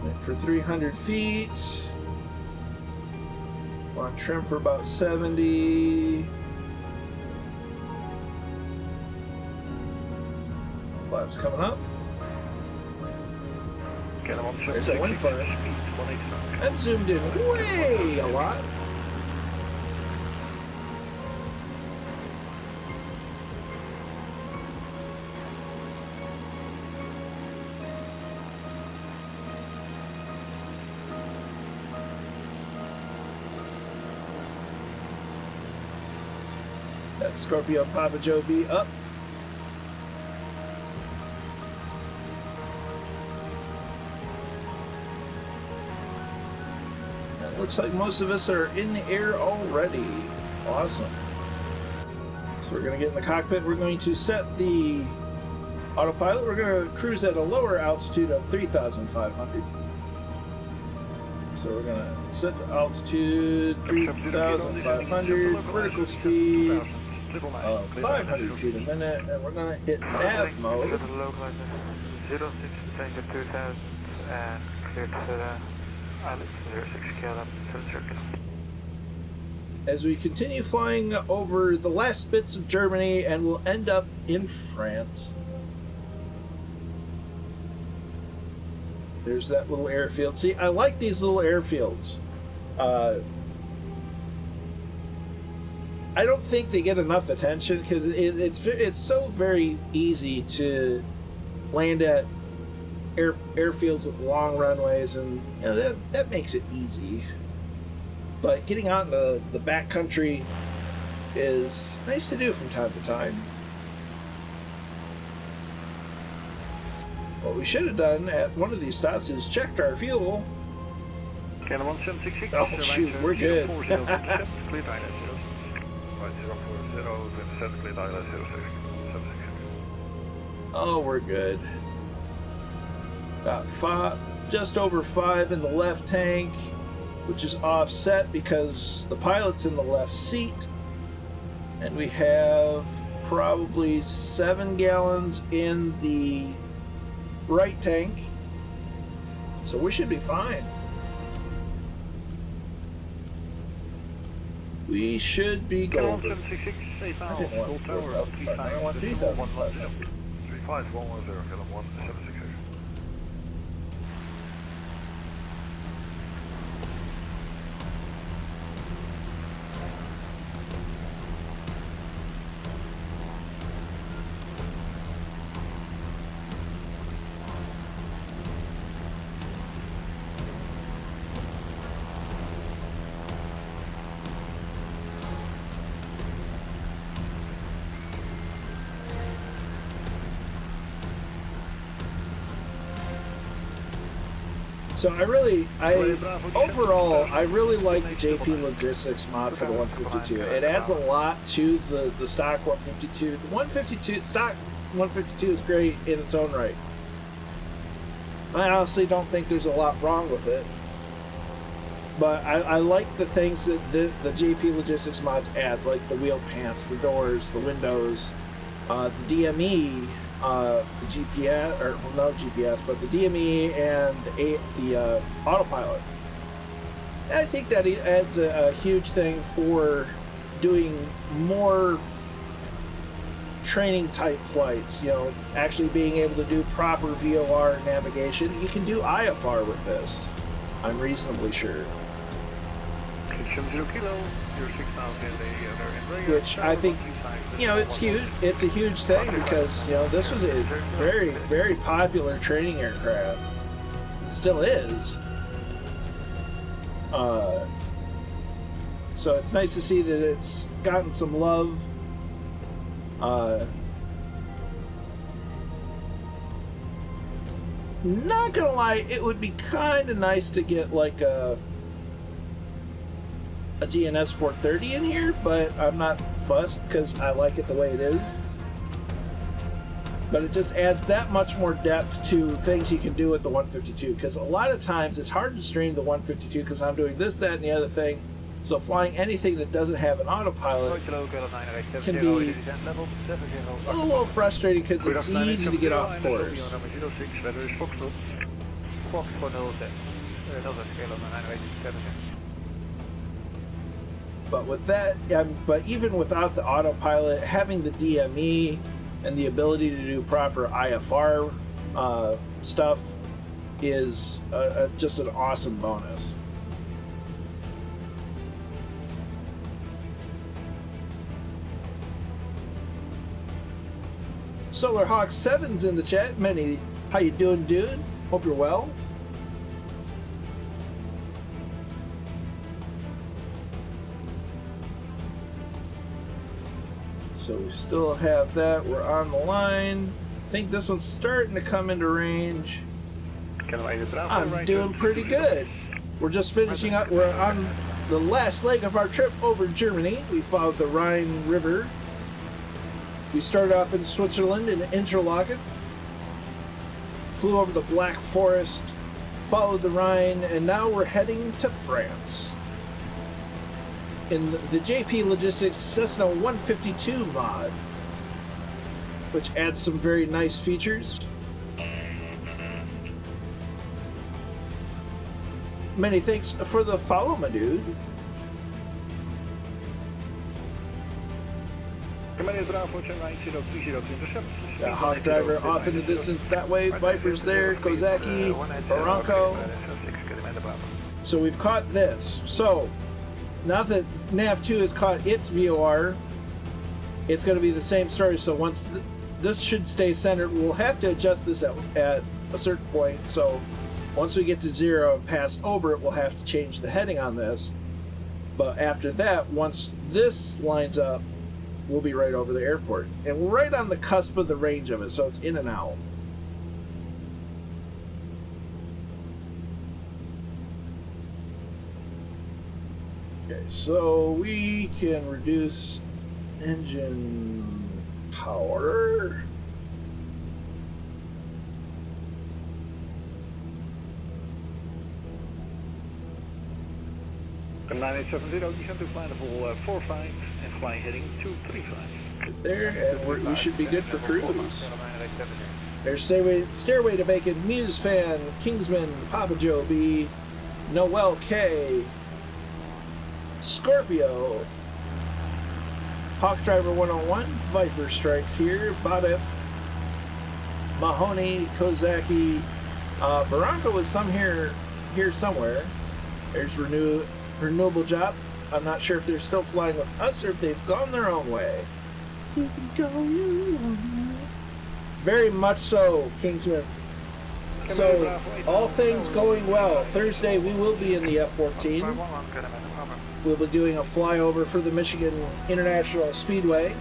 S2: Went for 300 feet. Want to trim for about 70. Flaps coming up. There's that wind fire. That zoomed in way a lot. That Scorpio Papa Joe B up. Looks like most of us are in the air already. Awesome. So we're going to get in the cockpit. We're going to set the autopilot. We're going to cruise at a lower altitude of 3,500. So we're going to set the altitude 3,500, vertical speed of 500 feet a minute, and we're going to hit nav mode. As we continue flying over the last bits of Germany, and we'll end up in France. There's that little airfield. See, I like these little airfields. I don't think they get enough attention because it's so very easy to land at airfields with long runways, and you know, that makes it easy. But getting out in the backcountry is nice to do from time to time. What we should have done at one of these stops is checked our fuel. Oh shoot, we're good. Oh, we're good. Got just over 5 in the left tank, which is offset because the pilot's in the left seat. And we have probably 7 gallons in the right tank. So we should be fine. We should be golden. I didn't want 4,000, I want 3,500.
S4: 3510
S2: So I really like the JP Logistics mod for the 152. It adds a lot to the stock 152. The 152 stock 152 is great in its own right. I honestly don't think there's a lot wrong with it. But I like the things that the JP Logistics mods adds, like the wheel pants, the doors, the windows, the DME, the GPS, or well, no GPS, but the DME and the autopilot. I think that adds a huge thing for doing more training type flights, you know, actually being able to do proper VOR navigation. You can do IFR with this, I'm reasonably sure. Which I think, you know, it's huge. It's a huge thing because, you know, this was a very, very popular training aircraft. It still is. So it's nice to see that it's gotten some love. Not gonna lie, it would be kind of nice to get like a GNS 430 in here, but I'm not fussed because I like it the way it is. But it just adds that much more depth to things you can do with the 152, because a lot of times it's hard to stream the 152 because I'm doing this, that, and the other thing. So flying anything that doesn't have an autopilot can be a little frustrating because it's easy to get off course. But with that, but even without the autopilot, having the DME and the ability to do proper IFR stuff is just an awesome bonus. Solar Hawk 7's in the chat. Manny, how you doing, dude? Hope you're well. So we still have that. We're on the line. I think this one's starting to come into range. I'm doing pretty good. We're just finishing up. We're on the last leg of our trip over Germany. We followed the Rhine River. We started off in Switzerland in Interlaken, flew over the Black Forest, followed the Rhine, and now we're heading to France. In the JP Logistics Cessna 152 mod, which adds some very nice features. Many thanks for the follow, my dude. Hawk driver off in the distance that way. Viper's there. Kozaki, Barranco. So we've caught this. So now that NAV2 has caught its VOR, it's going to be the same story. So once this should stay centered, we'll have to adjust this at a certain point. So once we get to 0 and pass over it, we'll have to change the heading on this. But after that, once this lines up, we'll be right over the airport. And we're right on the cusp of the range of it, so it's in and out. Okay, so we can reduce engine power.
S6: Come 9870, descent to fly level 45 and fly heading 235.
S2: There, and we should be good for cruise. There's Stairway to Bacon, Muse Fan, Kingsman, Papa Joe B, Noel K, Scorpio, Hawk Driver 101, Viper Strikes here, Badip, Mahoney, Kozaki, Barranco was here somewhere. There's Renewable Job. I'm not sure if they're still flying with us or if they've gone their own way. You can go your own way. Very much so, Kingsman. So, all things going well. Thursday we will be in the F-14. We'll be doing a flyover for the Michigan International Speedway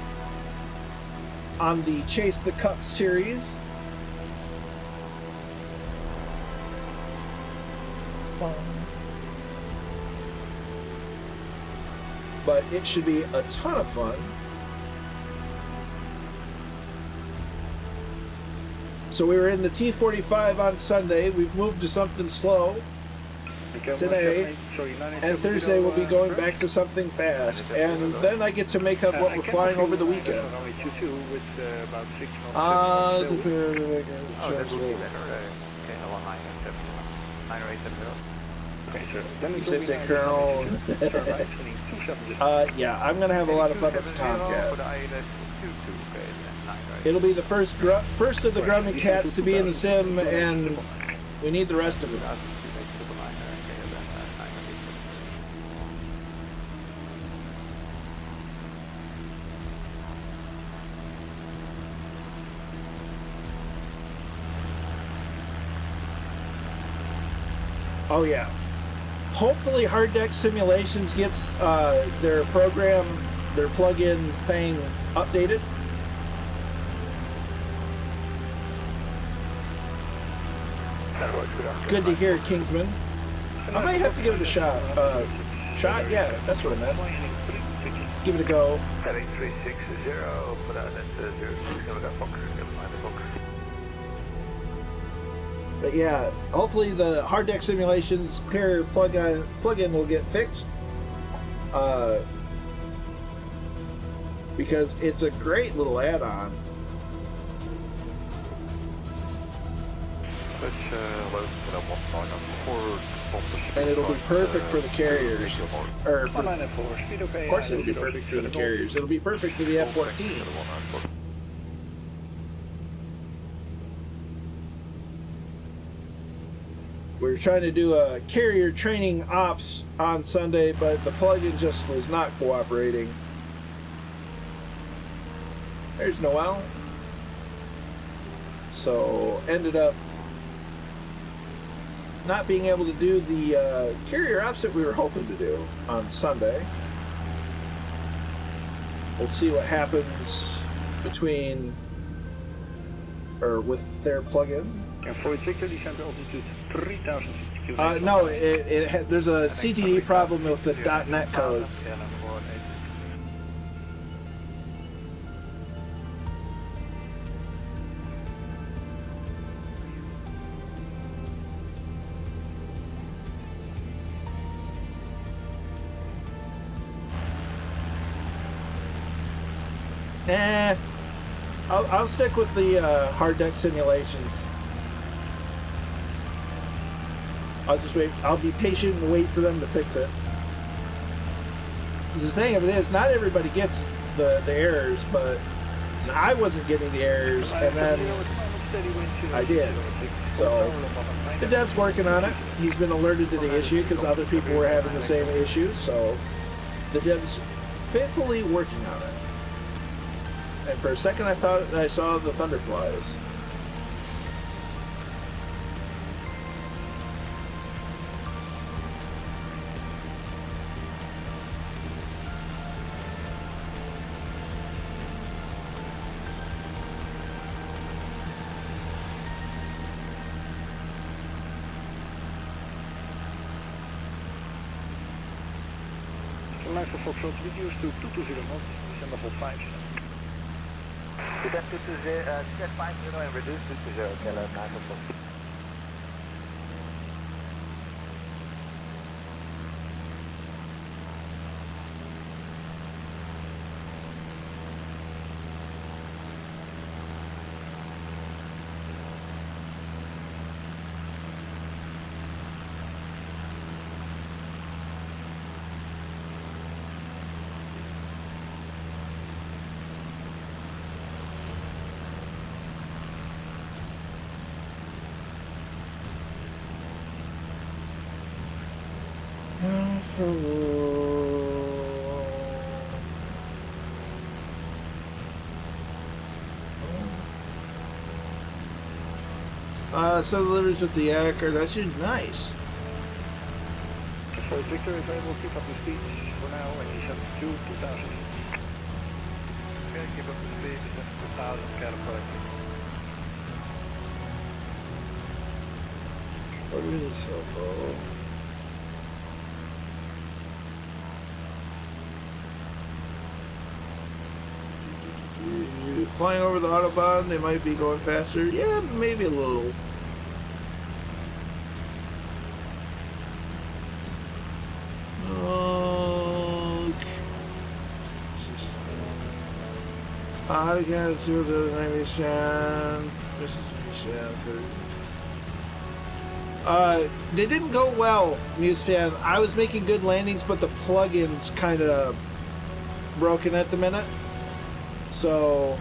S2: on the Chase the Cup series. But it should be a ton of fun. So we were in the T45 on Sunday. We've moved to something slow today, and Thursday we'll be going back to something fast, and then I get to make up what we're flying over the weekend.
S6: Oh, that would be better. Okay, along 970.
S2: He says, "Hey, Colonel." Yeah, I'm gonna have a lot of fun with the Tomcat. It'll be the first of the Grumman cats to be in the sim, and we need the rest of them. Oh yeah. Hopefully Hard Deck Simulations gets their program, their plug-in thing updated. Good to hear, Kingsman. I might have to give it a shot. Shot? Yeah, that's what I meant. Give it a go.
S3: Heading 360, put out at 06, we got Fox, find the Fox.
S2: But yeah, hopefully the Hard Deck Simulations carrier plug-in will get fixed. Because it's a great little add-on. And it'll be perfect for the carriers. Or for, of course it'll be perfect for the carriers. It'll be perfect for the F-14. We were trying to do a carrier training ops on Sunday, but the plug-in just was not cooperating. There's Noel. So ended up not being able to do the carrier ops that we were hoping to do on Sunday. We'll see what happens between or with their plug-in.
S6: And for Victor, descent altitude 3000.
S2: No, there's a CTE problem with the .NET code. I'll stick with the Hard Deck Simulations. I'll just wait. I'll be patient and wait for them to fix it. Because the thing of it is, not everybody gets the errors, but I wasn't getting the errors, and then I did. So the dev's working on it. He's been alerted to the issue because other people were having the same issue. So the dev's faithfully working on it. And for a second, I thought I saw the Thunderflies.
S6: Luister Foxtrot, reduce to 220 knots, December for 5.
S3: Descent 220, descent 50 and reduce 220, Kilo 944.
S2: So delivers with the Acre. That's just nice.
S6: For Victor, if able, keep up the speed for now and descent to 2000. Okay, keep up the speed, descent to 2000, catapult.
S2: What is this so low? flying over the Autobahn, they might be going faster. Yeah, maybe a little. How to get to the Navy Stand. This is they didn't go well, Muse fan. I was making good landings, but the plugins kind of broken at the minute. So,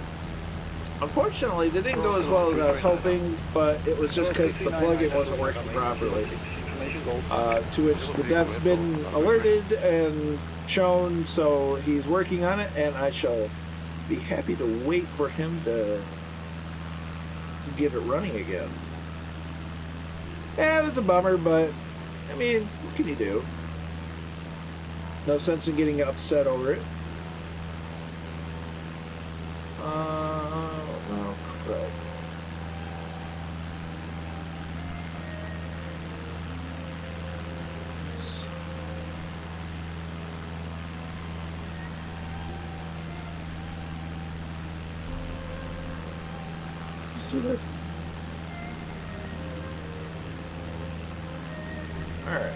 S2: unfortunately, they didn't go as well as I was hoping, but it was just because the plugin wasn't working properly. To which the dev's been alerted and shown, so he's working on it, and I shall be happy to wait for him to get it running again. Yeah, it was a bummer, but I mean, what can you do? No sense in getting upset over it. Oh crap. Let's do that. Alright.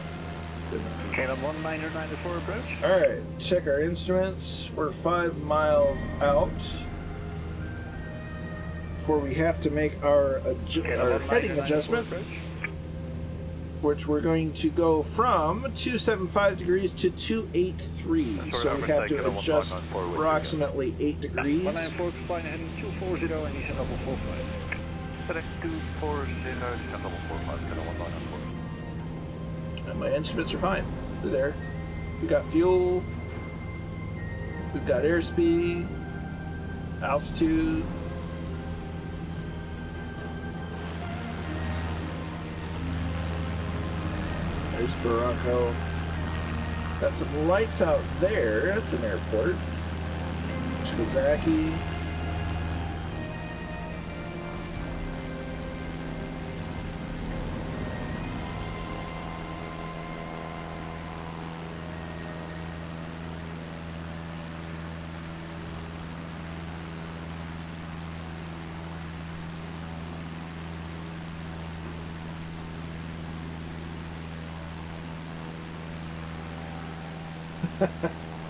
S6: Caleb 1994 approach.
S2: Alright, check our instruments. We're 5 miles out before we have to make our heading adjustment, which we're going to go from 275 degrees to 283. So we have to adjust approximately 8 degrees.
S6: 194 flying heading 240 and he's level 45.
S4: Select 240, descend level 45, Kilo 1994.
S2: And my instruments are fine. They're there. We got fuel. We've got airspeed, altitude. There's Barranco. Got some lights out there. That's an airport. Shkozaki.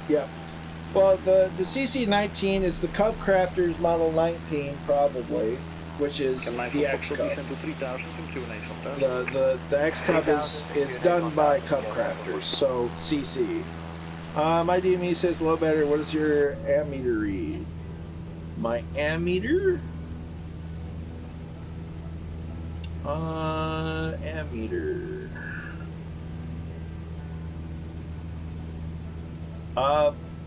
S2: Yeah. Well, the CC-19 is the Cub Crafters Model 19, probably, which is the X Cub. The X Cub is done by Cub Crafters, so CC. My DME says low battery. What does your ammeter read? My ammeter? Ammeter.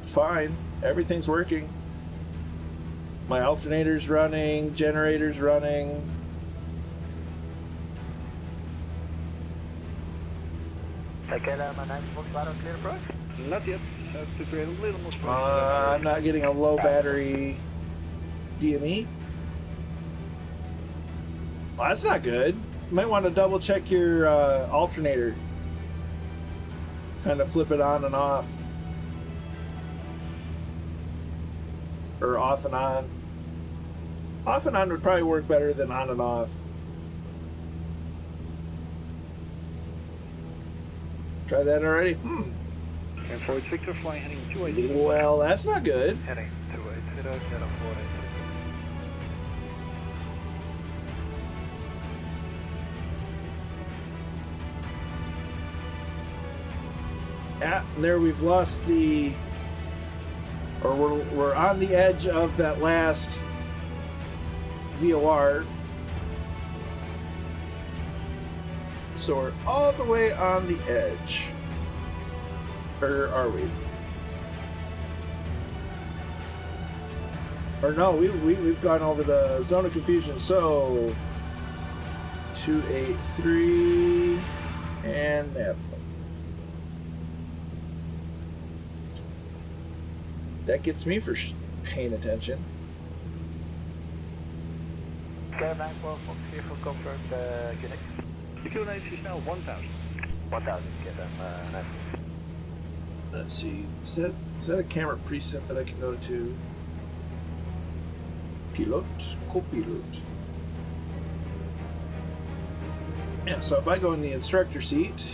S2: Fine. Everything's working. My alternator's running, generator's running.
S6: Not yet. Have to create a little more space.
S2: I'm not getting a low battery DME. Well, that's not good. You might want to double check your alternator. Kind of flip it on and off. Or off and on. Off and on would probably work better than on and off. Try that already?
S6: And for Victor flying heading 280.
S2: Well, that's not good.
S6: Heading 280, 048.
S2: Yeah, there we've lost the... Or we're on the edge of that last VOR. So we're all the way on the edge. Or are we? Or no, we've gone over the zone of confusion. So 283 and that. That gets me for paying attention.
S6: Skyline 4 for confirmed Unix. The Q&A is now 1,000. 1,000, get them nice.
S2: Let's see. Is that a camera preset that I can go to? Copilot. Yeah, so if I go in the instructor seat,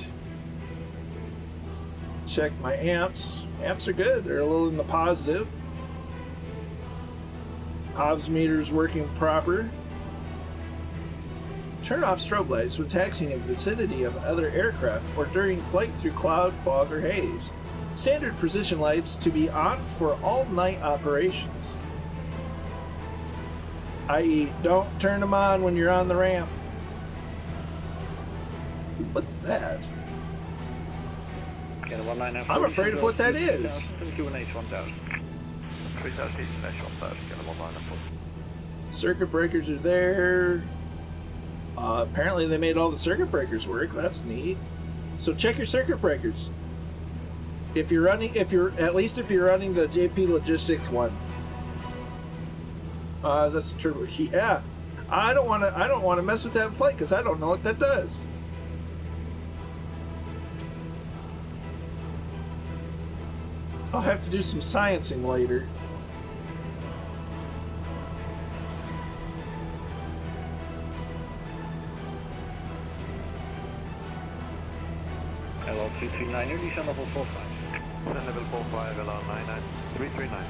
S2: check my amps. Amps are good. They're a little in the positive. Hobbs meter's working proper. Turn off strobe lights when taxiing in the vicinity of other aircraft or during flight through cloud, fog, or haze. Standard position lights to be on for all night operations. I.e., don't turn them on when you're on the ramp. What's that? I'm afraid of what that is. Circuit breakers are there. Apparently they made all the circuit breakers work. That's neat. So check your circuit breakers. If you're running the JP Logistics one. That's the turbo. Yeah. I don't want to mess with that flight because I don't know what that does. I'll have to do some sciencing later.
S6: Hello, 339, descend level 45.
S4: Descend level 45, LR 99339.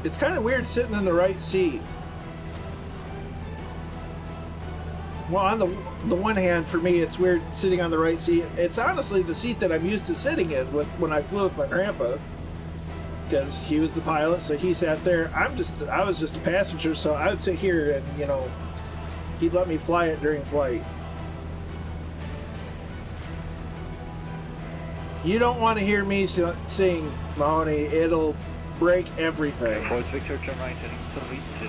S2: It's kind of weird sitting in the right seat. Well, on the one hand, for me, it's weird sitting on the right seat. It's honestly the seat that I'm used to sitting in when I flew with my grandpa, because he was the pilot, so he sat there. I was just a passenger, so I would sit here and he'd let me fly it during flight. You don't want to hear me sing, Mahoney. It'll break everything.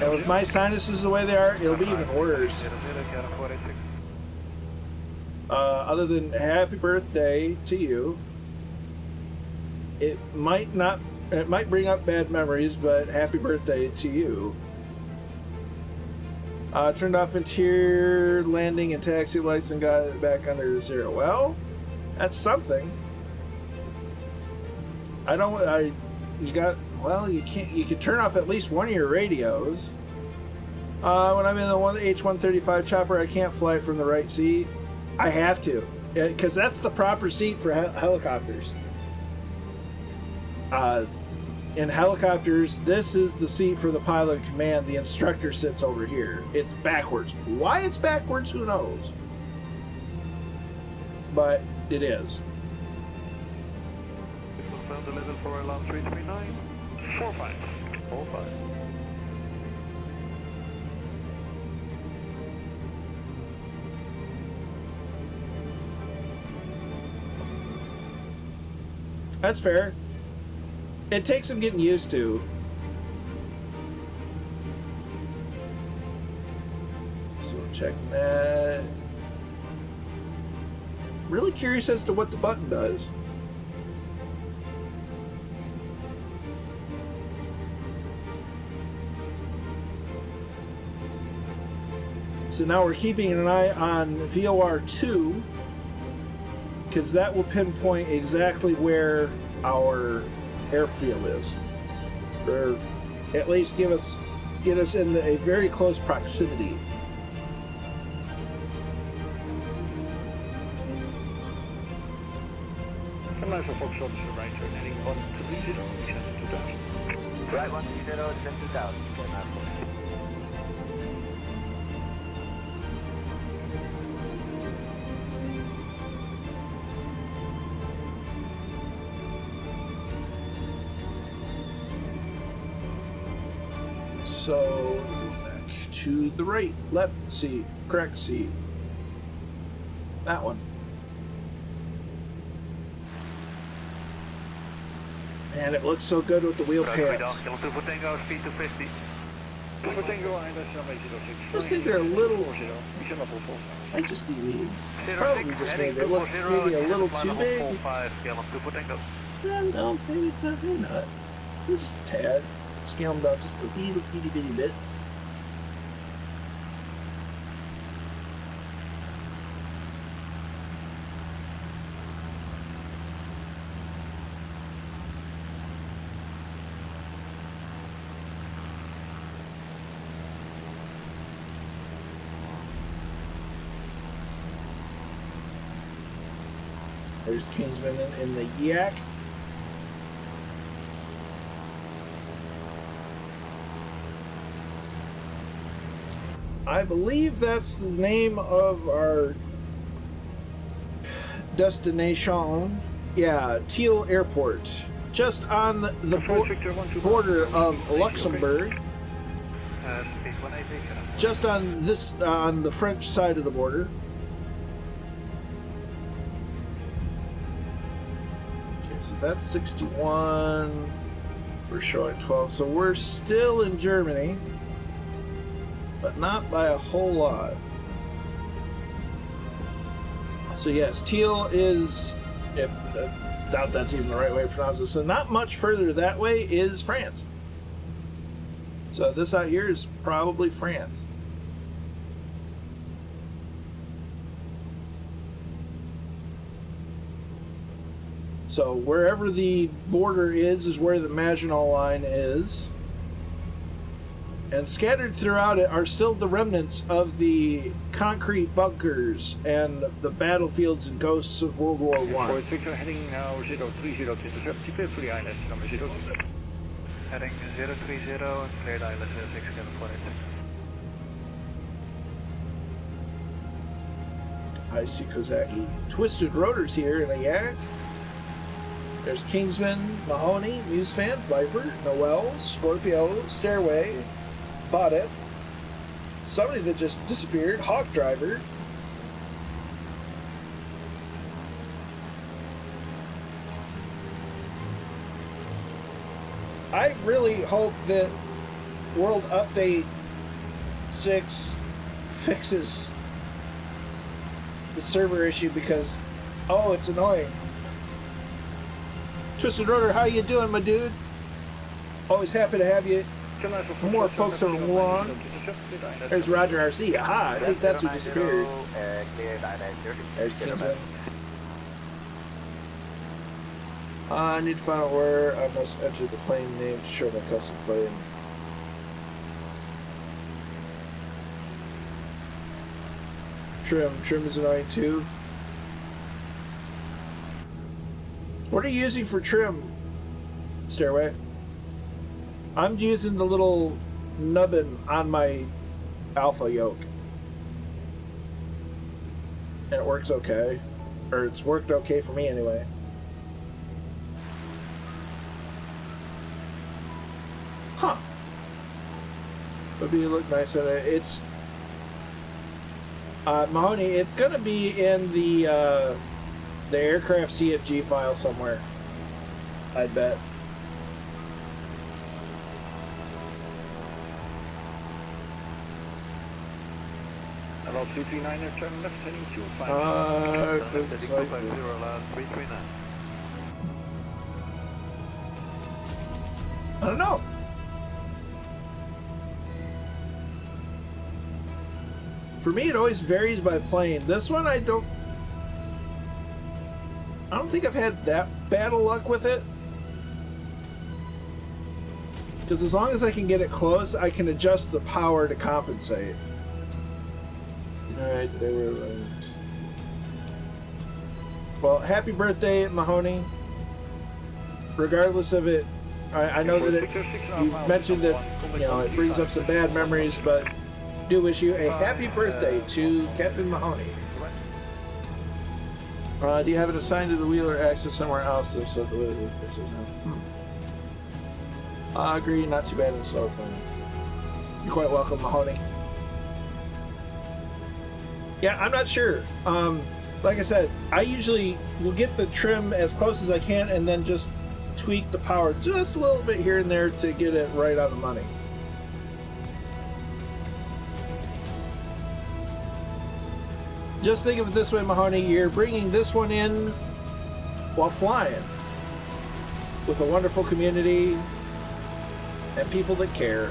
S2: And with my sinuses the way they are, it'll be even worse. Other than happy birthday to you. It might bring up bad memories, but happy birthday to you. Turned off interior landing and taxi lights and got it back under 0. Well, that's something. You can turn off at least one of your radios. When I'm in the H-135 chopper, I can't fly from the right seat. I have to, because that's the proper seat for helicopters. In helicopters, this is the seat for the pilot in command. The instructor sits over here. It's backwards. Why it's backwards, who knows? But it is.
S4: Confirm the level for alarm 339. 45. 45.
S2: That's fair. It takes some getting used to. So check that. Really curious as to what the button does. So now we're keeping an eye on VOR 2, because that will pinpoint exactly where our airfield is, or at least get us in a very close proximity.
S6: Right 130, descend 2000.
S2: So back to the right, left seat, correct seat. That one. Man, it looks so good with the wheel pants. I just think they're a little. Might just be me. It's probably just me. They look maybe a little too big. No, maybe not. Just a tad. Scale them down just a little itty bitty bit. There's Kingsman in the Yak. I believe that's the name of our destination. Yeah, Teal Airport. Just on the border of Luxembourg. Just on on the French side of the border. Okay, so that's 61. We're showing 12. So we're still in Germany, but not by a whole lot. So yes, Teal is, I doubt that's even the right way to pronounce it. So not much further that way is France. So this out here is probably France. So wherever the border is where the Maginot Line is. And scattered throughout it are still the remnants of the concrete bunkers and the battlefields and ghosts of World War I.
S6: Heading now 030 to intercept, free ILS number 0. Heading 030 and cleared ILS 6748.
S2: I see Kozaki. Twisted Rotors here in a Yak. There's Kingsman, Mahoney, Musefan, Viper, Noel, Scorpio, Stairway, Baudet, somebody that just disappeared, Hawk Driver. I really hope that World Update 6 fixes the server issue because, oh, it's annoying. Twisted Rotor, how you doing, my dude? Always happy to have you. More folks are along. There's Roger RC. Aha, I think that's who disappeared. There's Kingsman. I need to find out where I must enter the plane name to show my custom plane. Trim is annoying too. What are you using for trim, Stairway? I'm using the little nubbin on my alpha yoke. And it works okay. Or it's worked okay for me anyway. Huh. Would be look nice on it. It's Mahoney, it's gonna be in the aircraft CFG file somewhere. I'd bet.
S6: Hello, 239, turn left, heading to 5.
S2: Looks like it.
S6: 339.
S2: I don't know. For me, it always varies by plane. This one, I don't think I've had that bad of luck with it. Because as long as I can get it close, I can adjust the power to compensate. Alright, they were right. Well, happy birthday, Mahoney. Regardless of it, I know that you've mentioned that, you know, it brings up some bad memories, but do wish you a happy birthday to Captain Mahoney. Do you have it assigned to the Wheeler axis somewhere else? I agree, not too bad in slow planes. You're quite welcome, Mahoney. Yeah, I'm not sure. Like I said, I usually will get the trim as close as I can and then just tweak the power just a little bit here and there to get it right on the money. Just think of it this way, Mahoney, you're bringing this one in while flying with a wonderful community and people that care.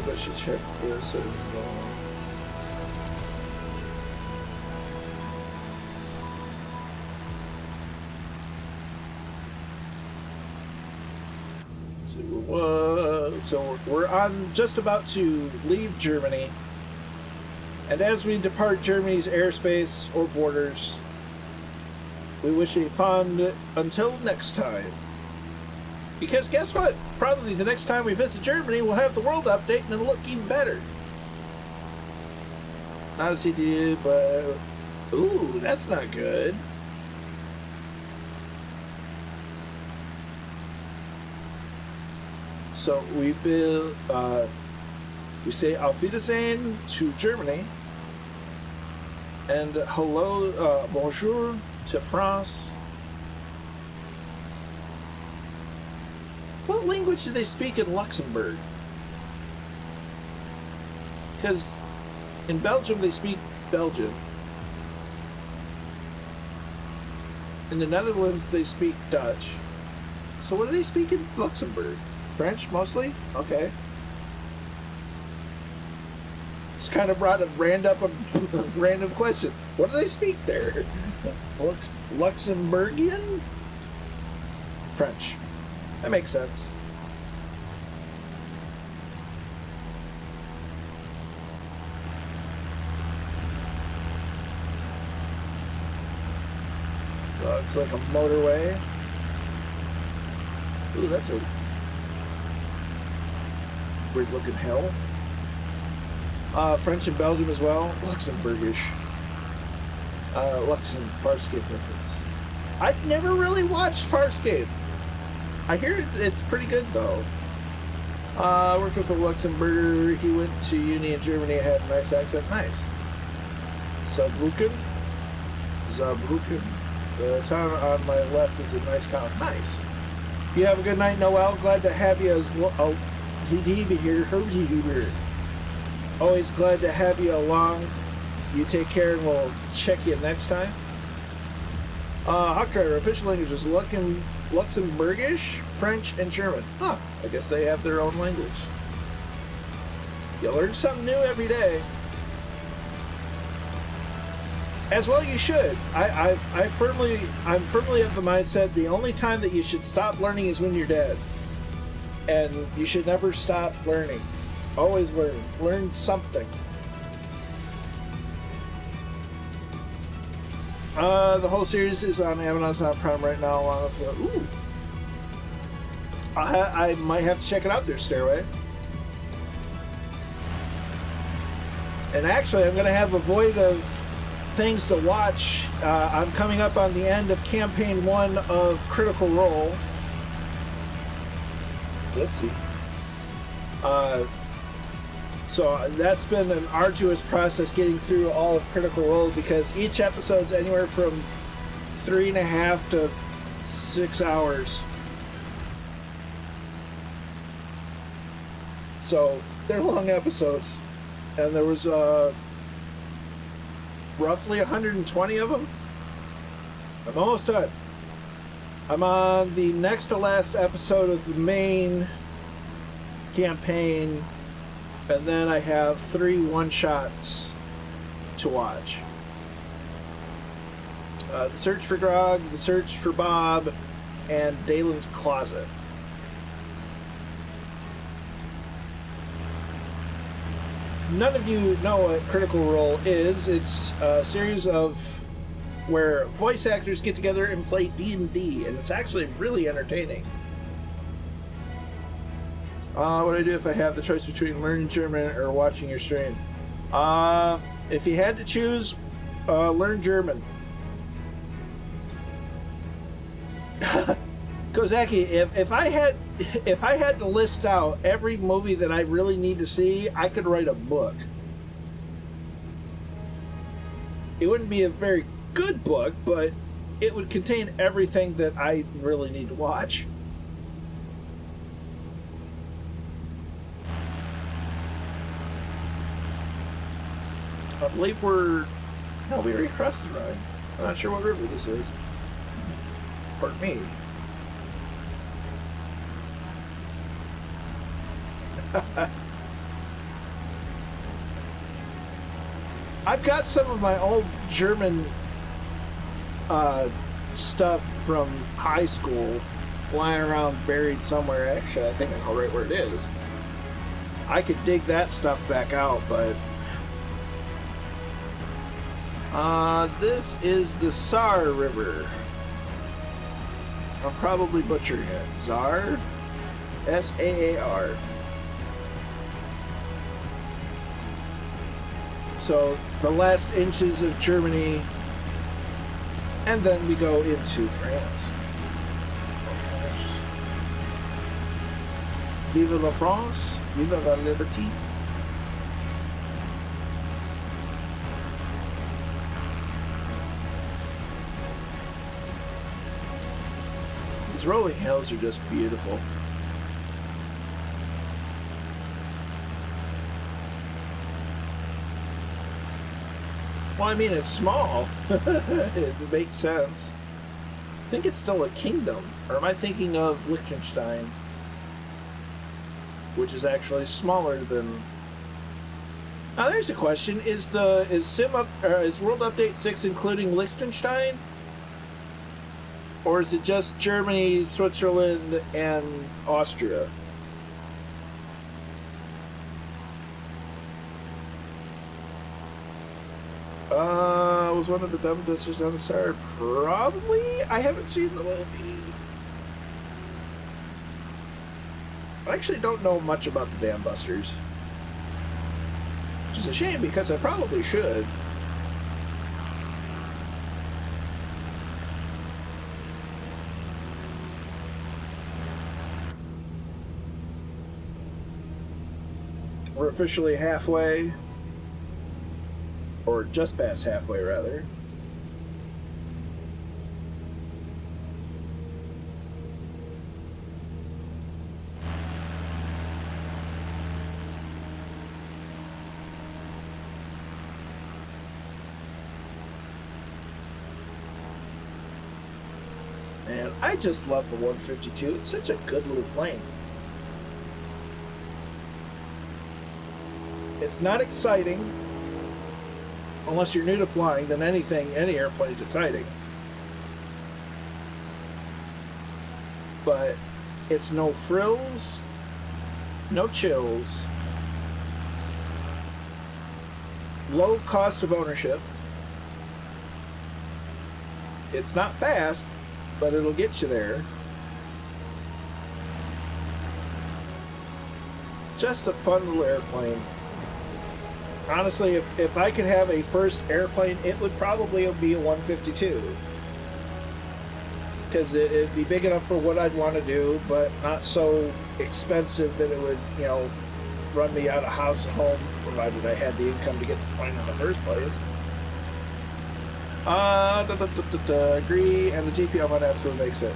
S2: I should check the settings going. So we're on just about to leave Germany. And as we depart Germany's airspace or borders, we wish you fond until next time. Because guess what? Probably the next time we visit Germany, we'll have the world update and it'll look even better. Not a CTU, but... Ooh, that's not good. So we say Auf Wiedersehen to Germany, and hello, bonjour to France. What language do they speak in Luxembourg? Because in Belgium they speak Belgian. In the Netherlands they speak Dutch. So what do they speak in Luxembourg? French, mostly? Okay. It's kind of brought a random question. What do they speak there? Luxembourgian? French. That makes sense. So it looks like a motorway. Ooh, that's a weird looking hill. French and Belgium as well. Luxembourgish. Farscape reference. I've never really watched Farscape. I hear it's pretty good though. I worked with a Luxembourger. He went to uni in Germany and had a nice accent. Nice. Saarbrücken. The town on my left is a nice town. Nice. You have a good night, Noel. Glad to have you as here. Always glad to have you along. You take care, and we'll check you next time. Hawk Driver, official languages Luxembourgish, French, and German. Huh, I guess they have their own language. You learn something new every day. As well you should. I'm firmly of the mindset the only time that you should stop learning is when you're dead. And you should never stop learning. Always learn. Learn something. The whole series is on Amazon Prime right now. Along with ooh, I might have to check it out there, Stairway. And actually, I'm going to have a void of things to watch. I'm coming up on the end of Campaign 1 of Critical Role. Whoopsie. So that's been an arduous process getting through all of Critical Role because each episode's anywhere from 3.5 to 6 hours. So they're long episodes, and there was roughly 120 of them. I'm almost done. I'm on the next to last episode of the main campaign, and then I have 3 one-shots to watch. The Search for Grog, The Search for Bob, and Dalen's Closet. If none of you know what Critical Role is, it's a series of where voice actors get together and play D&D, and it's actually really entertaining. What do I do if I have the choice between learning German or watching your stream? If you had to choose, learn German. Kozaki, if I had to list out every movie that I really need to see, I could write a book. It wouldn't be a very good book, but it would contain everything that I really need to watch. I believe we already crossed the Rhine. I'm not sure what river this is. Pardon me. I've got some of my old German stuff from high school lying around buried somewhere. Actually, I think I know right where it is. I could dig that stuff back out, but this is the Saar River. I'm probably butchering it. Saar, S-A-A-R. So the last inches of Germany, and then we go into France. Vive la France, vive la liberté. These rolling hills are just beautiful. Well, I mean, it's small. It makes sense. I think it's still a kingdom. Or am I thinking of Liechtenstein? Which is actually smaller than... Now, there's a question. Is World Update 6 including Liechtenstein? Or is it just Germany, Switzerland, and Austria? Was one of the dumb disters on the side? Probably? I haven't seen the movie. I actually don't know much about the Dam Busters. Which is a shame because I probably should. We're officially halfway. Or just past halfway, rather. And I just love the 152. It's such a good little plane. It's not exciting. Unless you're new to flying, then any airplane is exciting. But it's no frills, no chills, low cost of ownership. It's not fast, but it'll get you there. Just a fun little airplane. Honestly, if I could have a first airplane, it would probably be a 152. Because it'd be big enough for what I'd want to do, but not so expensive that it would, run me out of house and home, provided I had the income to get the plane in the first place. Agree, and the GPL might absolutely makes it.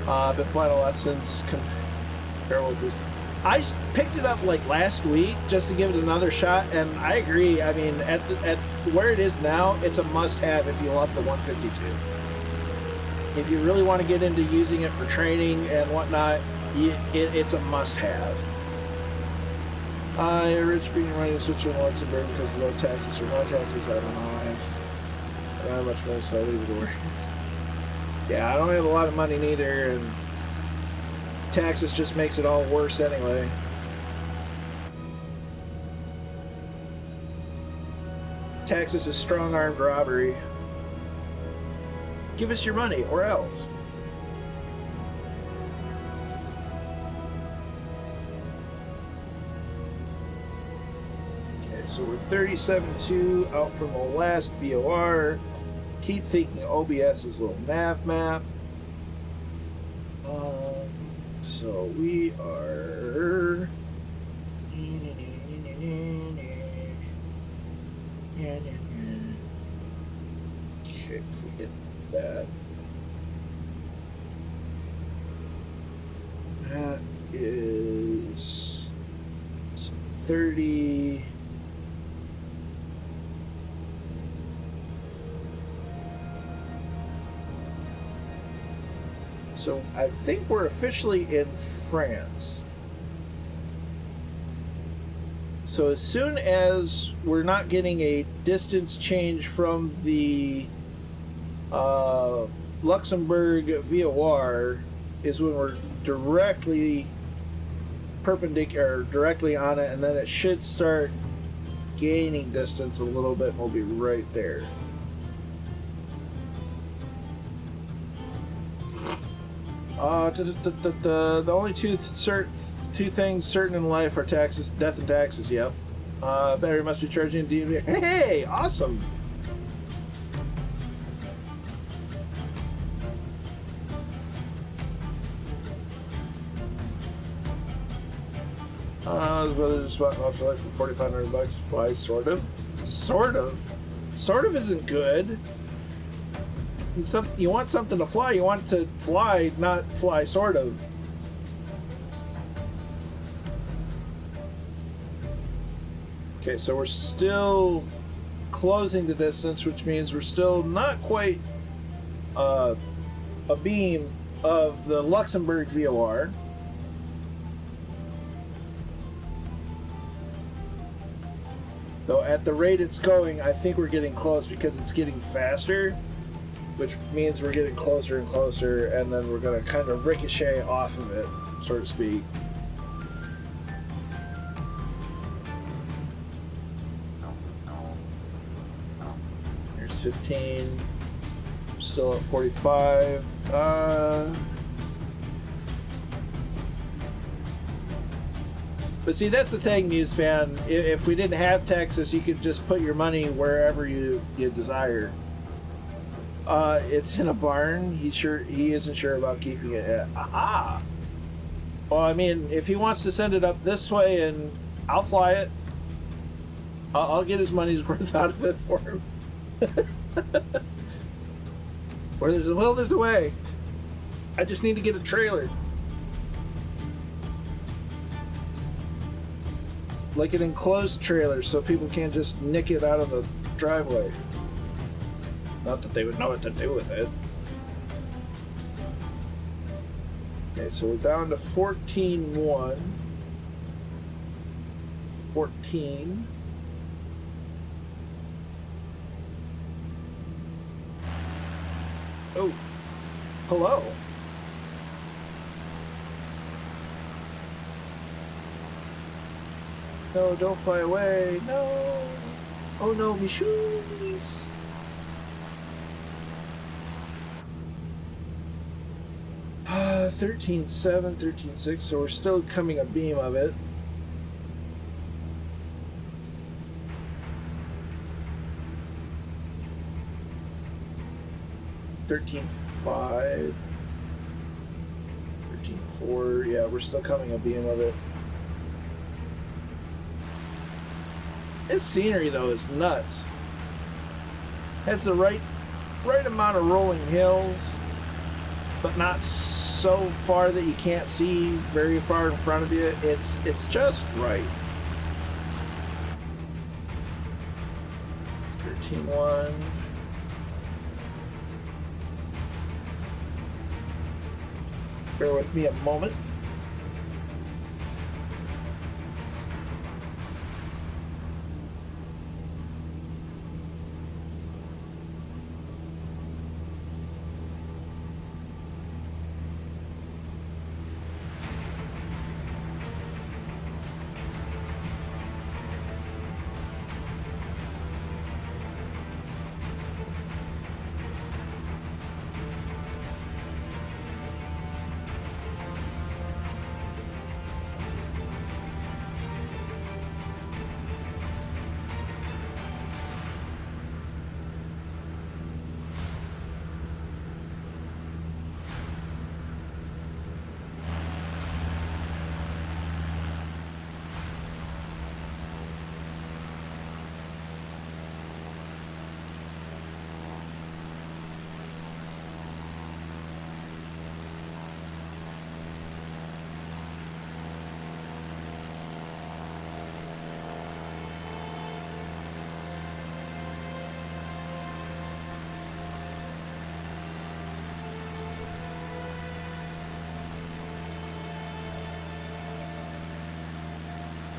S2: I've been flying a lot since comparable with this. I picked it up like last week just to give it another shot, and I agree. I mean, at where it is now, it's a must-have if you love the 152. If you really want to get into using it for training and whatnot, it's a must-have. Rich being running in Switzerland, Luxembourg because of low taxes or no taxes. I don't know. I don't have much money, so I leave it to work. Yeah, I don't have a lot of money neither, and taxes just makes it all worse anyway. Taxes is strong-armed robbery. Give us your money, or else. Okay, so we're 37.2 out from the last VOR. Keep thinking OBS is a little nav map. So we are... Okay, if we get to that. That is 30... So I think we're officially in France. So as soon as we're not getting a distance change from the Luxembourg VOR, is when we're directly perpendicular, directly on it, and then it should start gaining distance a little bit, and we'll be right there. The only two things certain in life are taxes, death and taxes. Yep. Battery must be charging. Hey, awesome. Whether just bought an ultralight for $4,500 fly, sort of. Sort of isn't good. You want something to fly, you want to fly, not fly sort of. Okay, so we're still closing the distance, which means we're still not quite a beam of the Luxembourg VOR. Though at the rate it's going, I think we're getting close because it's getting faster, which means we're getting closer and closer, and then we're going to kind of ricochet off of it, so to speak. Here's 15. Still at 45. But see, that's the thing, Muse fan. If we didn't have Texas, you could just put your money wherever you desire. It's in a barn. He isn't sure about keeping it at. Aha! Well, I mean, if he wants to send it up this way, and I'll fly it. I'll get his money's worth out of it for him. Where there's a will, there's a way. I just need to get a trailer. Like an enclosed trailer, so people can't just nick it out of the driveway. Not that they would know what to do with it. Okay, so we're down to 14.1. 14. Oh, hello. No, don't fly away. No. Oh no, me shoes. Uh, 13.7, 13.6, so we're still coming a beam of it. $13.5, 13.4, yeah, we're still coming a beam of it. This scenery though is nuts. Has the right amount of rolling hills, but not so far that you can't see very far in front of you. It's just right. 13.1. Bear with me a moment.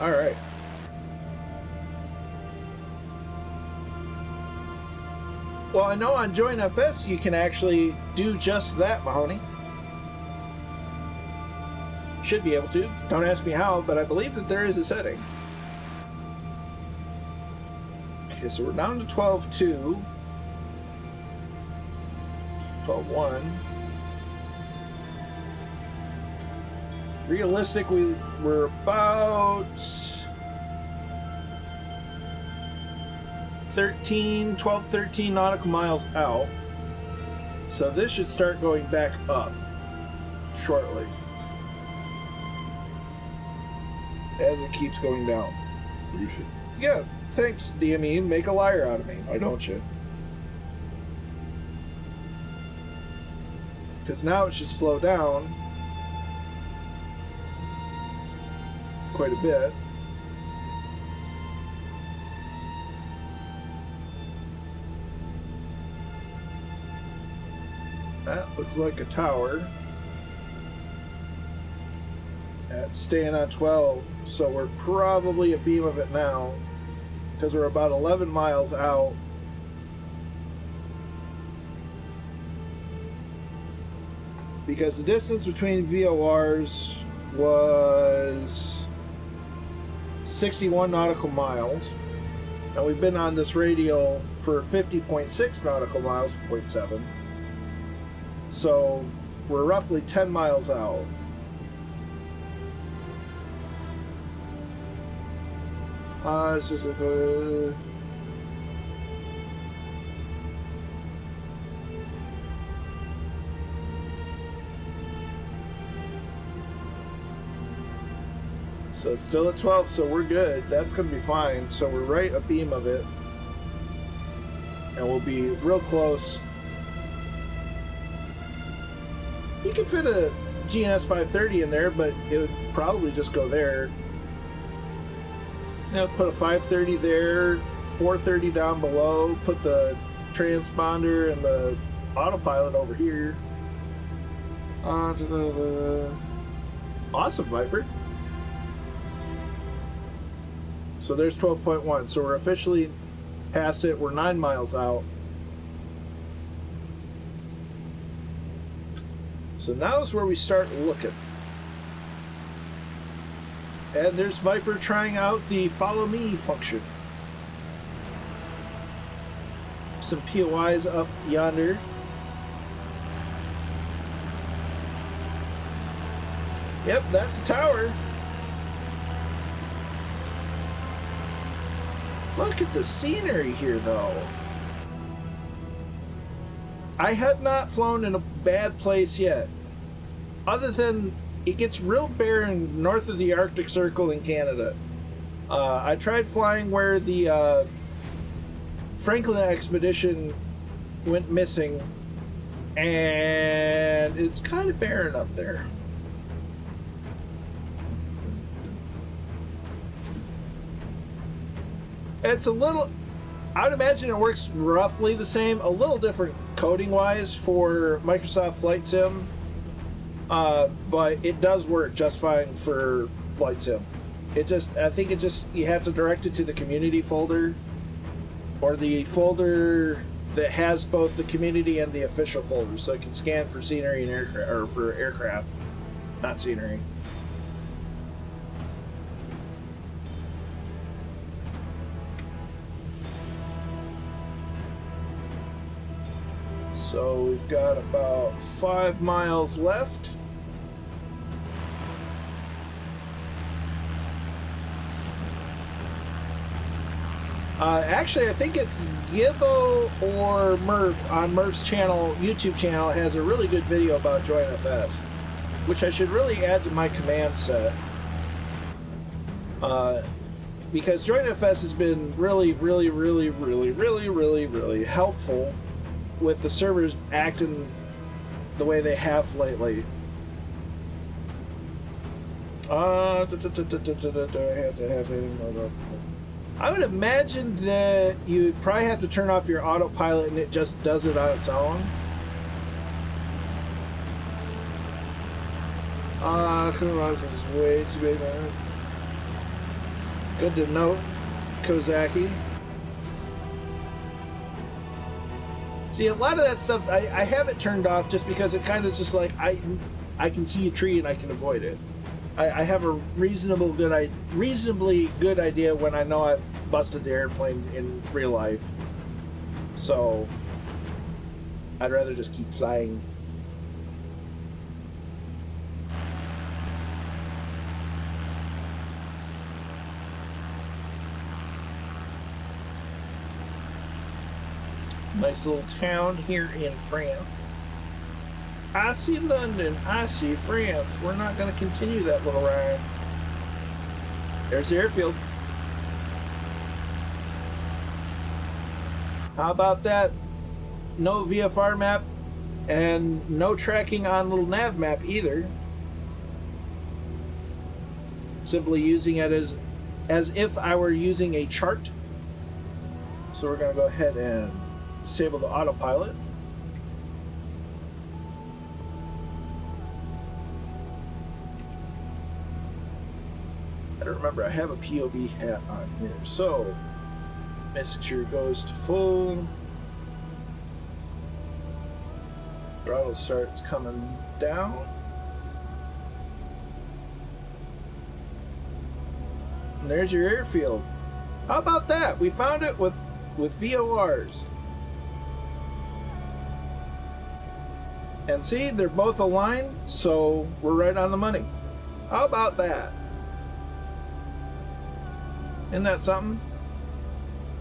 S2: All right. Well, I know on Join FS you can actually do just that, Mahoney. Should be able to. Don't ask me how, but I believe that there is a setting. Okay, so we're down to 12.2. 12.1. Realistic, we're about 12, 13 nautical miles out. So this should start going back up shortly as it keeps going down. Yeah, thanks, DME. Make a liar out of me, why don't you? Because now it should slow down quite a bit. That looks like a tower. That's staying on 12, so we're probably a beam of it now, because we're about 11 miles out. Because the distance between VORs was 61 nautical miles, and we've been on this radial for 50.6 nautical miles, 0.7. So we're roughly 10 miles out. This is a so it's still at 12, so we're good. That's going to be fine. So we're right a beam of it, and we'll be real close. You could fit a GNS 530 in there, but it would probably just go there. Now put a 530 there, 430 down below, put the transponder and the autopilot over here. Awesome, Viper. So there's 12.1, so we're officially past it. We're 9 miles out. So now is where we start looking. And there's Viper trying out the follow me function. Some POIs up yonder. Yep, that's a tower. Look at the scenery here, though. I have not flown in a bad place yet. Other than it gets real barren north of the Arctic Circle in Canada. I tried flying where the Franklin expedition went missing, and it's kind of barren up there. It's a little, I would imagine it works roughly the same, a little different coding wise for Microsoft Flight Sim, but it does work just fine for Flight Sim. It just, I think it just, you have to direct it to the community folder, or the folder that has both the community and the official folder, so it can scan for scenery and aircraft, or for aircraft, not scenery. So we've got about 5 miles left. Actually, I think it's Gibbo or Murph on Murph's channel, YouTube channel, has a really good video about JoinFS, which I should really add to my command set. Because JoinFS has been really helpful with the servers acting the way they have lately. Do I have to have any more? I would imagine that you probably have to turn off your autopilot and it just does it on its own. This is way too big. Good to note, Kozaki. See, a lot of that stuff, I have it turned off just because it kind of just like, I can see a tree and I can avoid it. I have a reasonably good idea when I know I've busted the airplane in real life. So I'd rather just keep flying. Nice little town here in France. I see London, I see France. We're not going to continue that little ride. There's the airfield. How about that? No VFR map and no tracking on little nav map either. Simply using it as if I were using a chart. So we're going to go ahead and disable the autopilot. I don't remember, I have a POV hat on here. So, mixture goes to full. Throttle starts coming down. And there's your airfield. How about that? We found it with VORs. And see, they're both aligned, so we're right on the money. How about that? Isn't that something?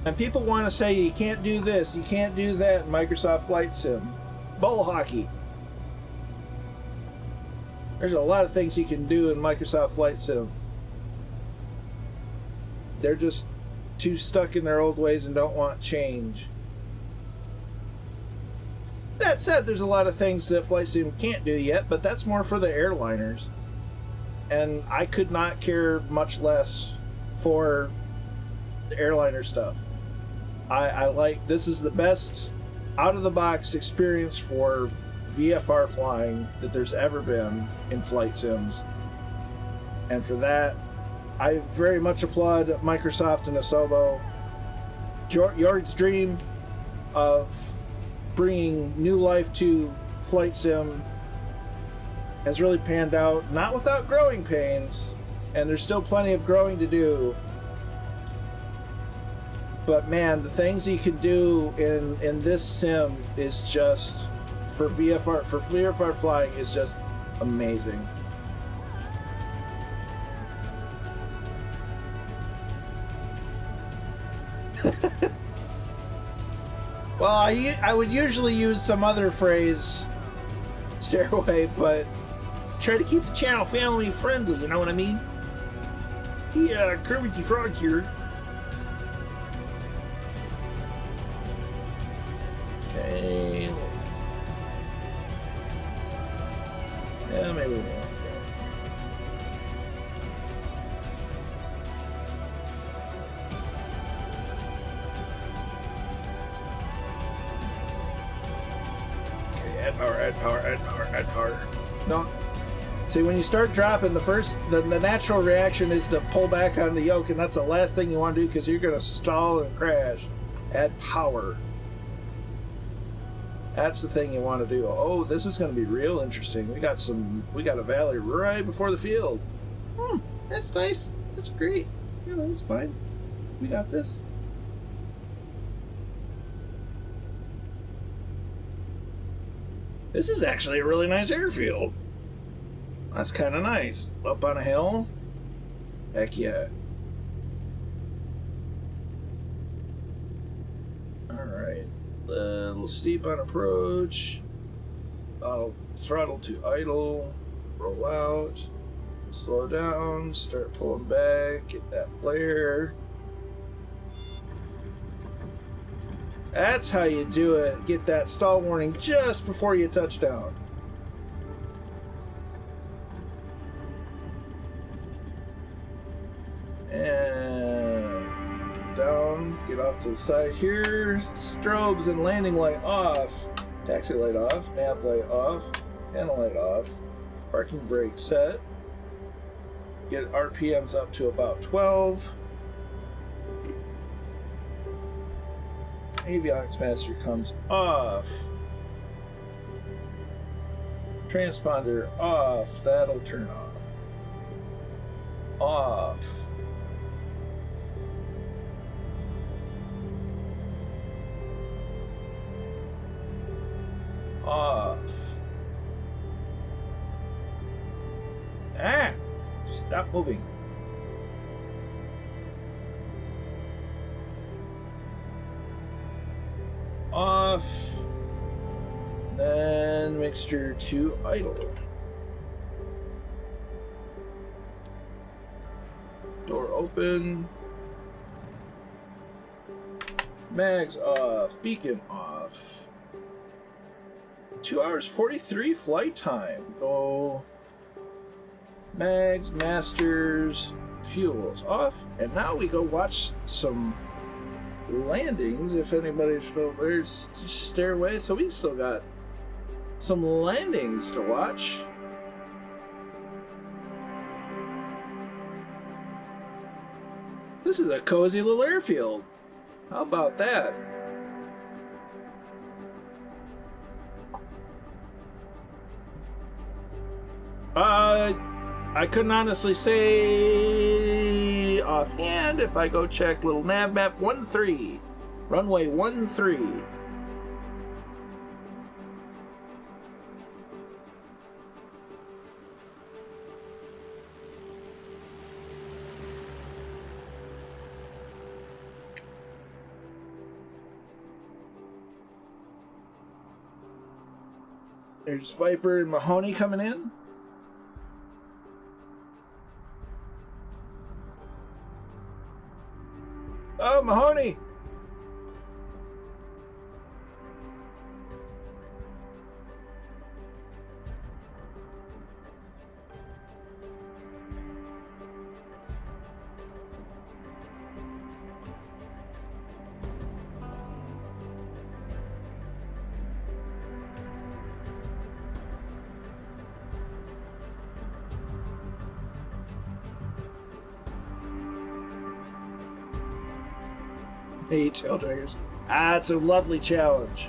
S2: And people want to say you can't do this, you can't do that in Microsoft Flight Sim. Bull hockey. There's a lot of things you can do in Microsoft Flight Sim. They're just too stuck in their old ways and don't want change. That said, there's a lot of things that Flight Sim can't do yet, but that's more for the airliners. And I could not care much less for the airliner stuff. I like, this is the best out-of-the-box experience for VFR flying that there's ever been in Flight Sims. And for that, I very much applaud Microsoft and Asobo. Jorg's dream of bringing new life to Flight Sim has really panned out, not without growing pains, and there's still plenty of growing to do. But man, the things you can do in this sim is just, for VFR flying, is just amazing. Well, I would usually use some other phrase, stairway, but try to keep the channel family friendly, you know what I mean? Yeah, Kermit the Frog here. Okay. Yeah, maybe we won't. Add power. No. See, when you start dropping, the natural reaction is to pull back on the yoke, and that's the last thing you want to do because you're going to stall and crash. Add power. That's the thing you want to do. Oh, this is going to be real interesting. We got a valley right before the field. That's nice. That's great. Yeah, that's fine. We got this. This is actually a really nice airfield. That's kind of nice. Up on a hill. Heck yeah. Alright. A little steep on approach. I'll throttle to idle. Roll out. Slow down. Start pulling back. Get that flare. That's how you do it. Get that stall warning just before you touch down. And down, get off to the side here. Strobes and landing light off. Taxi light off. Nav light off. Panel light off. Parking brake set. Get RPMs up to about 12. Avionics master comes off. Transponder off. That'll turn off. Off. Off. Ah! Stop moving. Off. Then mixture to idle. Door open. Mags off. Beacon off. 2 hours 43 flight time. Go. Mags, masters, fuels off. And now we go watch some landings. If anybody's still there's stairway, so we still got some landings to watch. This is a cozy little airfield. How about that? I couldn't honestly say offhand. If I go check little nav map 13, runway 13. There's Viper and Mahoney coming in. Oh, Mahoney! Hey, Taildraggers. It's a lovely challenge.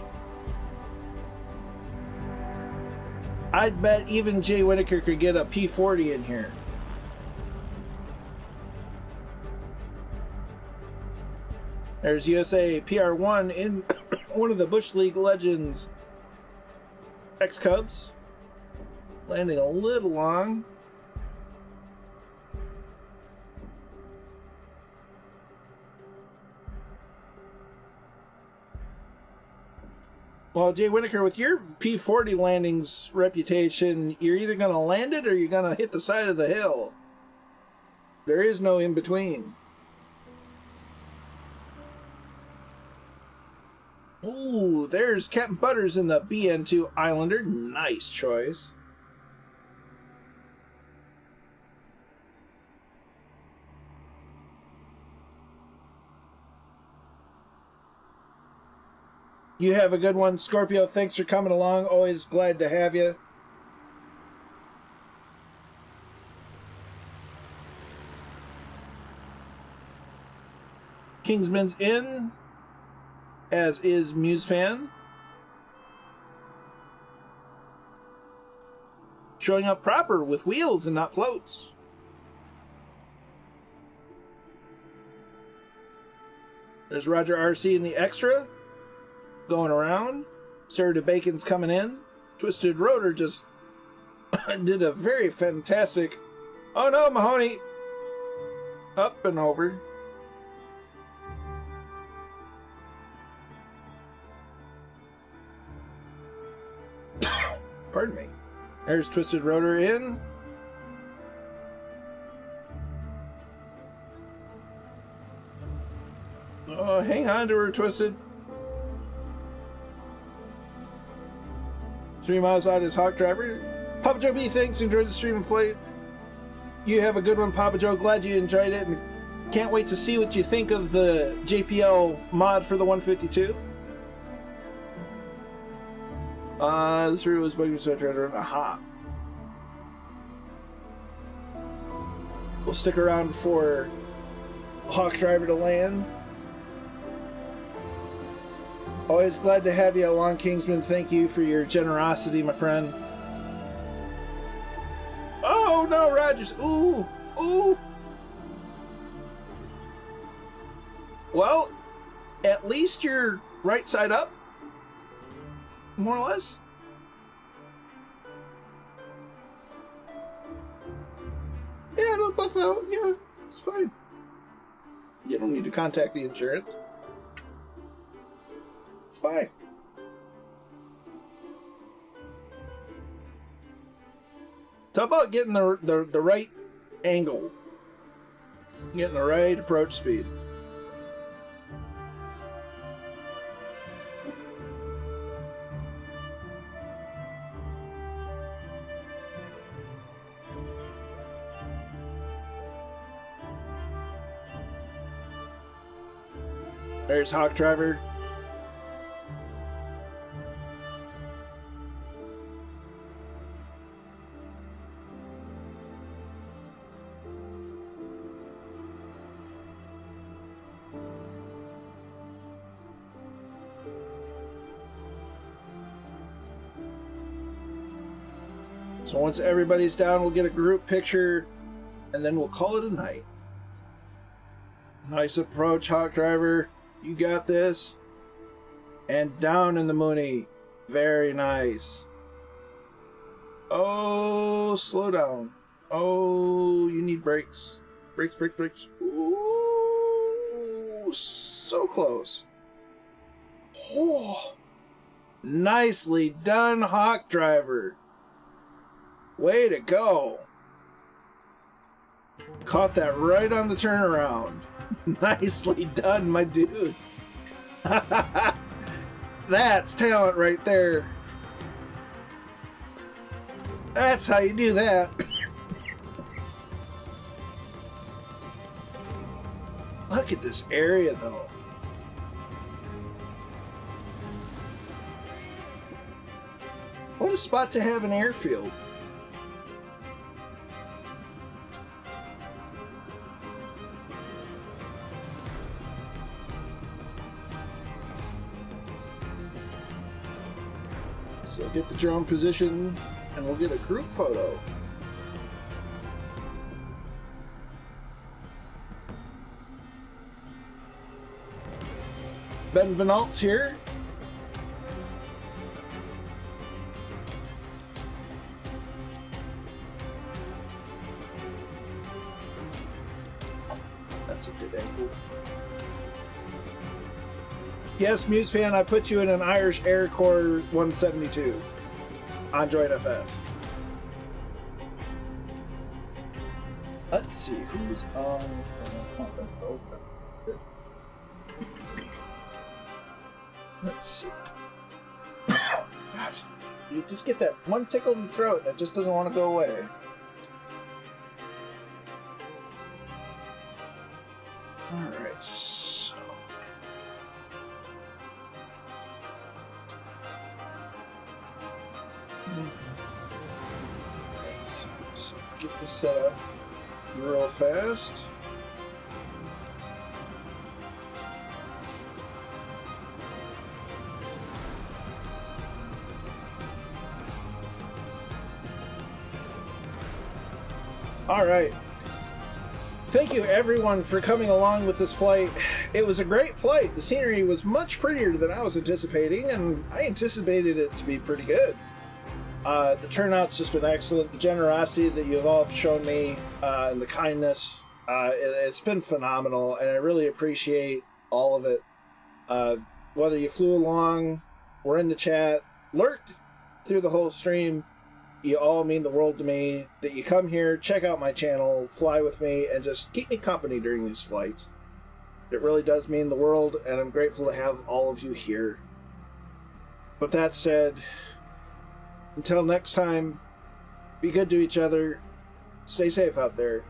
S2: I'd bet even Jay Whitaker could get a P40 in here. There's USA PR1 in one of the Bush League Legends X-Cubs. Landing a little long. Well, Jay Whitaker, with your P40 landings reputation, you're either going to land it or you're going to hit the side of the hill. There is no in between. Ooh, there's Captain Butters in the BN2 Islander. Nice choice. You have a good one, Scorpio. Thanks for coming along. Always glad to have you. Kingsman's in, as is Muse Fan. Showing up proper with wheels and not floats. There's Roger RC in the extra. Going around. Stir to Bacon's coming in. Twisted Rotor just did a very fantastic... Oh no, Mahoney! Up and over. Pardon me. There's Twisted Rotor in. Oh, hang on to her, Twisted. 3 miles out is Hawk Driver. Papa Joe B, thanks. Enjoyed the stream and flight. You have a good one, Papa Joe. Glad you enjoyed it, and can't wait to see what you think of the JPL mod for the 152. This route was bugging, so I tried to run. Aha. We'll stick around for Hawk Driver to land. Always glad to have you along, Kingsman. Thank you for your generosity, my friend. Oh, no, Rogers. Ooh, ooh. Well, at least you're right side up, more or less. Yeah, it'll buff out. Yeah, it's fine. You don't need to contact the insurance. It's fine. It's about getting the right angle. Getting the right approach speed. There's Hawk Driver. So once everybody's down, we'll get a group picture, and then we'll call it a night. Nice approach, Hawk Driver. You got this. And down in the Mooney. Very nice. Oh, slow down. Oh, you need brakes. Brakes, brakes, brakes. Ooh, so close. Oh, nicely done, Hawk Driver. Way to go. Caught that right on the turnaround. Nicely done, my dude. That's talent right there. That's how you do that. Look at this area, though. What a spot to have an airfield. So get the drone position, and we'll get a group photo. Ben Van Alt's here. That's a good angle. Yes, Muse fan, I put you in an Irish Air Corps 172 on Droid FS. Let's see who's on. Let's see. Gosh, you just get that one tickle in the throat and it just doesn't want to go away. Alright, so. Let's get this set up real fast. All right. Thank you, everyone, for coming along with this flight. It was a great flight. The scenery was much prettier than I was anticipating, and I anticipated it to be pretty good. The turnout's just been excellent. The generosity that you've all shown me, and the kindness, it's been phenomenal, and I really appreciate all of it. Whether you flew along, were in the chat, lurked through the whole stream, you all mean the world to me. That you come here, check out my channel, fly with me, and just keep me company during these flights. It really does mean the world, and I'm grateful to have all of you here. But that said, until next time, be good to each other, stay safe out there,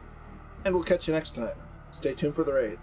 S2: and we'll catch you next time. Stay tuned for the raid.